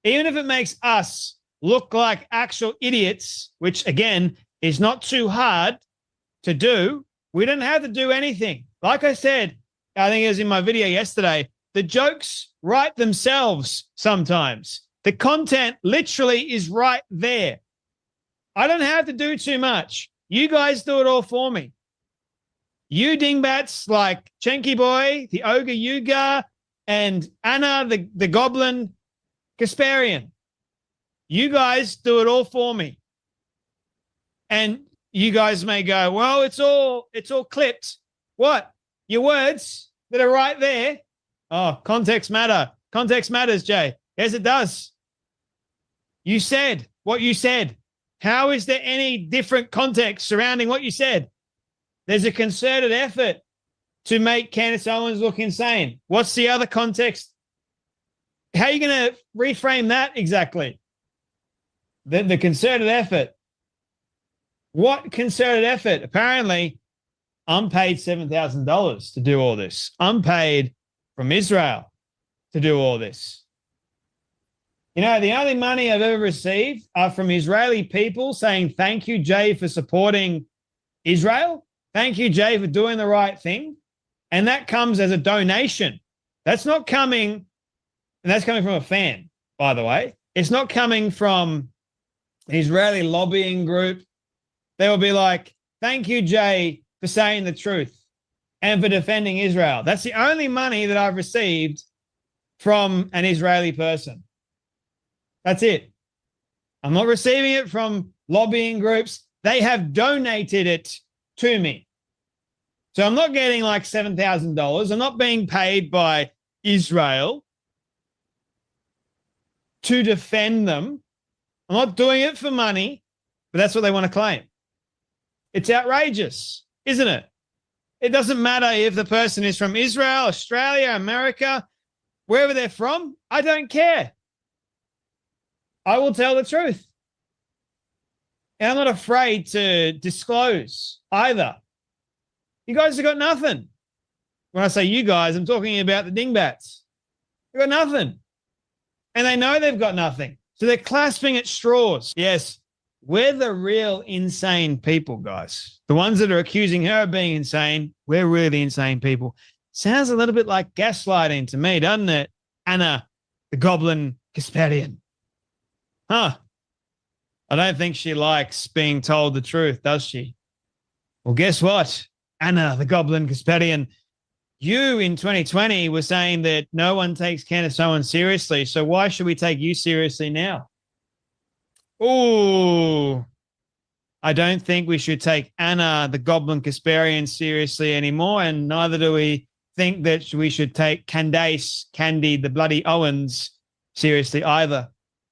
even if it makes us look like actual idiots, which again is not too hard to do, we don't have to do anything. Like I said, I think it was in my video yesterday, the jokes write themselves sometimes. The content literally is right there. I don't have to do too much. You guys do it all for me. You dingbats like Chenky Boy, the Ogre Yuga, and Anna, the Goblin Kasparian. You guys do it all for me. And you guys may go, well, it's all clipped. What? Your words that are right there? Oh, context matter. Context matters, Jay. Yes, it does. You said what you said. How is there any different context surrounding what you said? There's a concerted effort to make Candace Owens look insane. What's the other context? How are you going to reframe that exactly? The concerted effort. What concerted effort? Apparently, I'm paid $7,000 to do all this. I'm paid from Israel to do all this. You know, the only money I've ever received are from Israeli people saying, thank you, Jay, for supporting Israel. Thank you, Jay, for doing the right thing. And that comes as a donation. That's not coming, and that's coming from a fan, by the way. It's not coming from an Israeli lobbying group. They will be like, thank you, Jay, for saying the truth and for defending Israel. That's the only money that I've received from an Israeli person. That's it. I'm not receiving it from lobbying groups. They have donated it to me. So I'm not getting like $7,000. I'm not being paid by Israel to defend them. I'm not doing it for money, but that's what they want to claim. It's outrageous, isn't it? It doesn't matter if the person is from Israel, Australia, America, wherever they're from. I don't care. I will tell the truth. And I'm not afraid to disclose either. You guys have got nothing. When I say you guys, I'm talking about the dingbats. They've got nothing. And they know they've got nothing. So they're clasping at straws. Yes, we're the real insane people, guys. The ones that are accusing her of being insane, we're really insane people. Sounds a little bit like gaslighting to me, doesn't it? Anna, the Goblin Kasperian. Huh. I don't think she likes being told the truth, does she? Well, guess what? Anna, the Goblin Kasperian, you in 2020 were saying that no one takes Candace Owens seriously. So why should we take you seriously now? Ooh, I don't think we should take Anna, the Goblin Kasperian, seriously anymore. And neither do we think that we should take Candace, Candy, the bloody Owens, seriously either.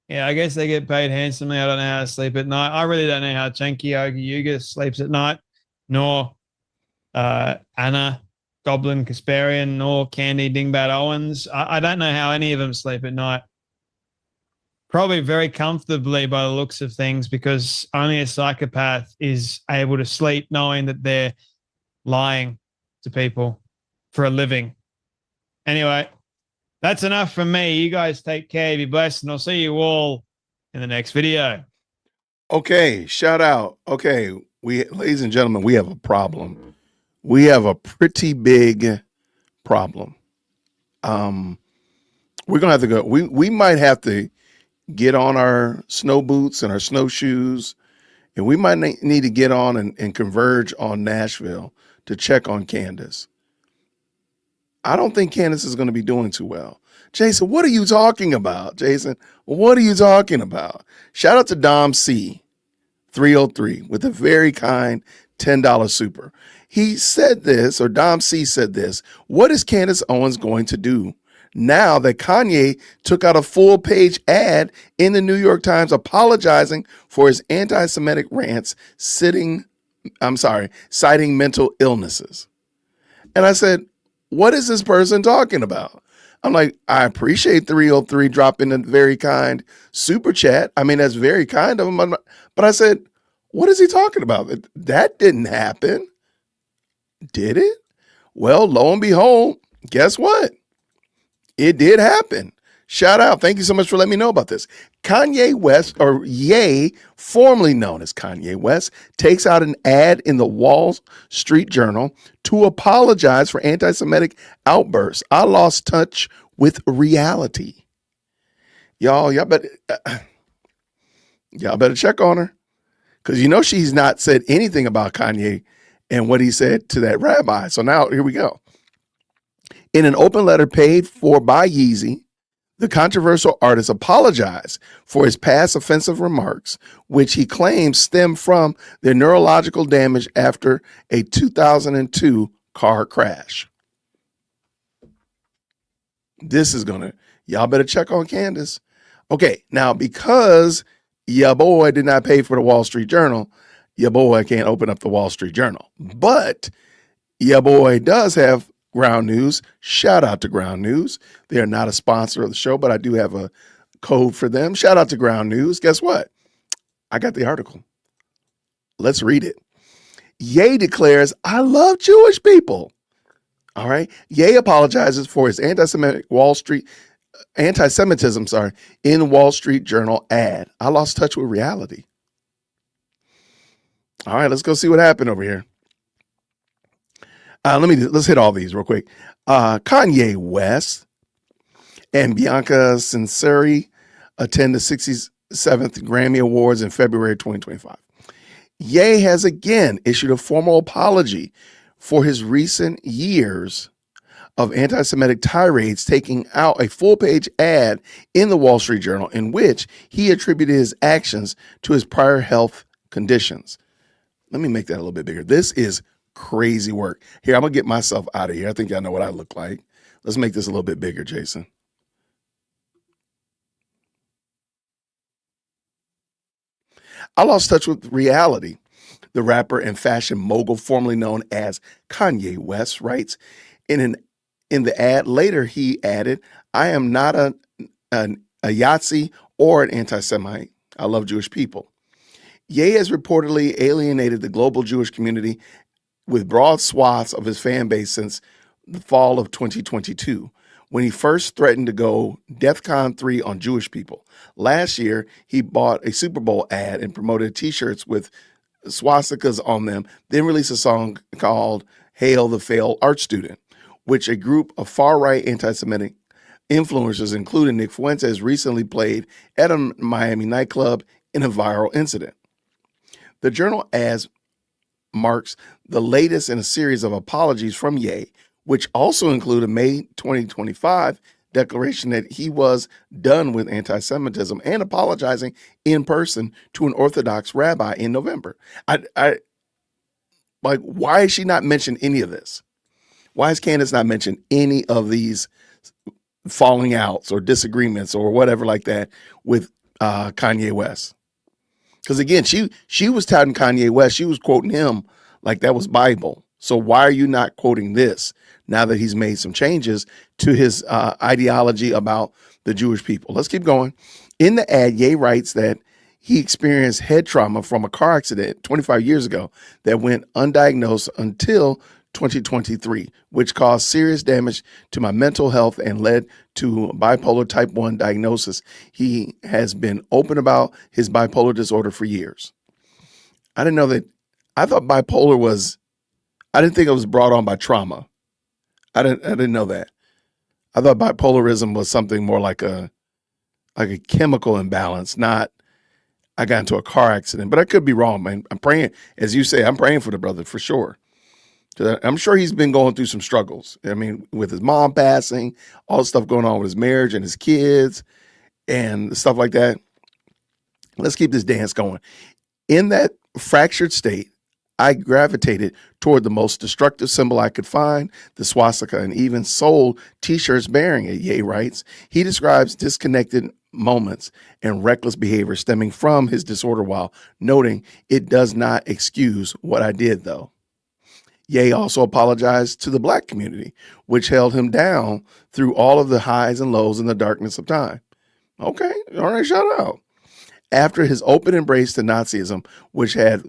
Yeah, I guess they get paid handsomely. I don't know how to sleep at night. I really don't know how Chunky Yogi Yuga sleeps at night, nor Anna, Goblin Kasperian, nor Candy Dingbat Owens. I don't know how any of them sleep at night. Probably very comfortably by the looks of things, because only a psychopath is able to sleep knowing that they're lying to people for a living. Anyway, that's enough from me. You guys take care, be blessed, and I'll see you all in the next video. Okay, shout out. Okay, ladies and gentlemen, we have a problem. We have a pretty big problem. We're gonna have to go. We might have to get on our snow boots and our snowshoes, and we might need to get on and converge on Nashville to check on Candace. I don't think Candace is going to be doing too well. Jason, what are you talking about? Jason, what are you talking about? Shout out to Dom C 303 with a very kind $10 super. He said this, or Dom C said this: what is Candace Owens going to do now that Kanye took out a full-page ad in the New York Times apologizing for his anti-Semitic rants, citing mental illnesses? And I said, what is this person talking about? I'm like, I appreciate 303 dropping a very kind super chat. I mean, that's very kind of him. But I said, what is he talking about? That didn't happen. Did it? Well, lo and behold, guess what? It did happen. Shout out. Thank you so much for letting me know about this. Kanye West, or Ye, formerly known as Kanye West, takes out an ad in the Wall Street Journal to apologize for anti-Semitic outbursts. I lost touch with reality. Y'all better check on her, because you know she's not said anything about Kanye and what he said to that rabbi. So now here we go. In an open letter paid for by Yeezy, the controversial artist apologized for his past offensive remarks, which he claims stem from their neurological damage after a 2002 car crash. Y'all better check on Candace. Okay, now because your boy did not pay for the Wall Street Journal, your boy can't open up the Wall Street Journal. But your boy does have Ground News. Shout out to Ground News. They are not a sponsor of the show, but I do have a code for them. Shout out to Ground News. Guess what? I got the article. Let's read it. Ye declares, I love Jewish people. All right. Ye apologizes for his anti-Semitism, in Wall Street Journal ad. I lost touch with reality. All right, let's go see what happened over here. Let's hit all these real quick. Kanye West and Bianca Censori attend the 67th Grammy Awards in February 2025. Ye has again issued a formal apology for his recent years of anti-Semitic tirades, taking out a full-page ad in the Wall Street Journal in which he attributed his actions to his prior health conditions. Let me make that a little bit bigger. This is crazy work. Here, I'm going to get myself out of here. I think I know what I look like. Let's make this a little bit bigger, Jason. I lost touch with reality. The rapper and fashion mogul formerly known as Kanye West writes in the ad. Later, he added, I am not a Yahtzee or an anti-Semite. I love Jewish people. Ye has reportedly alienated the global Jewish community with broad swaths of his fan base since the fall of 2022, when he first threatened to go DEFCON 3 on Jewish people. Last year, he bought a Super Bowl ad and promoted t-shirts with swastikas on them, then released a song called Hail the Failed Art Student, which a group of far-right anti-Semitic influencers, including Nick Fuentes, recently played at a Miami nightclub in a viral incident. The Journal adds marks the latest in a series of apologies from Ye, which also include a May 2025 declaration that he was done with anti-Semitism and apologizing in person to an Orthodox rabbi in November. I like, why is she not mentioned any of this? Why has Candace not mentioned any of these falling outs or disagreements or whatever like that with Kanye West? Because again, she was touting Kanye West. She was quoting him like that was Bible. So why are you not quoting this now that he's made some changes to his ideology about the Jewish people? Let's keep going. In the ad, Ye writes that he experienced head trauma from a car accident 25 years ago that went undiagnosed until 2023, which caused serious damage to my mental health and led to bipolar type 1 diagnosis. He has been open about his bipolar disorder for years. I didn't know that. I thought bipolar was, I didn't think it was brought on by trauma. I didn't know that. I thought bipolarism was something more like a chemical imbalance, not I got into a car accident. But I could be wrong, man. I'm praying, as you say, I'm praying for the brother for sure. I'm sure he's been going through some struggles. I mean, with his mom passing, all the stuff going on with his marriage and his kids and stuff like that. Let's keep this dance going. In that fractured state, I gravitated toward the most destructive symbol I could find, the swastika, and even sold t-shirts bearing it, Ye writes. He describes disconnected moments and reckless behavior stemming from his disorder while noting it does not excuse what I did, though. Ye also apologized to the Black community, which held him down through all of the highs and lows in the darkness of time. Okay, all right, shout out. After his open embrace to Nazism, which had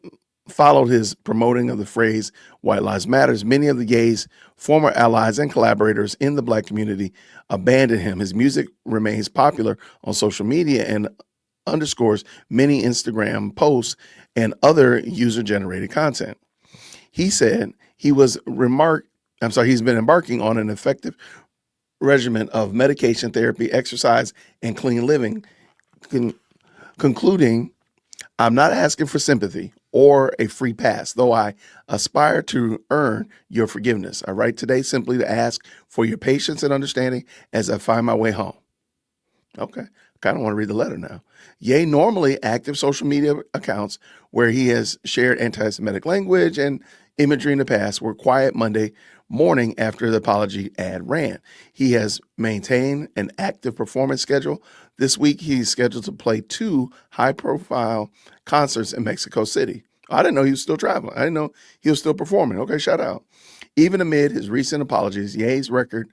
followed his promoting of the phrase White Lives Matters, many of the Ye's former allies and collaborators in the Black community abandoned him. His music remains popular on social media and underscores many Instagram posts and other user-generated content. He said he's been embarking on an effective regimen of medication therapy, exercise, and clean living, concluding, I'm not asking for sympathy or a free pass, though I aspire to earn your forgiveness. I write today simply to ask for your patience and understanding as I find my way home. Okay, kind of want to read the letter now. Ye normally active social media accounts where he has shared anti-Semitic language and imagery in the past were quiet Monday morning after the apology ad ran. He has maintained an active performance schedule. This week, he's scheduled to play 2 high-profile concerts in Mexico City. I didn't know he was still traveling. I didn't know he was still performing. Okay, shout out. Even amid his recent apologies, Ye's record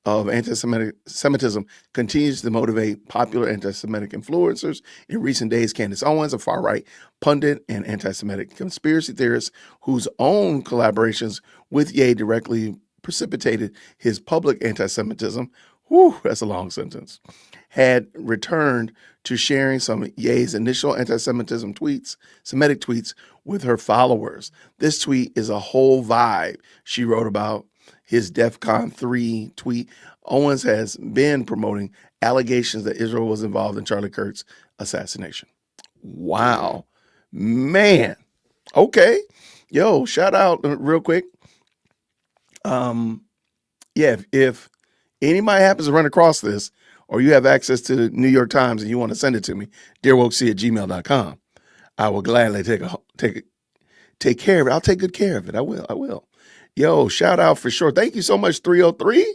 of anti-Semitism continues to motivate popular anti-Semitic influencers. In recent days, Candace Owens, a far-right pundit and anti-Semitic conspiracy theorist whose own collaborations with Ye directly precipitated his public anti-Semitism, that's a long sentence, had returned to sharing some of Ye's initial anti-Semitic tweets with her followers. This tweet is a whole vibe. She wrote about his DEFCON 3 tweet. Owens has been promoting allegations that Israel was involved in Charlie Kirk's assassination. Wow, man. Okay. Yo, shout out real quick. If anybody happens to run across this, or you have access to the New York Times and you want to send it to me, dearwokec@gmail.com. I will gladly take care of it. I'll take good care of it. I will. Yo, shout out for sure. Thank you so much, 303,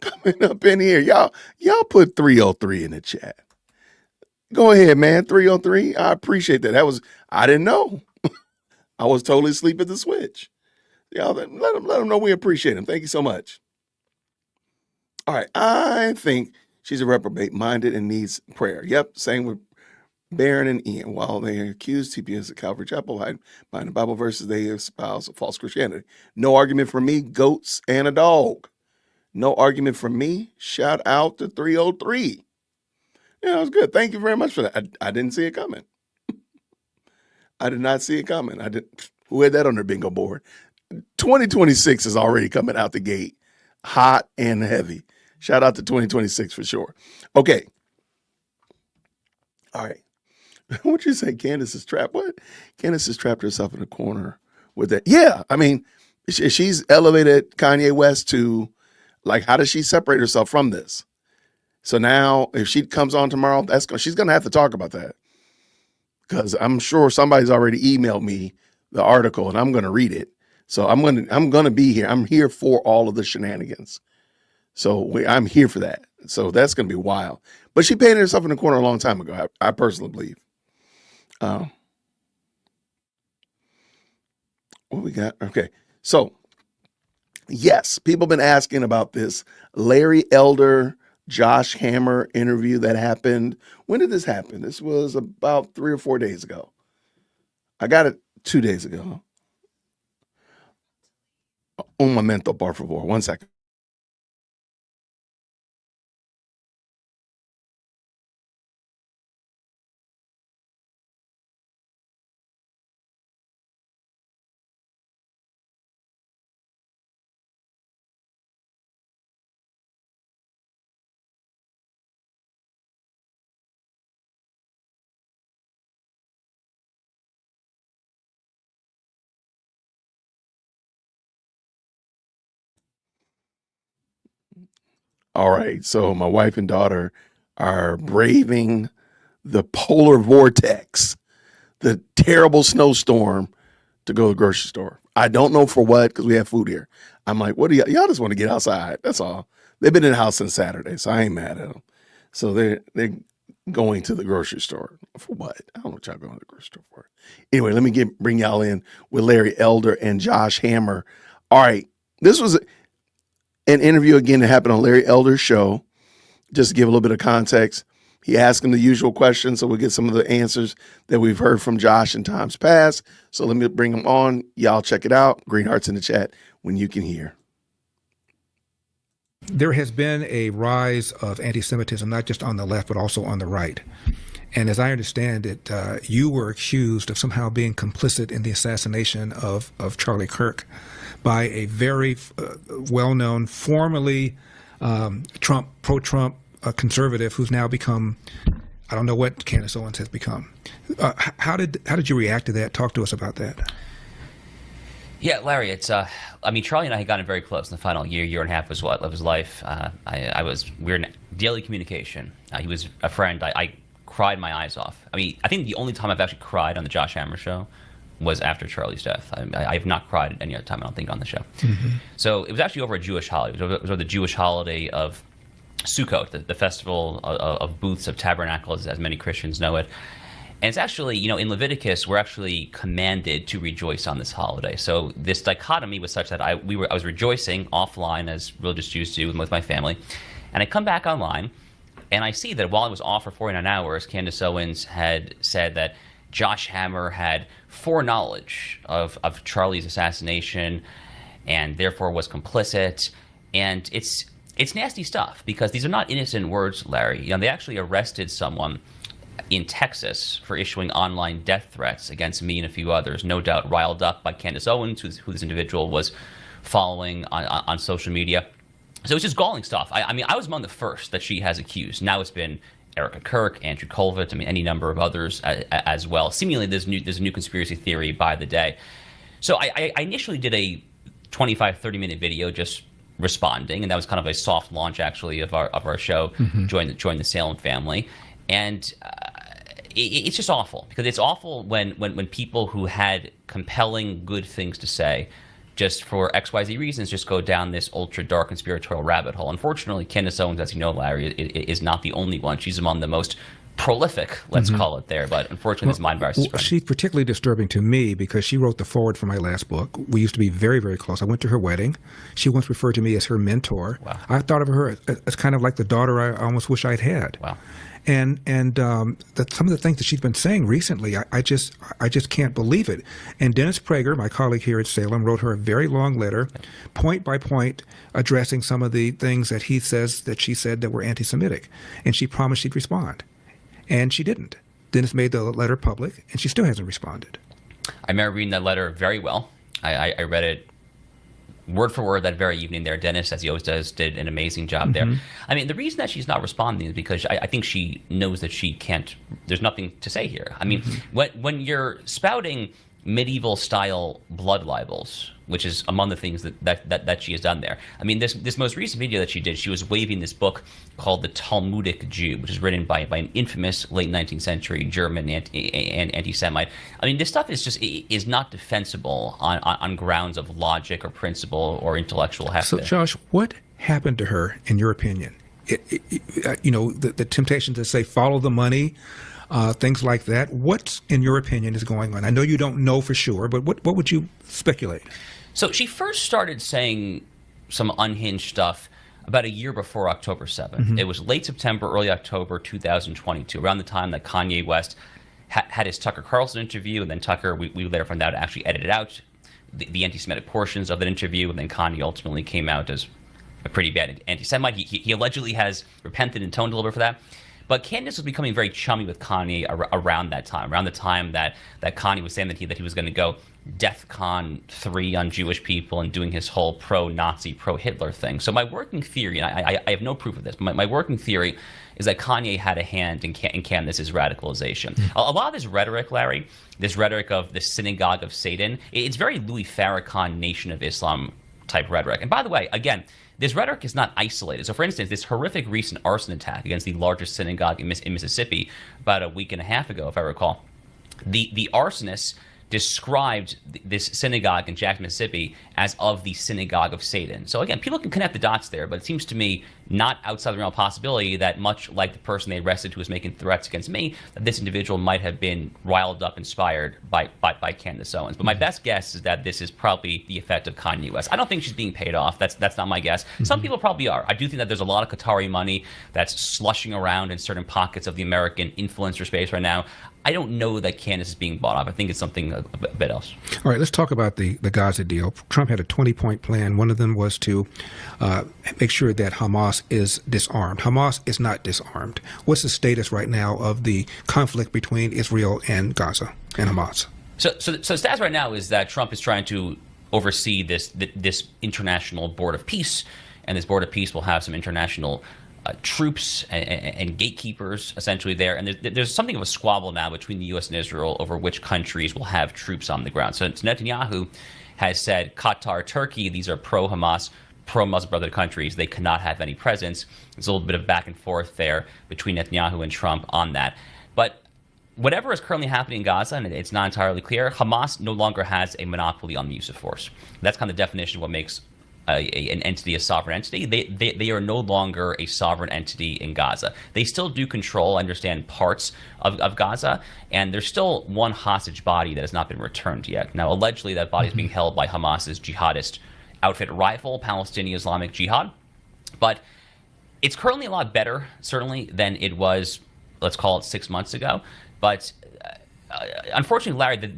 coming up in here. Y'all put 303 in the chat. Go ahead, man. 303. I appreciate that. I didn't know. I was totally asleep at the switch. Y'all let them know we appreciate him. Thank you so much. All right. I think she's a reprobate minded and needs prayer. Yep. Same with Barron and Ian. While they accused TPS at Calvary Chapel by the Bible verses, they espouse false Christianity. No argument from me, goats and a dog. No argument from me. Shout out to 303. Yeah, that was good. Thank you very much for that. I didn't see it coming. I did not see it coming. Who had that on their bingo board? 2026 is already coming out the gate, hot and heavy. Shout out to 2026 for sure. Okay. All right. What'd you say? Candace is trapped. What? Candace has trapped herself in a corner with that. Yeah. I mean, she's elevated Kanye West to, like, how does she separate herself from this? So now if she comes on tomorrow, she's going to have to talk about that. Because I'm sure somebody's already emailed me the article and I'm going to read it. So I'm going to be here. I'm here for all of the shenanigans. So I'm here for that. So that's going to be wild. But she painted herself in the corner a long time ago. I personally believe. What we got? Okay. So yes, people have been asking about this Larry Elder, Josh Hammer interview that happened. When did this happen? This was about 3 or 4 days ago. I got it 2 days ago. Un momento, por favor. 1 second. All right. So my wife and daughter are braving the polar vortex, the terrible snowstorm, to go to the grocery store. I don't know for what, because we have food here. I'm like, what do y'all just want to get outside? That's all. They've been in the house since Saturday, so I ain't mad at them. So they're going to the grocery store for what? I don't know what y'all going to the grocery store for. Anyway, let me bring y'all in with Larry Elder and Josh Hammer. All right, this was an interview again that happened on Larry Elder's show. Just to give a little bit of context, he asked him the usual questions, so we'll get some of the answers that we've heard from Josh in times past. So let me bring him on. Y'all check it out. Green hearts in the chat when you can hear. There has been a rise of anti-Semitism, not just on the left, but also on the right. And as I understand it, you were accused of somehow being complicit in the assassination of Charlie Kirk by a very well-known, formerly pro-Trump conservative who's now become, I don't know what Candace Owens has become. How did you react to that? Talk to us about that. Yeah, Larry, it's I mean, Charlie and I had gotten very close in the final year and a half of his life. We were in daily communication. He was a friend. I cried my eyes off. I mean, I think the only time I've actually cried on the Josh Hammer show was after Charlie's death. I have not cried at any other time, I don't think, on the show. Mm-hmm. So it was actually over a Jewish holiday. It was over the Jewish holiday of Sukkot, the festival of booths of tabernacles, as many Christians know it. And it's actually, you know, in Leviticus, we're actually commanded to rejoice on this holiday. So this dichotomy was such that I was rejoicing offline, as religious Jews do, with my family. And I come back online, and I see that while I was off for 49 hours, Candace Owens had said that Josh Hammer had foreknowledge of Charlie's assassination and therefore was complicit. And it's nasty stuff, because these are not innocent words, Larry. You know, they actually arrested someone in Texas for issuing online death threats against me and a few others, no doubt riled up by Candace Owens, who this individual was following on social media. So it's just galling stuff. I mean, I was among the first that she has accused. Now it's been Erica Kirk, Andrew Colvett, I mean, any number of others as well. Seemingly, there's a new conspiracy theory by the day. So I initially did a 25, 30-minute video just responding, and that was kind of a soft launch, actually, of our show, mm-hmm. Join the Salem family. And it's just awful, because it's awful when people who had compelling good things to say, just for XYZ reasons, just go down this ultra dark conspiratorial rabbit hole. Unfortunately, Candace Owens, as you know, Larry, is not the only one. She's among the most prolific, let's call it there. But unfortunately, this mind virus is spreading. She's particularly disturbing to me because she wrote the foreword for my last book. We used to be very, very close. I went to her wedding. She once referred to me as her mentor. Wow. I thought of her as kind of like the daughter I almost wish I'd had. Wow. And some of the things that she's been saying recently, I just can't believe it. And Dennis Prager, my colleague here at Salem, wrote her a very long letter, point by point, addressing some of the things that she said that were anti-Semitic. And she promised she'd respond. And she didn't. Dennis made the letter public, and she still hasn't responded. I remember reading that letter very well. I read it word for word that very evening there. Dennis, as he always does, did an amazing job there. I mean, the reason that she's not responding is because I think she knows that she can't, there's nothing to say here. I mean, when you're spouting medieval style blood libels, which is among the things that she has done there. I mean, this most recent video that she did, she was waving this book called The Talmudic Jew, which is written by an infamous late 19th century German anti-Semite. I mean, this stuff is not defensible on grounds of logic or principle or intellectual heft. So, Josh, what happened to her, in your opinion? The temptation to say follow the money, things like that. What, in your opinion, is going on? I know you don't know for sure, but what would you speculate? So she first started saying some unhinged stuff about a year before October 7th. It was late September, early October 2022, around the time that Kanye West had his Tucker Carlson interview, and then Tucker, we later found out, actually edited out the anti-Semitic portions of that interview, and then Kanye ultimately came out as a pretty bad anti-Semite. He allegedly has repented and toned a little bit for that. But Candace was becoming very chummy with Kanye around that time, around the time that Kanye was saying that he was going to go DEFCON 3 on Jewish people and doing his whole pro-Nazi, pro-Hitler thing. So my working theory, and I have no proof of this, but my working theory is that Kanye had a hand in Candace's radicalization. A lot of this rhetoric, Larry, this rhetoric of the synagogue of Satan, it's very Louis Farrakhan Nation of Islam type rhetoric. And by the way, again, this rhetoric is not isolated. So, for instance, this horrific recent arson attack against the largest synagogue in Mississippi about a week and a half ago, if I recall, the arsonists described this synagogue in Jackson, Mississippi as of the synagogue of Satan. So again, people can connect the dots there, but it seems to me not outside the realm of possibility that much like the person they arrested who was making threats against me, that this individual might have been riled up, inspired by Candace Owens. But my best guess is that this is probably the effect of Kanye West. I don't think she's being paid off. That's not my guess. Some people probably are. I do think that there's a lot of Qatari money that's slushing around in certain pockets of the American influencer space right now. I don't know that Candace is being bought off. I think it's something a bit else. All right, let's talk about the Gaza deal. Trump had a 20-point plan. One of them was to make sure that Hamas is disarmed. Hamas is not disarmed. What's the status right now of the conflict between Israel and Gaza and Hamas? So the status right now is that Trump is trying to oversee this international board of peace, and this board of peace will have some international troops and gatekeepers essentially there. And there's something of a squabble now between the U.S. and Israel over which countries will have troops on the ground. So Netanyahu has said Qatar, Turkey, these are pro-Hamas, pro-Muslim Brotherhood countries. They cannot have any presence. There's a little bit of back and forth there between Netanyahu and Trump on that. But whatever is currently happening in Gaza, and it's not entirely clear, Hamas no longer has a monopoly on the use of force. That's kind of the definition of what makes an entity a sovereign entity. They are no longer a sovereign entity in Gaza. They still do control, I understand, parts of Gaza, and there's still one hostage body that has not been returned yet. Now, allegedly, that body is being held by Hamas's jihadist outfit rival, Palestinian Islamic Jihad. But it's currently a lot better, certainly, than it was, let's call it 6 months ago. But unfortunately, Larry,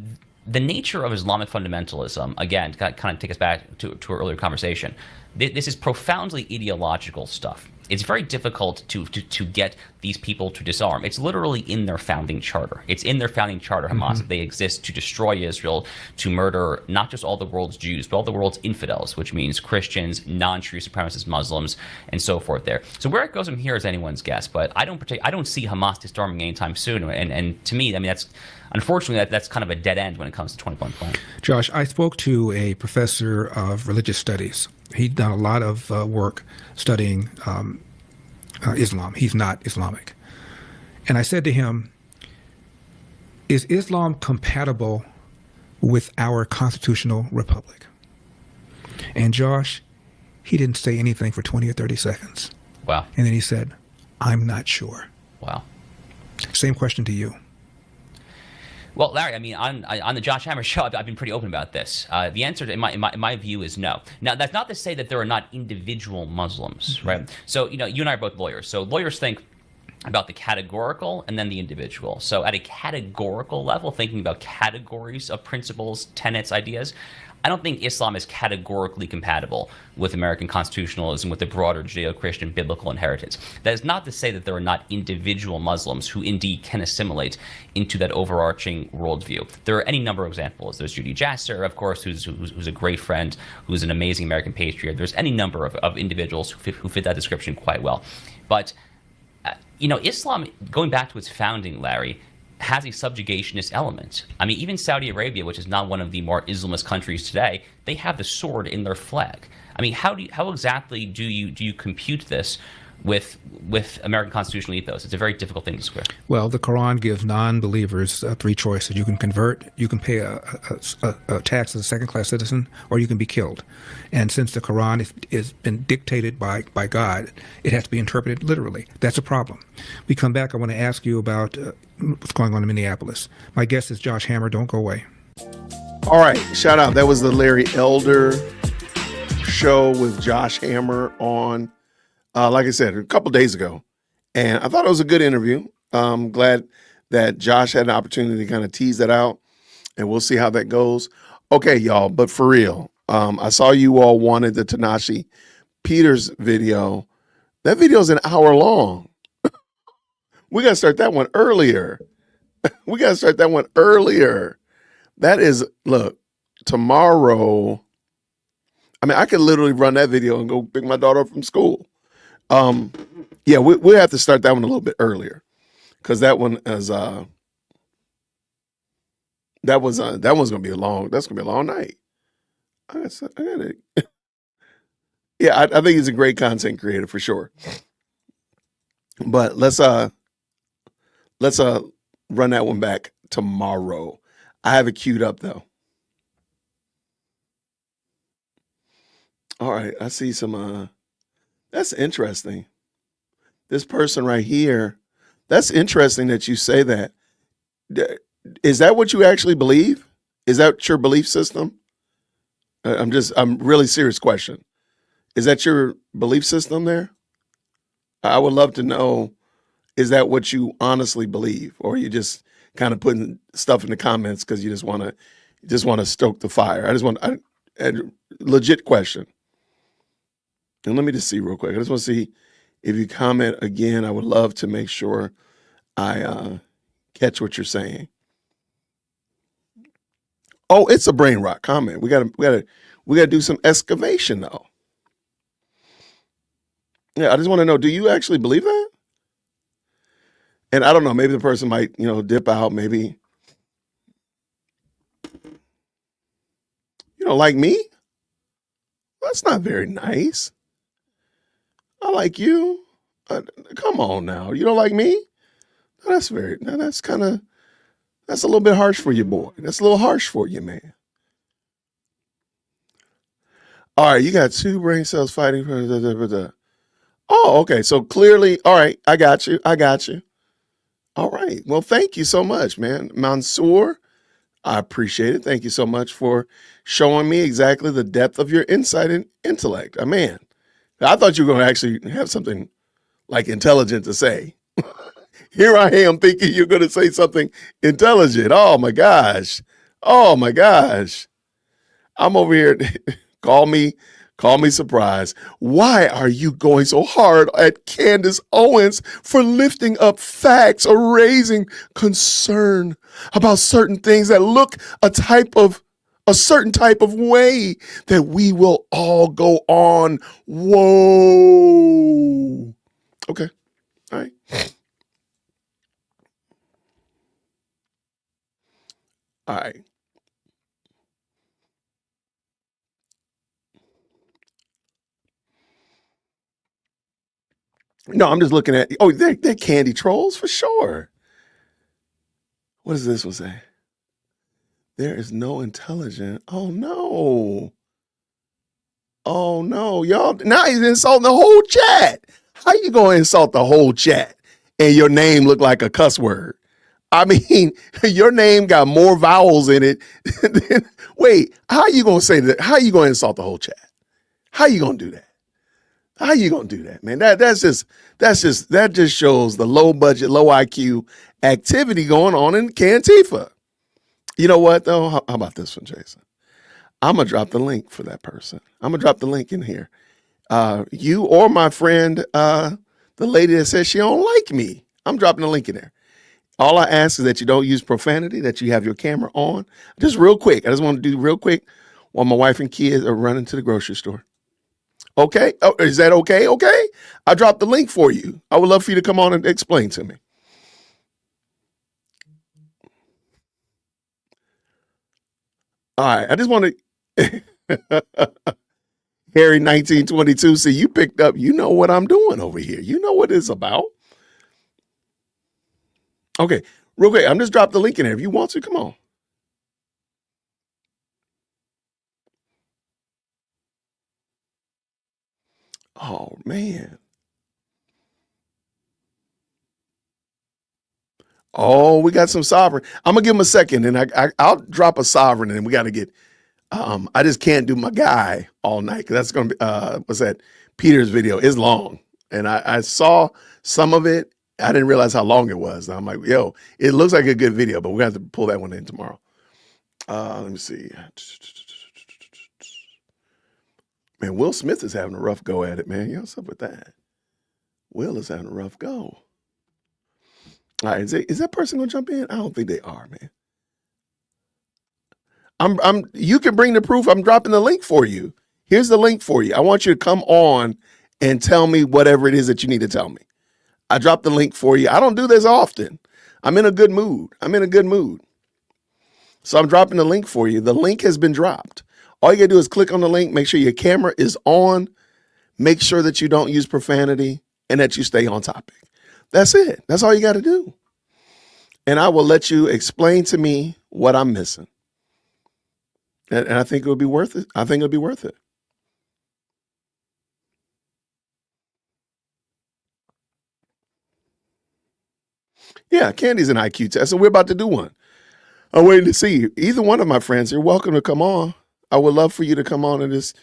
the nature of Islamic fundamentalism, again, to kind of take us back to our earlier conversation, this is profoundly ideological stuff. It's very difficult to get these people to disarm. It's literally in their founding charter. It's in their founding charter, Hamas, that they exist to destroy Israel, to murder not just all the world's Jews, but all the world's infidels, which means Christians, non-true supremacist Muslims, and so forth there. So where it goes from here is anyone's guess, but I don't see Hamas disarming anytime soon. And to me, I mean, unfortunately, that's kind of a dead end when it comes to 20-point plan. Josh, I spoke to a professor of religious studies. He'd done a lot of work studying Islam. He's not Islamic. And I said to him, is Islam compatible with our constitutional republic? And Josh, he didn't say anything for 20 or 30 seconds. Wow. And then he said, I'm not sure. Wow. Same question to you. Well, Larry, I mean, on the Josh Hammer show, I've been pretty open about this. The answer, in my view, is no. Now, that's not to say that there are not individual Muslims, right? So, you and I are both lawyers. So lawyers think about the categorical and then the individual. So at a categorical level, thinking about categories of principles, tenets, ideas, I don't think Islam is categorically compatible with American constitutionalism, with the broader Judeo-Christian biblical inheritance. That is not to say that there are not individual Muslims who indeed can assimilate into that overarching worldview. There are any number of examples. There's Judy Jasser, of course, who's a great friend, who's an amazing American patriot. There's any number of individuals who fit that description quite well. But Islam, going back to its founding, Larry, has a subjugationist element. I mean, even Saudi Arabia, which is not one of the more Islamist countries today, they have the sword in their flag. I mean, how exactly do you compute this with American constitutional ethos? It's a very difficult thing to square. Well, the Quran gives non-believers three choices. You can convert, you can pay a tax as a second-class citizen, or you can be killed. And since the Quran is been dictated by God, it has to be interpreted literally. That's a problem. We come back, I want to ask you about what's going on in Minneapolis. My guest is Josh Hammer. Don't go away. All right, shout out. That was the Larry Elder show with Josh Hammer on, like I said, a couple days ago. And I thought it was a good interview. I'm glad that Josh had an opportunity to kind of tease that out, and we'll see how that goes. Okay, y'all, but for real, I saw you all wanted the Tanashi Peters video. That video is an hour long. We got to start that one earlier. That is, look, tomorrow. I mean, I could literally run that video and go pick my daughter up from school. Yeah, we have to start that one a little bit earlier, because that one is that one's gonna be a long night. I got it. Yeah, I think he's a great content creator for sure. But let's run that one back tomorrow. I have it queued up though. All right, I see some that's interesting. This person right here, that's interesting that you say that. Is that what you actually believe? Is that your belief system? I'm really serious question. Is that your belief system there? I would love to know, is that what you honestly believe? Or are you just kind of putting stuff in the comments because you just want to stoke the fire? A legit question. And let me just see real quick. I just want to see if you comment again. I would love to make sure I catch what you're saying. Oh, it's a brain rot comment. We gotta do some excavation though. Yeah, I just want to know, do you actually believe that? And I don't know, maybe the person might, dip out, maybe. Like me? That's not very nice. I like you. Come on now. You don't like me? That's a little bit harsh for you, boy. That's a little harsh for you, man. All right, you got two brain cells fighting for the. Oh, okay. So clearly, all right, I got you. All right. Well, thank you so much, man. Mansoor, I appreciate it. Thank you so much for showing me exactly the depth of your insight and intellect. Man, I thought you were going to actually have something like intelligent to say. Here I am thinking you're going to say something intelligent. Oh my gosh. I'm over here. Call me surprised. Why are you going so hard at Candace Owens for lifting up facts or raising concern about certain things that look a certain type of way that we will all go on? Whoa. Okay. All right. All right. No, I'm just looking at, they're candy trolls for sure. What does this one say? There is no intelligent. Oh no, y'all. Now he's insulting the whole chat. How you gonna insult the whole chat and your name look like a cuss word? I mean, your name got more vowels in it. Wait, how you gonna say that? How you gonna insult the whole chat? How you gonna do that? How you gonna do that, man? That just shows the low budget, low IQ activity going on in Cantifa. You know what though? How about this one, Jason? I'm gonna drop the link for that person. I'm gonna drop the link in here. You or my friend, the lady that says she don't like me. I'm dropping the link in there. All I ask is that you don't use profanity, that you have your camera on. Just real quick. I just want to do real quick while my wife and kids are running to the grocery store. Okay? Oh, is that okay? Okay? I dropped the link for you. I would love for you to come on and explain to me. All right. I just want to... Harry 1922, see, you picked up, you know what I'm doing over here. You know what it's about. Okay, real quick, I'm just dropping the link in there. If you want to, come on. Oh, man. Oh, we got some sovereign. I'm going to give him a second, and I'll drop a sovereign, and we got to get, I just can't do my guy all night, because that's going to be, what's that? Peter's video is long, and I saw some of it. I didn't realize how long it was. I'm like, yo, it looks like a good video, but we're going to have to pull that one in tomorrow. Let me see. Man, Will Smith is having a rough go at it, man. What's up with that? Will is having a rough go. All right, is that person going to jump in? I don't think they are, man. You can bring the proof. I'm dropping the link for you. Here's the link for you. I want you to come on and tell me whatever it is that you need to tell me. I dropped the link for you. I don't do this often. I'm in a good mood. So I'm dropping the link for you. The link has been dropped. All you gotta do is click on the link, make sure your camera is on, make sure that you don't use profanity, and that you stay on topic. That's it. That's all you gotta do. And I will let you explain to me what I'm missing. And I think it'll be worth it. I think it'll be worth it. Yeah, Candy's an IQ test, and we're about to do one. I'm waiting to see you. Either one of my friends, you're welcome to come on. I would love for you to come on and just,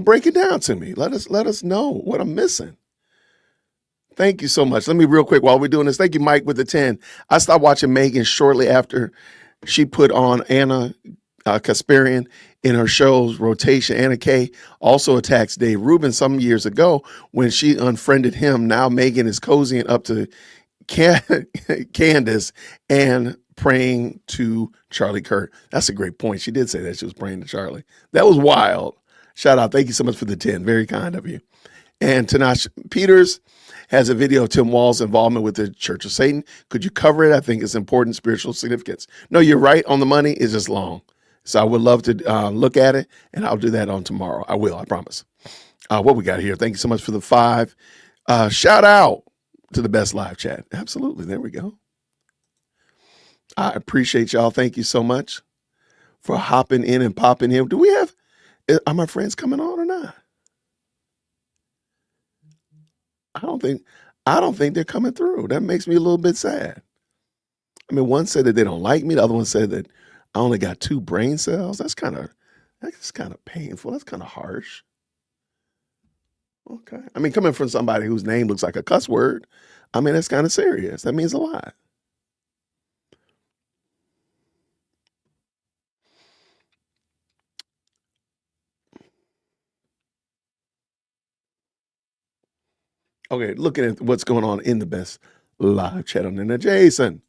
break it down to me. Let us know what I'm missing. Thank you so much. Let me real quick while we're doing this. Thank you, Mike, with the 10. I stopped watching Megan shortly after she put on Anna Kasparian in her show's rotation. Anna Kay also attacks Dave Rubin some years ago when she unfriended him. Now Megan is cozying up to Candace and praying to Charlie Kirk. That's a great point. She did say that she was praying to Charlie. That was wild. Shout out. Thank you so much for the 10. Very kind of you. And Tanash Peters has a video of Tim Wall's involvement with the Church of Satan. Could you cover it? I think it's important spiritual significance. No, you're right on the money. It's just long. So I would love to look at it, and I'll do that on tomorrow. I will, I promise. What we got here? Thank you so much for the 5. Shout out to the best live chat. Absolutely. There we go. I appreciate y'all. Thank you so much for hopping in and popping in. Are my friends coming on or not? I don't think they're coming through. That makes me a little bit sad. I mean, one said that they don't like me. The other one said that I only got 2 brain cells. That's kind of painful. That's kind of harsh. Okay. I mean, coming from somebody whose name looks like a cuss word, I mean, that's kind of serious. That means a lot. Okay, looking at what's going on in the best live chat on the internet. Jason,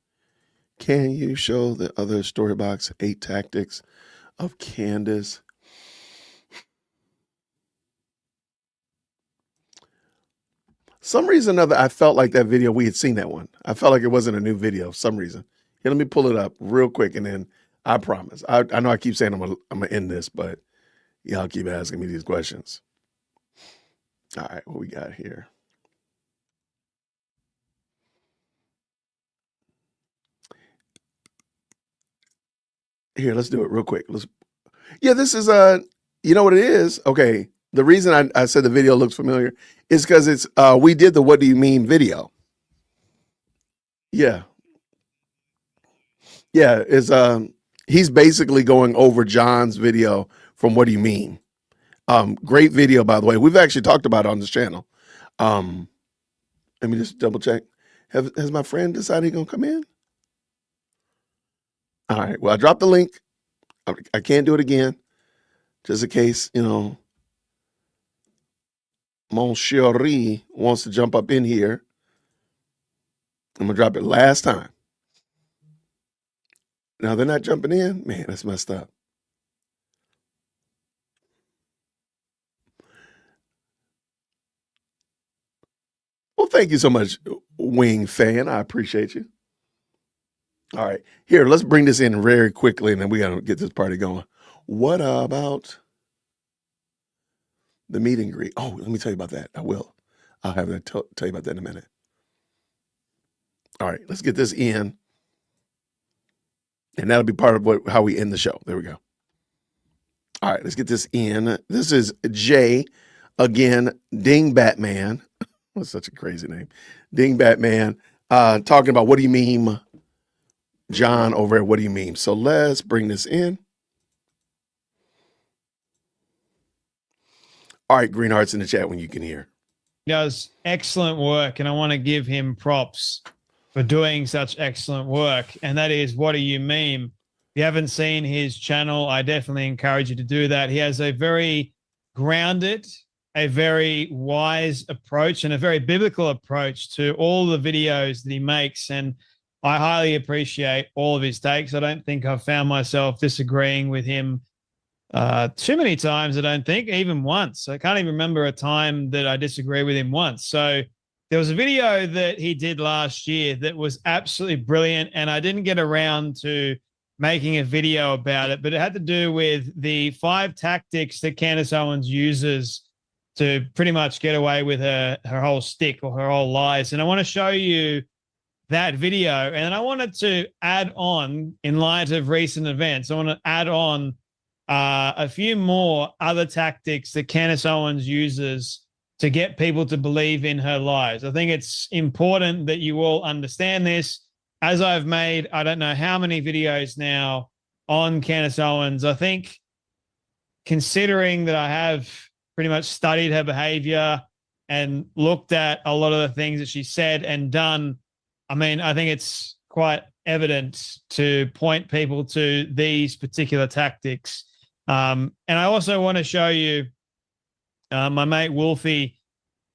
can you show the other story box 8 tactics of Candace? Some reason or another, I felt like that video, we had seen that one. I felt like it wasn't a new video for some reason. Here, let me pull it up real quick, and then I promise. I know I keep saying I'm gonna end this, but y'all keep asking me these questions. All right, what we got here? Here, let's do it real quick. This is you know what it is? Okay. The reason I said the video looks familiar is because it's we did the What Do You Mean video. Yeah. Yeah, it's he's basically going over John's video from What Do You Mean? Great video, by the way. We've actually talked about it on this channel. Let me just double check. Has my friend decided he's gonna come in? All right. Well, I dropped the link. I can't do it again, just in case, Mon Chéri wants to jump up in here. I'm gonna drop it last time. Now they're not jumping in. Man, that's messed up. Well, thank you so much, Wing fan. I appreciate you. All right. Here, let's bring this in very quickly, and then we got to get this party going. What about the meet and greet? Oh, let me tell you about that. I will. I'll have that tell you about that in a minute. All right. Let's get this in. And that'll be part of how we end the show. There we go. All right. Let's get this in. This is Jay, again, Ding Batman. That's such a crazy name. Ding Batman, talking about what do you meme, John over at What Do You Meme. So let's bring this in. All right, Green Hearts in the chat when you can hear. He does excellent work, and I want to give him props for doing such excellent work. And that is What Do You Meme? If you haven't seen his channel, I definitely encourage you to do that. He has a very grounded, a very wise approach and a very biblical approach to all the videos that he makes. And I highly appreciate all of his takes. I don't think I've found myself disagreeing with him too many times, I don't think, even once. I can't even remember a time that I disagree with him once. So there was a video that he did last year that was absolutely brilliant, and I didn't get around to making a video about it, but it had to do with the 5 tactics that Candace Owens uses to pretty much get away with her whole stick or her whole lies. And I want to show you that video. And I wanted to add on, in light of recent events, I want to add on a few more other tactics that Candace Owens uses to get people to believe in her lies. I think it's important that you all understand this. As I've made, I don't know how many videos now on Candace Owens, I think, considering that I have pretty much studied her behavior and looked at a lot of the things that she said and done, I mean, I think it's quite evident to point people to these particular tactics. And I also want to show you my mate Wolfie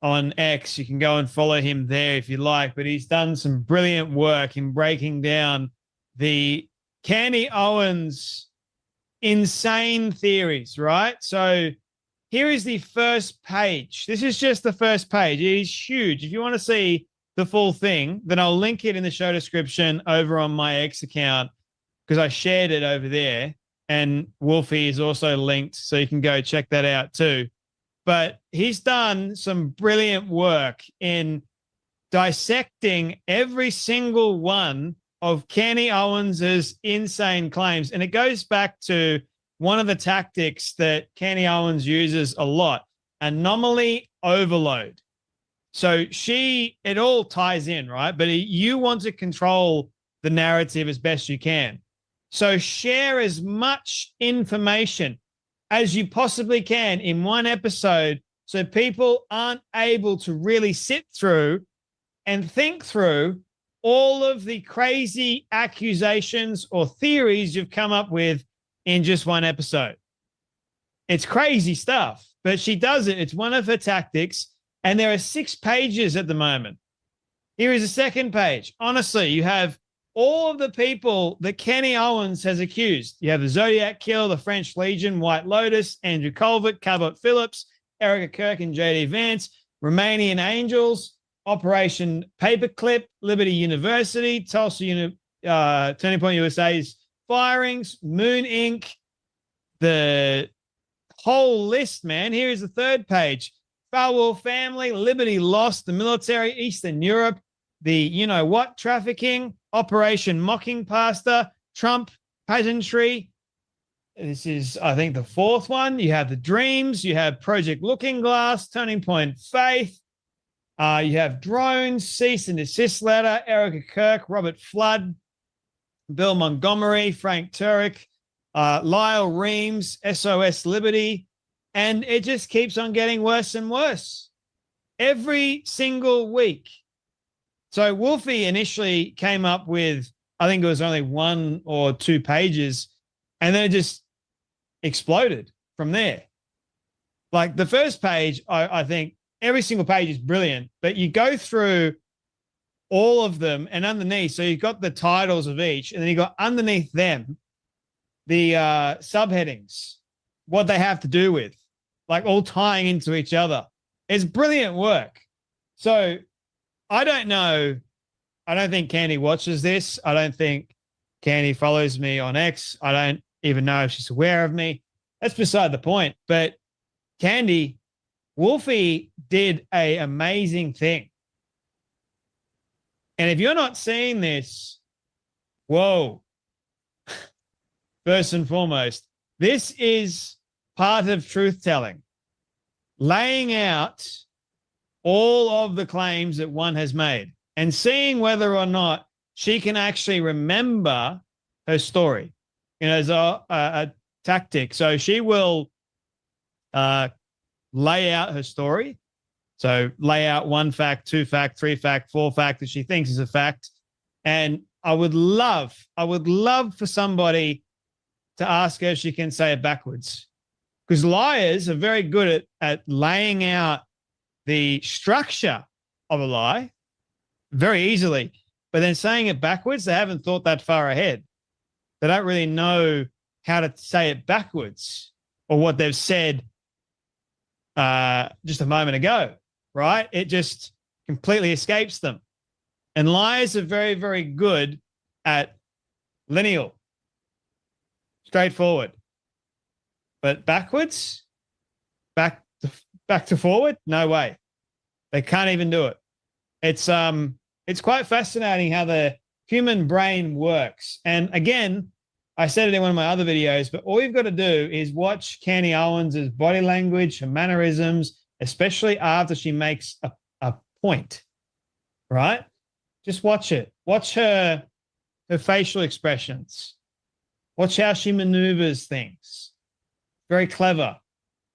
on X. You can go and follow him there if you like, but he's done some brilliant work in breaking down the Candy Owens insane theories, right? So here is the first page. This is just the first page. It is huge. If you want to see the full thing, then I'll link it in the show description over on my X account because I shared it over there. And Wolfie is also linked, so you can go check that out too. But he's done some brilliant work in dissecting every single one of Candy Owens's insane claims. And it goes back to one of the tactics that Candy Owens uses a lot, anomaly overload. So it all ties in, right? But you want to control the narrative as best you can. So share as much information as you possibly can in one episode so people aren't able to really sit through and think through all of the crazy accusations or theories you've come up with in just one episode. It's crazy stuff, but she does it. It's one of her tactics, and there are 6 pages at the moment. Here is a second page. Honestly, you have all of the people that Candy Owens has accused. You have the Zodiac Killer, the French Legion, White Lotus, Andrew Colbert, Cabot Phillips, Erica Kirk and JD Vance, Romanian Angels, Operation Paperclip, Liberty University, Tulsa Turning Point USA's firings, Moon Inc., the whole list, man. Here is the third page. Falwell family, Liberty Lost, the military, Eastern Europe, the you-know-what trafficking, Operation Mocking Pastor, Trump pageantry. This is, I think, the 4th one. You have the Dreams. You have Project Looking Glass, Turning Point Faith. You have drones, cease and desist letter, Erica Kirk, Robert Flood, Bill Montgomery, Frank Turek, Lyle Reams, SOS Liberty, And it just keeps on getting worse and worse every single week. So Wolfie initially came up with, I think it was only 1 or 2 pages, and then it just exploded from there. Like the first page, I think every single page is brilliant, but you go through all of them and underneath, so you've got the titles of each, and then you got underneath them the subheadings, what they have to do with, like all tying into each other. It's brilliant work. So I don't know. I don't think Candy watches this. I don't think Candy follows me on X. I don't even know if she's aware of me. That's beside the point. But Candy, Wolfie did an amazing thing. And if you're not seeing this, whoa. First and foremost, this is part of truth telling, laying out all of the claims that one has made and seeing whether or not she can actually remember her story. You know, as a tactic. So she will lay out her story. So lay out 1 fact, 2 fact, 3 fact, 4 fact that she thinks is a fact. And I would love for somebody to ask her if she can say it backwards. Because liars are very good at laying out the structure of a lie very easily. But then saying it backwards, they haven't thought that far ahead. They don't really know how to say it backwards or what they've said just a moment ago, right? It just completely escapes them. And liars are very, very good at lineal, straightforward. But backwards, back to forward, no way. They can't even do it. It's quite fascinating how the human brain works. And again, I said it in one of my other videos, but all you've got to do is watch Candy Owens' body language, her mannerisms, especially after she makes a point, right? Just watch it. Watch her facial expressions. Watch how she maneuvers things. Very clever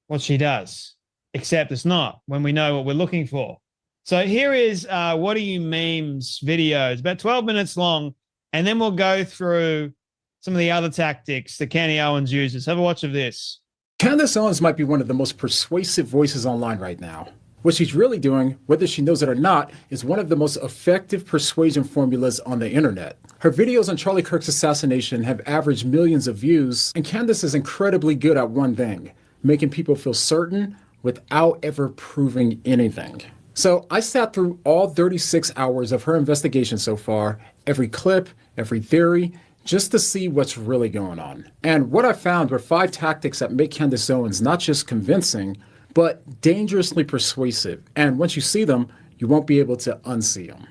what she does, except it's not when we know what we're looking for. So here is What Are You Memes video. It's about 12 minutes long, and then we'll go through some of the other tactics that Candy Owens uses. Have a watch of this. Candace Owens might be one of the most persuasive voices online right now. What she's really doing, whether she knows it or not, is one of the most effective persuasion formulas on the internet. Her videos on Charlie Kirk's assassination have averaged millions of views, and Candace is incredibly good at one thing, making people feel certain without ever proving anything. So I sat through all 36 hours of her investigation so far, every clip, every theory, just to see what's really going on. And what I found were 5 tactics that make Candace Owens not just convincing, but dangerously persuasive. And once you see them, you won't be able to unsee them.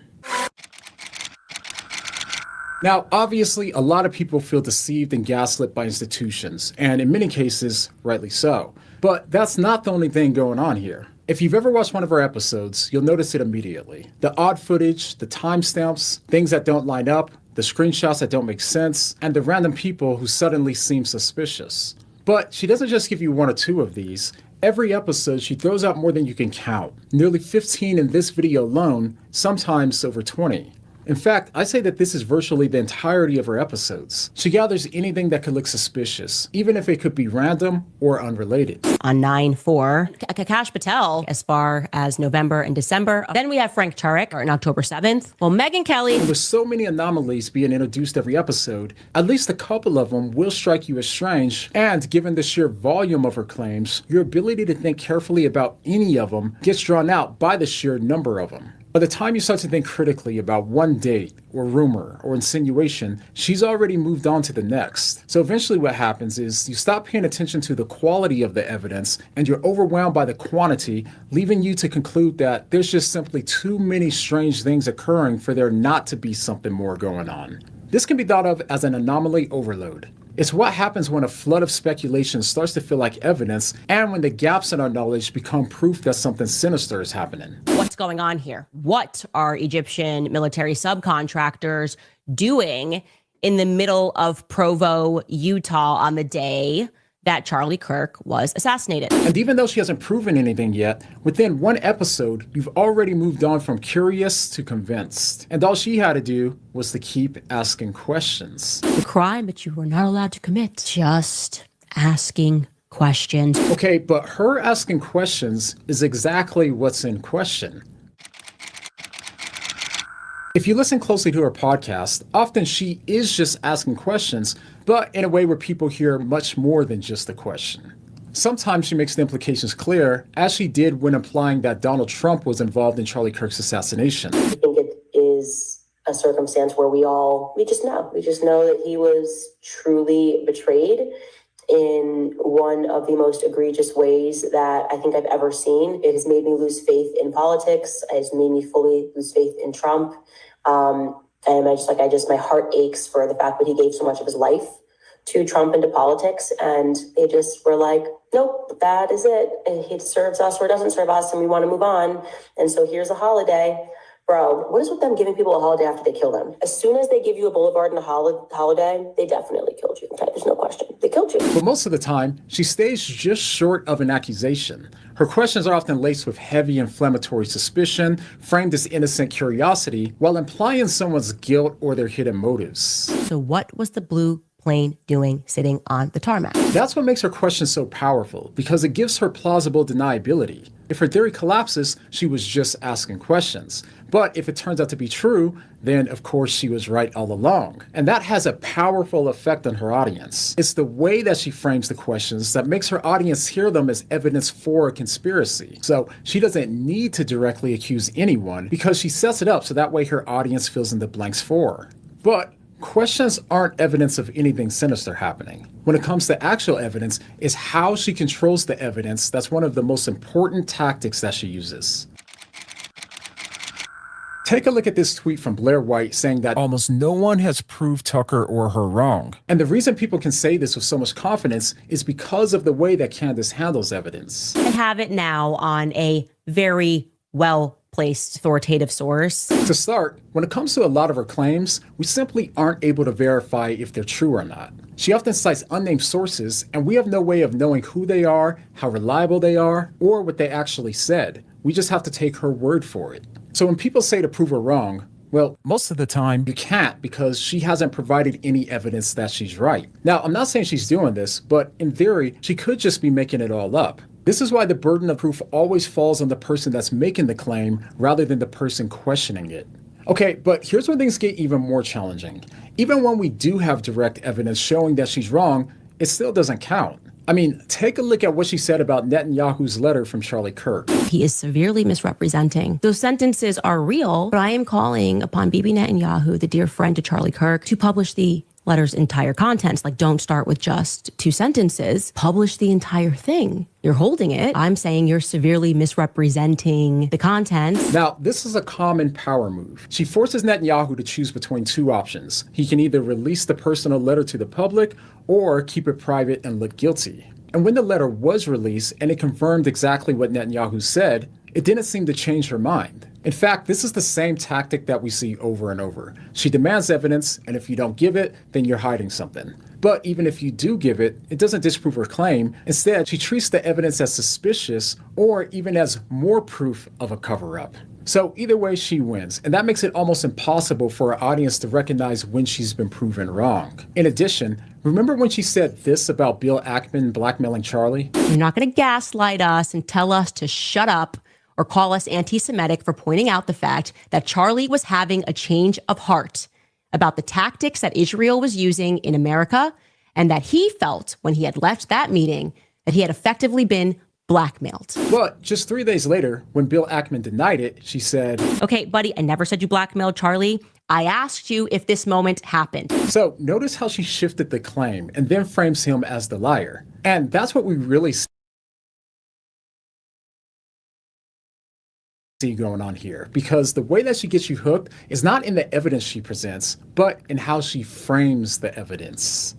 Now, obviously, a lot of people feel deceived and gaslit by institutions, and in many cases, rightly so. But that's not the only thing going on here. If you've ever watched one of our episodes, you'll notice it immediately. The odd footage, the timestamps, things that don't line up, the screenshots that don't make sense, and the random people who suddenly seem suspicious. But she doesn't just give you 1 or 2 of these. Every episode, she throws out more than you can count. Nearly 15 in this video alone, sometimes over 20. In fact, I say that this is virtually the entirety of her episodes. She gathers anything that could look suspicious, even if it could be random or unrelated. On 9/4, Akash Patel as far as November and December. Then we have Frank Turek on October 7th. Well, Megyn Kelly. And with so many anomalies being introduced every episode, at least a couple of them will strike you as strange. And given the sheer volume of her claims, your ability to think carefully about any of them gets drawn out by the sheer number of them. By the time you start to think critically about one date, or rumor, or insinuation, she's already moved on to the next. So eventually what happens is you stop paying attention to the quality of the evidence, and you're overwhelmed by the quantity, leaving you to conclude that there's just simply too many strange things occurring for there not to be something more going on. This can be thought of as an anomaly overload. It's what happens when a flood of speculation starts to feel like evidence, and when the gaps in our knowledge become proof that something sinister is happening. What's going on here? What are Egyptian military subcontractors doing in the middle of Provo, Utah on the day that Charlie Kirk was assassinated. And even though she hasn't proven anything yet, within one episode, you've already moved on from curious to convinced. And all she had to do was to keep asking questions. The crime that you were not allowed to commit. Just asking questions. Okay, but her asking questions is exactly what's in question. If you listen closely to her podcast, often she is just asking questions, but in a way where people hear much more than just the question. Sometimes she makes the implications clear, as she did when implying that Donald Trump was involved in Charlie Kirk's assassination. I think it is a circumstance where we just know that he was truly betrayed in one of the most egregious ways that I think I've ever seen. It has made me lose faith in politics. It has made me fully lose faith in Trump. And my heart aches for the fact that he gave so much of his life to Trump and to politics. And they just were like, nope, that is it. It serves us or doesn't serve us, and we want to move on. And so here's a holiday. Bro, what is with them giving people a holiday after they kill them? As soon as they give you a boulevard and a holiday, they definitely killed you. There's no question. They killed you. But most of the time, she stays just short of an accusation. Her questions are often laced with heavy inflammatory suspicion, framed as innocent curiosity, while implying someone's guilt or their hidden motives. So what was the blue plane doing sitting on the tarmac? That's what makes her question so powerful, because it gives her plausible deniability. If her theory collapses, she was just asking questions. But if it turns out to be true, then of course she was right all along. And that has a powerful effect on her audience. It's the way that she frames the questions that makes her audience hear them as evidence for a conspiracy. So she doesn't need to directly accuse anyone, because she sets it up so that way her audience fills in the blanks for her. But questions aren't evidence of anything sinister happening. When it comes to actual evidence, it's how she controls the evidence that's one of the most important tactics that she uses. Take a look at this tweet from Blair White saying that almost no one has proved Tucker or her wrong. And the reason people can say this with so much confidence is because of the way that Candace handles evidence. I have it now on a very well-placed authoritative source. To start, when it comes to a lot of her claims, we simply aren't able to verify if they're true or not. She often cites unnamed sources, and we have no way of knowing who they are, how reliable they are, or what they actually said. We just have to take her word for it. So when people say to prove her wrong, well, most of the time you can't, because she hasn't provided any evidence that she's right. Now, I'm not saying she's doing this, but in theory, she could just be making it all up. This is why the burden of proof always falls on the person that's making the claim rather than the person questioning it. Okay, but here's where things get even more challenging. Even when we do have direct evidence showing that she's wrong, it still doesn't count. I mean, take a look at what she said about Netanyahu's letter from Charlie Kirk. He is severely misrepresenting. Those sentences are real, but I am calling upon Bibi Netanyahu, the dear friend to Charlie Kirk, to publish the letter's entire contents. Like, don't start with just 2 sentences. Publish the entire thing. You're holding it. I'm saying you're severely misrepresenting the contents. Now, this is a common power move. She forces Netanyahu to choose between 2 options. He can either release the personal letter to the public or keep it private and look guilty. And when the letter was released and it confirmed exactly what Netanyahu said, it didn't seem to change her mind. In fact, this is the same tactic that we see over and over. She demands evidence, and if you don't give it, then you're hiding something. But even if you do give it, it doesn't disprove her claim. Instead, she treats the evidence as suspicious or even as more proof of a cover-up. So either way, she wins, and that makes it almost impossible for her audience to recognize when she's been proven wrong. In addition, remember when she said this about Bill Ackman blackmailing Charlie? You're not going to gaslight us and tell us to shut up or call us anti-Semitic for pointing out the fact that Charlie was having a change of heart about the tactics that Israel was using in America, and that he felt when he had left that meeting that he had effectively been blackmailed. But just 3 days later, when Bill Ackman denied it, she said, okay, buddy, I never said you blackmailed Charlie. I asked you if this moment happened. So notice how she shifted the claim and then frames him as the liar. And that's what we really see going on here, because the way that she gets you hooked is not in the evidence she presents, but in how she frames the evidence.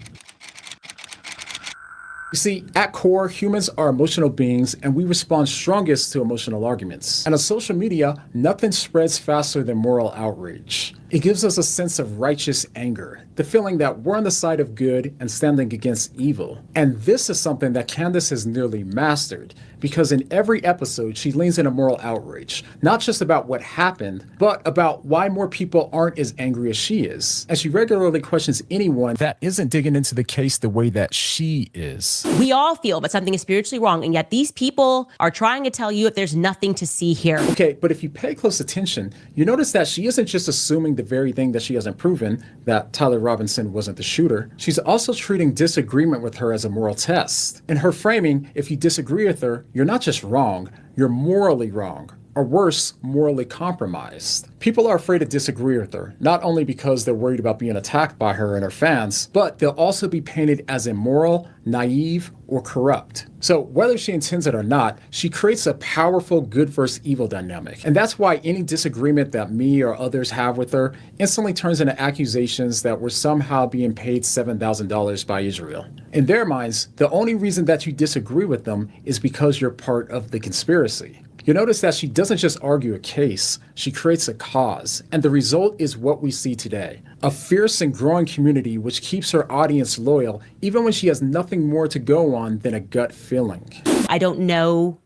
You see, at core, humans are emotional beings and we respond strongest to emotional arguments. And on social media, nothing spreads faster than moral outrage. It gives us a sense of righteous anger, the feeling that we're on the side of good and standing against evil. And this is something that Candace has nearly mastered, because in every episode, she leans into moral outrage, not just about what happened, but about why more people aren't as angry as she is. And she regularly questions anyone that isn't digging into the case the way that she is. We all feel that something is spiritually wrong, and yet these people are trying to tell you if there's nothing to see here. Okay, but if you pay close attention, you notice that she isn't just assuming the very thing that she hasn't proven, that Tyler Robinson wasn't the shooter. She's also treating disagreement with her as a moral test. In her framing, if you disagree with her, you're not just wrong, you're morally wrong. Or worse, morally compromised. People are afraid to disagree with her, not only because they're worried about being attacked by her and her fans, but they'll also be painted as immoral, naive, or corrupt. So whether she intends it or not, she creates a powerful good versus evil dynamic. And that's why any disagreement that me or others have with her instantly turns into accusations that we're somehow being paid $7,000 by Israel. In their minds, the only reason that you disagree with them is because you're part of the conspiracy. You notice that she doesn't just argue a case, she creates a cause. And the result is what we see today. A fierce and growing community which keeps her audience loyal, even when she has nothing more to go on than a gut feeling. I don't know,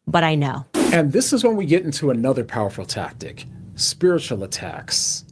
but I know. And this is when we get into another powerful tactic, spiritual attacks.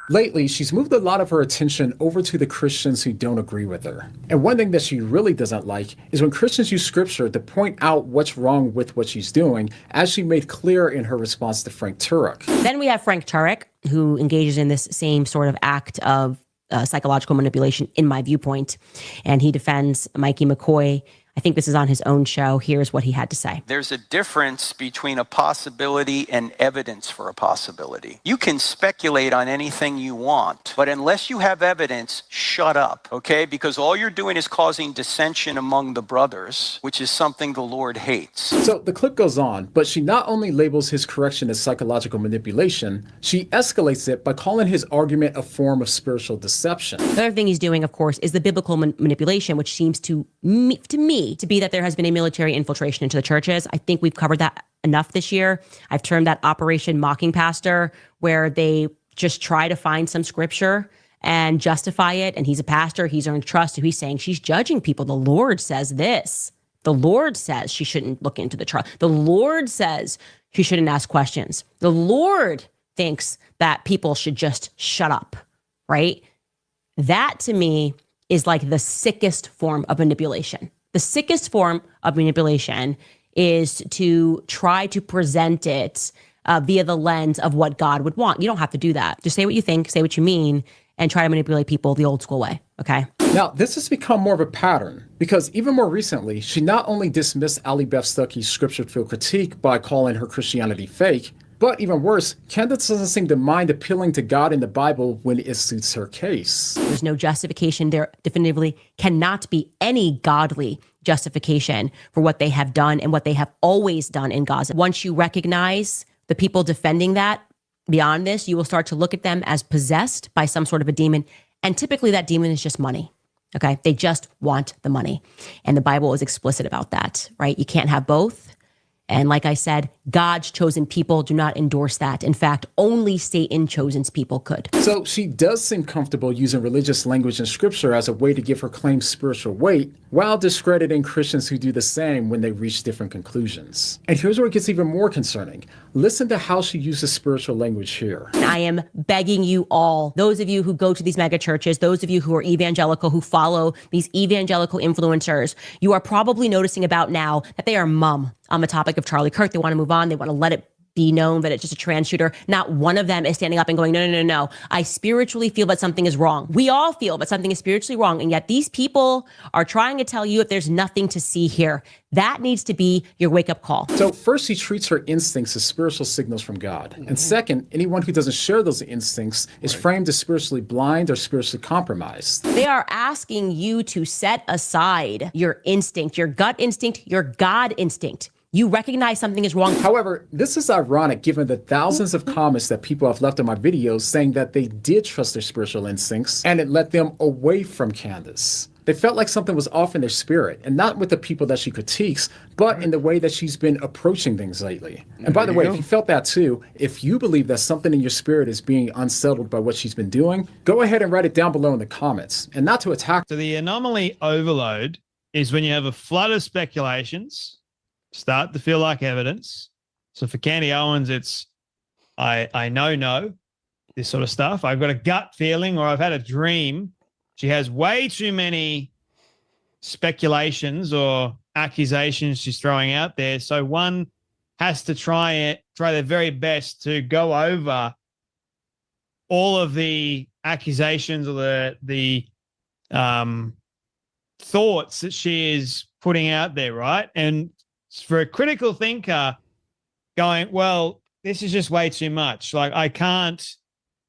Lately, she's moved a lot of her attention over to the Christians who don't agree with her. And one thing that she really doesn't like is when Christians use scripture to point out what's wrong with what she's doing, as she made clear in her response to Frank Turek. Then we have Frank Turek, who engages in this same sort of act of psychological manipulation, in my viewpoint. And he defends Mikey McCoy. I think this is on his own show. Here's what he had to say. There's a difference between a possibility and evidence for a possibility. You can speculate on anything you want, but unless you have evidence, shut up, okay? Because all you're doing is causing dissension among the brothers, which is something the Lord hates. So the clip goes on, but she not only labels his correction as psychological manipulation, she escalates it by calling his argument a form of spiritual deception. The other thing he's doing, of course, is the biblical manipulation, which seems to me to be that there has been a military infiltration into the churches. I think we've covered that enough this year. I've termed that Operation Mocking Pastor, where they just try to find some scripture and justify it. And he's a pastor, he's earned trust. So he's saying she's judging people. The Lord says this. The Lord says she shouldn't look into the trial. The Lord says she shouldn't ask questions. The Lord thinks that people should just shut up, right? That to me is like the sickest form of manipulation. The sickest form of manipulation is to try to present it via the lens of what God would want. You don't have to do that. Just say what you think, say what you mean, and try to manipulate people the old school way, okay? Now, this has become more of a pattern because even more recently, she not only dismissed Ali Beth Stuckey's scripture-filled critique by calling her Christianity fake, but even worse, Candace doesn't seem to mind appealing to God in the Bible when it suits her case. There's no justification. There definitively cannot be any godly justification for what they have done and what they have always done in Gaza. Once you recognize the people defending that, beyond this, you will start to look at them as possessed by some sort of a demon. And typically that demon is just money. Okay. They just want the money. And the Bible is explicit about that, right? You can't have both. And like I said, God's chosen people do not endorse that. In fact, only Satan chosen people could. So she does seem comfortable using religious language in scripture as a way to give her claims spiritual weight, while discrediting Christians who do the same when they reach different conclusions. And here's where it gets even more concerning. Listen to how she uses spiritual language here. I am begging you all, those of you who go to these mega churches, those of you who are evangelical, who follow these evangelical influencers, you are probably noticing about now that they are mum on the topic of Charlie Kirk. They want to move on. They want to let it be known that it's just a trans shooter. Not one of them is standing up and going, no. I spiritually feel that something is wrong. We all feel that something is spiritually wrong. And yet these people are trying to tell you if there's nothing to see here. That needs to be your wake-up call. So first, he treats her instincts as spiritual signals from God. And second, anyone who doesn't share those instincts is framed as spiritually blind or spiritually compromised. They are asking you to set aside your instinct, your gut instinct, your God instinct. You recognize something is wrong. However, this is ironic given the thousands of comments that people have left on my videos saying that they did trust their spiritual instincts and it led them away from Candace. They felt like something was off in their spirit, and not with the people that she critiques, but in the way that she's been approaching things lately. And by the way, if you felt that too, if you believe that something in your spirit is being unsettled by what she's been doing, go ahead and write it down below in the comments. And not to attack. So the anomaly overload is when you have a flood of speculations start to feel like evidence. So for Candy Owens, it's I know this sort of stuff. I've got a gut feeling, or I've had a dream. She has way too many speculations or accusations she's throwing out there. So one has to try their very best to go over all of the accusations or the thoughts that she is putting out there, right? And for a critical thinker going, well, this is just way too much. Like, I can't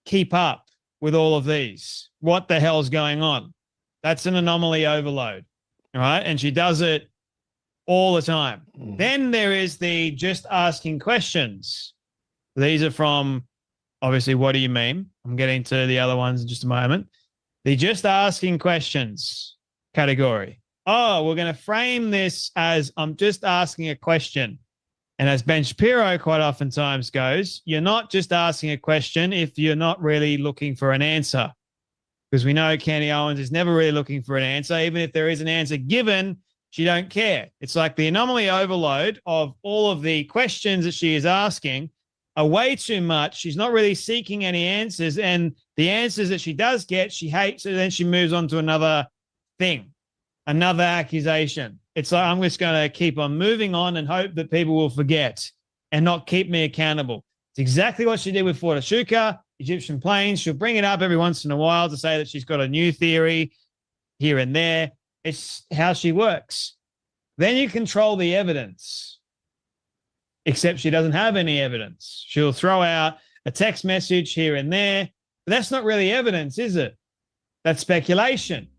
keep up with all of these. What the hell's going on? That's an anomaly overload, right? And she does it all the time. Then there is the just asking questions. These are from, obviously, What Do You Mean? I'm getting to the other ones in just a moment. The just asking questions category. Oh, we're going to frame this as I'm just asking a question. And as Ben Shapiro quite oftentimes goes, you're not just asking a question if you're not really looking for an answer. Because we know Candy Owens is never really looking for an answer. Even if there is an answer given, she don't care. It's like the anomaly overload of all of the questions that she is asking are way too much. She's not really seeking any answers. And the answers that she does get, she hates, and then she moves on to another thing, another accusation. It's like, I'm just going to keep on moving on and hope that people will forget and not keep me accountable. It's exactly what she did with Fort Ashuka, Egyptian plains. She'll bring it up every once in a while to say that she's got a new theory here and there. It's how she works. Then you control the evidence, except she doesn't have any evidence. She'll throw out a text message here and there, but that's not really evidence, is it? That's speculation.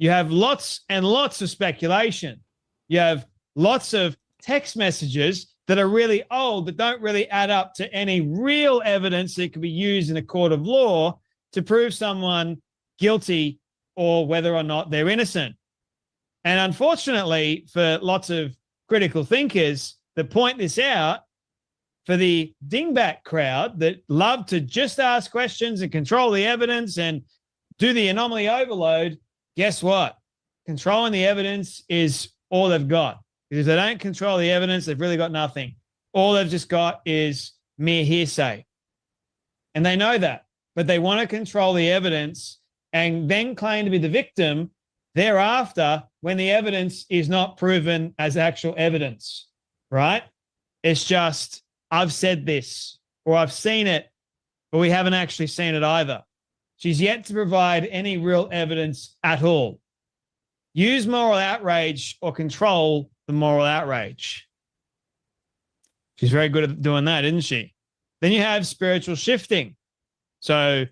You have lots and lots of speculation. You have lots of text messages that are really old, that don't really add up to any real evidence that could be used in a court of law to prove someone guilty or whether or not they're innocent. And unfortunately, for lots of critical thinkers that point this out, for the dingbat crowd that love to just ask questions and control the evidence and do the anomaly overload, guess what? Controlling the evidence is all they've got. Because if they don't control the evidence, they've really got nothing. All they've just got is mere hearsay. And they know that, but they want to control the evidence and then claim to be the victim thereafter when the evidence is not proven as actual evidence, right? It's just, I've said this, or I've seen it, but we haven't actually seen it either. She's yet to provide any real evidence at all. Use moral outrage or control the moral outrage. She's very good at doing that, isn't she? Then you have spiritual shifting. So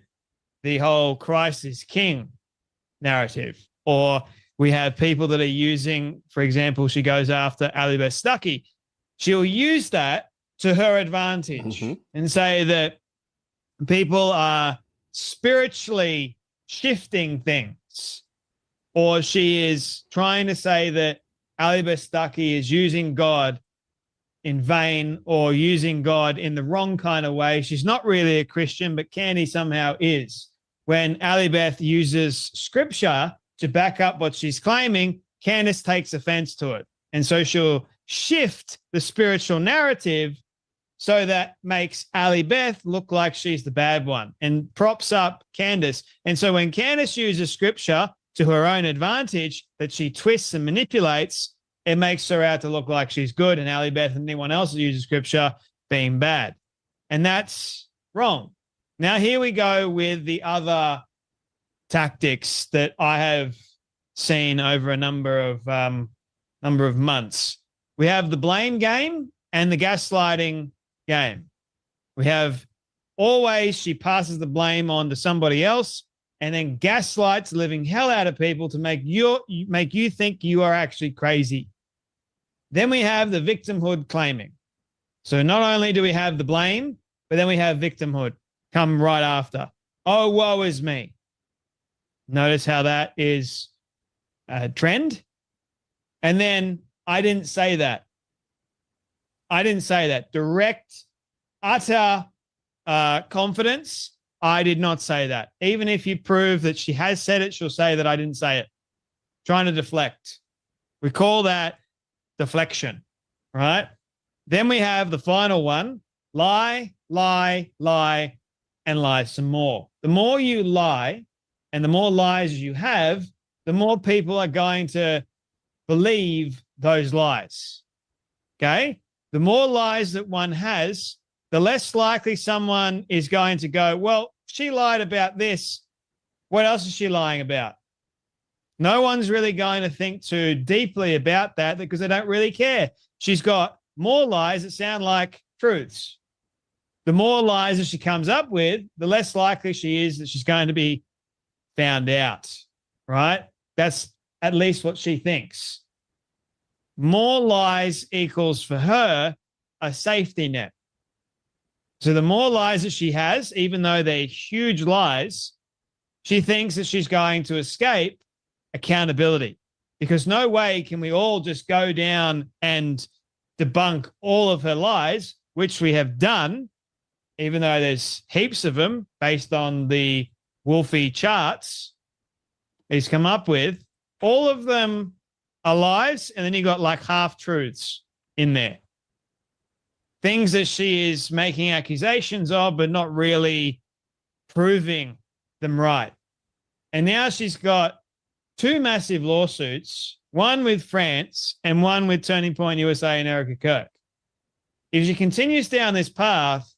the whole Christ is king narrative. Or we have people that are using, for example, she goes after Ali Stuckey. She'll use that to her advantage and say that people are spiritually shifting things. Or she is trying to say that Ali Stuckey is using God in vain or using God in the wrong kind of way. She's not really a Christian, but Candy somehow is. When Ali Beth uses scripture to back up what she's claiming, Candace takes offense to it. And so she'll shift the spiritual narrative so that makes Ali Beth look like she's the bad one and props up Candace. And so when Candace uses scripture to her own advantage that she twists and manipulates, it makes her out to look like she's good, and Ali Beth and anyone else that uses scripture being bad. And that's wrong. Now here we go with the other tactics that I have seen over a number of months. We have the blame game and the gaslighting game. We have always she passes the blame on to somebody else and then gaslights the living hell out of people to make you think you are actually crazy. Then we have the victimhood claiming. So not only do we have the blame, but then we have victimhood come right after. Oh, woe is me. Notice how that is a trend. And then I didn't say that. I didn't say that. Direct, utter confidence. I did not say that. Even if you prove that she has said it, she'll say that I didn't say it. Trying to deflect. We call that deflection, right? Then we have the final one, lie, lie, lie, and lie some more. The more you lie and the more lies you have, the more people are going to believe those lies, okay? The more lies that one has, the less likely someone is going to go, well, she lied about this. What else is she lying about? No one's really going to think too deeply about that because they don't really care. She's got more lies that sound like truths. The more lies that she comes up with, the less likely she is that she's going to be found out, right? That's at least what she thinks. More lies equals for her a safety net. So the more lies that she has, even though they're huge lies, she thinks that she's going to escape accountability, because no way can we all just go down and debunk all of her lies, which we have done, even though there's heaps of them based on the Wolfie charts he's come up with. All of them are lies, and then you got like half truths in there. Things that she is making accusations of, but not really proving them right. And now she's got 2 massive lawsuits, one with France and one with Turning Point USA and Erica Kirk. If she continues down this path,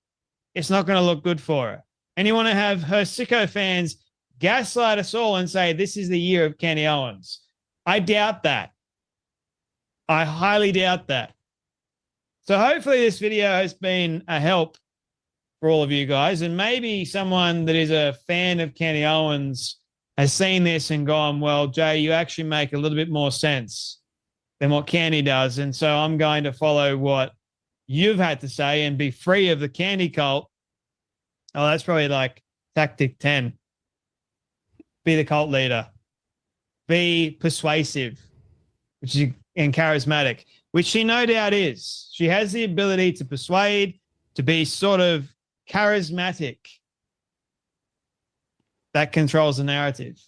it's not going to look good for her. And you want to have her sicko fans gaslight us all and say, this is the year of Kenny Owens. I doubt that. I highly doubt that. So hopefully this video has been a help for all of you guys. And maybe someone that is a fan of Kenny Owens has seen this and gone, well, Jay, you actually make a little bit more sense than what Candy does. And so I'm going to follow what you've had to say and be free of the Candy cult. Oh, that's probably like tactic 10. Be the cult leader. Be persuasive, and charismatic, which she no doubt is. She has the ability to persuade, to be sort of charismatic. That controls the narrative.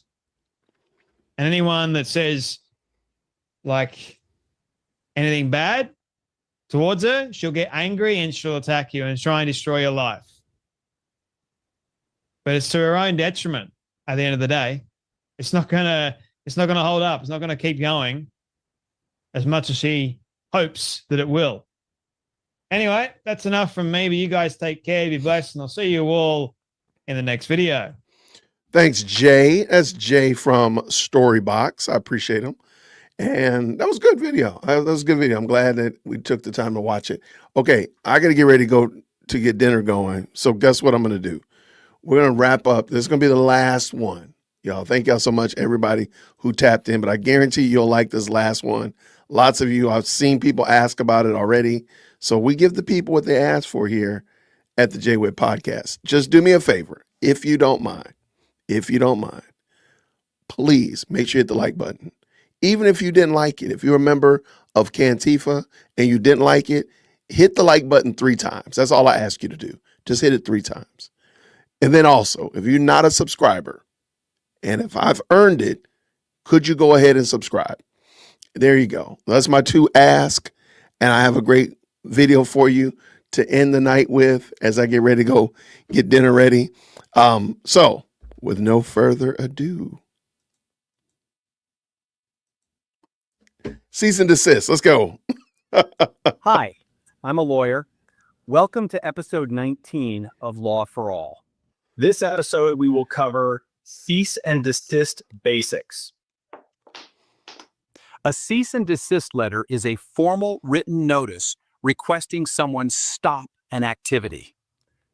And anyone that says like anything bad towards her, she'll get angry and she'll attack you and try and destroy your life. But it's to her own detriment at the end of the day. It's not gonna hold up. It's not gonna keep going as much as she hopes that it will. Anyway, that's enough from me. But you guys take care, be blessed, and I'll see you all in the next video. Thanks, Jay. That's Jay from Storybox. I appreciate him. And that was a good video. That was a good video. I'm glad that we took the time to watch it. Okay, I got to get ready to go to get dinner going. So guess what I'm going to do? We're going to wrap up. This is going to be the last one. Y'all, thank y'all so much, everybody who tapped in. But I guarantee you'll like this last one. Lots of you, I've seen people ask about it already. So we give the people what they asked for here at the Jay Witt Podcast. Just do me a favor, if you don't mind. If you don't mind, please make sure you hit the like button. Even if you didn't like it, if you're a member of Cantifa and you didn't like it, hit the like button 3 times. That's all I ask you to do. Just hit it 3 times. And then also, if you're not a subscriber, and if I've earned it, could you go ahead and subscribe? There you go. That's my 2 ask. And I have a great video for you to end the night with as I get ready to go get dinner ready. So with no further ado, cease and desist. Let's go. Hi, I'm a lawyer. Welcome to episode 19 of Law for All. This episode, we will cover cease and desist basics. A cease and desist letter is a formal written notice requesting someone stop an activity.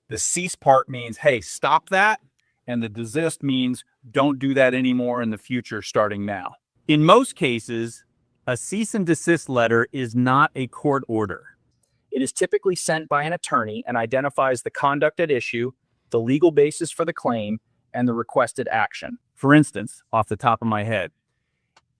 The cease part means, hey, stop that. And the desist means don't do that anymore in the future starting now. In most cases, A cease and desist letter is not a court order. It is typically sent by an attorney and identifies the conduct at issue, the legal basis for the claim, and the requested action. For instance, off the top of my head,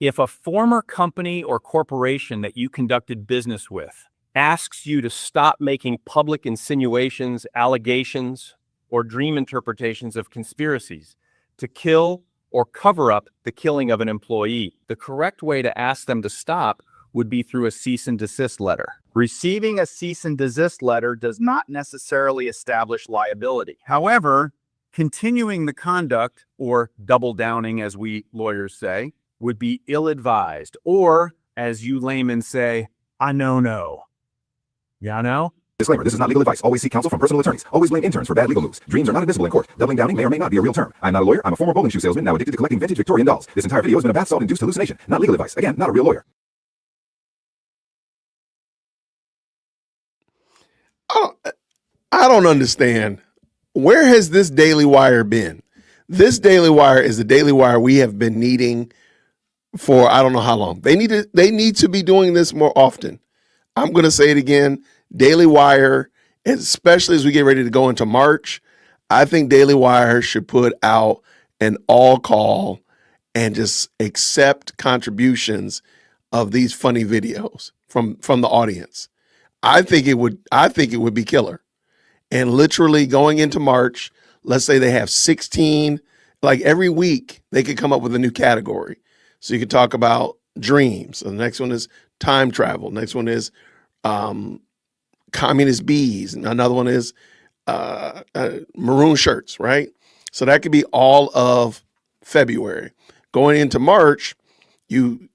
if a former company or corporation that you conducted business with asks you to stop making public insinuations, allegations, or dream interpretations of conspiracies to kill or cover up the killing of an employee, the correct way to ask them to stop would be through a cease and desist letter. Receiving a cease and desist letter does not necessarily establish liability. However, continuing the conduct, or double downing as we lawyers say, would be ill-advised, or as you laymen say, I no. Ya know? Disclaimer, this is not legal advice. Always seek counsel from personal attorneys. Always blame interns for bad legal moves. Dreams are not admissible in court. Doubling downing may or may not be a real term. I'm not a lawyer. I'm a former bowling shoe salesman now addicted to collecting vintage Victorian dolls. This entire video has been a bath salt-induced hallucination. Not legal advice. Again, not a real lawyer. I don't understand. Where has this Daily Wire been? This Daily Wire is the Daily Wire we have been needing for I don't know how long. They need to be doing this more often. I'm going to say it again. Daily Wire, especially as we get ready to go into March, I think Daily Wire should put out an all call and just accept contributions of these funny videos from the audience. I think it would be killer. And literally going into March, let's say they have 16, like every week they could come up with a new category. So you could talk about dreams. The next one is time travel. Next one is communist bees. Another one is maroon shirts, right? So that could be all of February. Going into March, you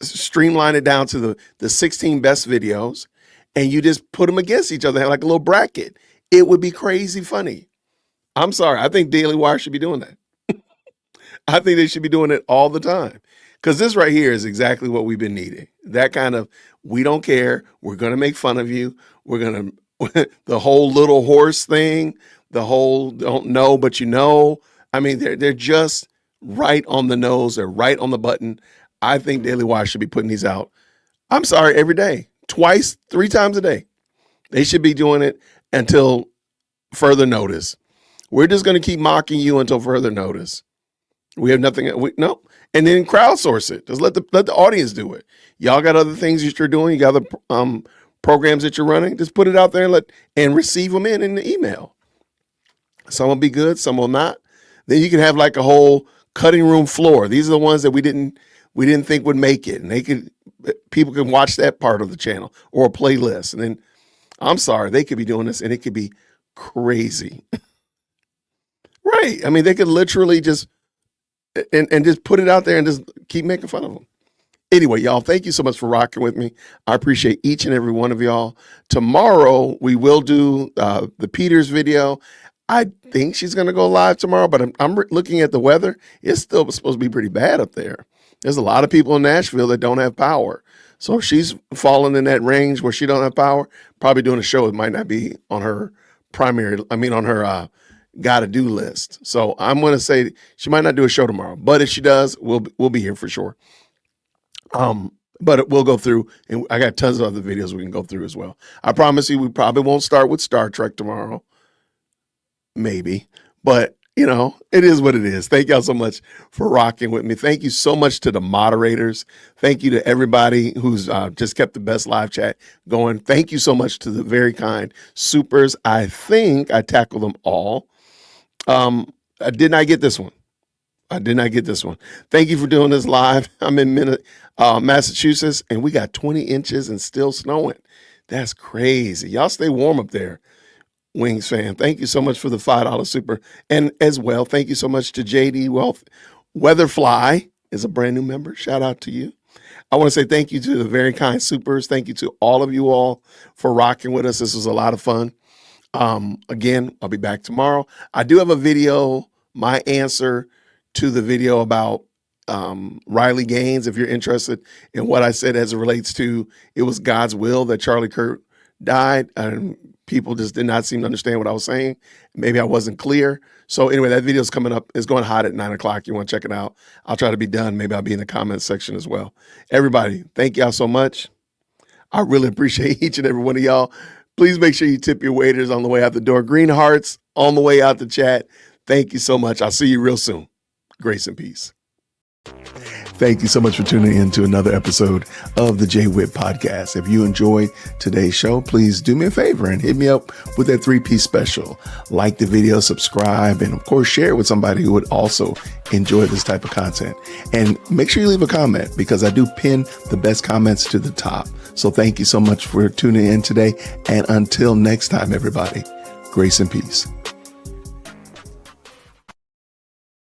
streamline it down to the 16 best videos, and you just put them against each other like a little bracket. It would be crazy funny. I'm sorry. I think Daily Wire should be doing that. I think they should be doing it all the time, because this right here is exactly what we've been needing. That kind of, we don't care. We're going to make fun of you. We're going to, the whole little horse thing, the whole don't know, but you know. I mean, they're just right on the nose. They're right on the button. I think Daily Wire should be putting these out. I'm sorry, every day, twice, 3 times a day. They should be doing it until further notice. We're just going to keep mocking you until further notice. We have nothing. No. And then crowdsource it. Just let the audience do it. Y'all got other things that you're doing. You got other programs that you're running. Just put it out there and receive them in the email. Some will be good. Some will not. Then you can have like a whole cutting room floor. These are the ones that we didn't think would make it. And people can watch that part of the channel or a playlist. And then I'm sorry, they could be doing this and it could be crazy. Right. I mean, they could literally just and just put it out there and just keep making fun of them. Anyway, y'all, thank you so much for rocking with me. I appreciate each and every one of y'all. Tomorrow, we will do the Peters video. I think she's going to go live tomorrow, but I'm looking at the weather. It's still supposed to be pretty bad up there. There's a lot of people in Nashville that don't have power. So if she's falling in that range where she don't have power, probably doing a show, it might not be on her on her gotta-do list. So I'm going to say she might not do a show tomorrow, but if she does, we'll be here for sure. But we'll go through, and I got tons of other videos we can go through as well. I promise you, we probably won't start with Star Trek tomorrow. Maybe, but it is what it is. Thank y'all so much for rocking with me. Thank you so much to the moderators. Thank you to everybody who's just kept the best live chat going. Thank you so much to the very kind supers. I think I tackled them all. I did not get this one. Thank you for doing this live. I'm in Massachusetts, and we got 20 inches and still snowing. That's crazy. Y'all stay warm up there. Wings fan, thank you so much for the $5 super. And as well, thank you so much to JD Wealth. Weatherfly is a brand new member. Shout out to you. I want to say thank you to the very kind supers. Thank you to all of you all for rocking with us. This was a lot of fun. Again, I'll be back tomorrow. I do have a video, my answer to the video about Riley Gaines, if you're interested in what I said as it relates to it was God's will that Charlie Kirk died. people just did not seem to understand what I was saying. Maybe I wasn't clear. So anyway, that video is coming up. It's going hot at 9 o'clock. You want to check it out. I'll try to be done. Maybe I'll be in the comments section as well. Everybody, thank y'all so much. I really appreciate each and every one of y'all. Please make sure you tip your waiters on the way out the door. Green hearts on the way out the chat. Thank you so much. I'll see you real soon. Grace and peace. Thank you so much for tuning in to another episode of the Jay Witt Podcast. If you enjoyed today's show, please do me a favor and hit me up with that 3-piece special. Like the video, subscribe, and of course, share it with somebody who would also enjoy this type of content. And make sure you leave a comment because I do pin the best comments to the top. So thank you so much for tuning in today. And until next time, everybody, grace and peace.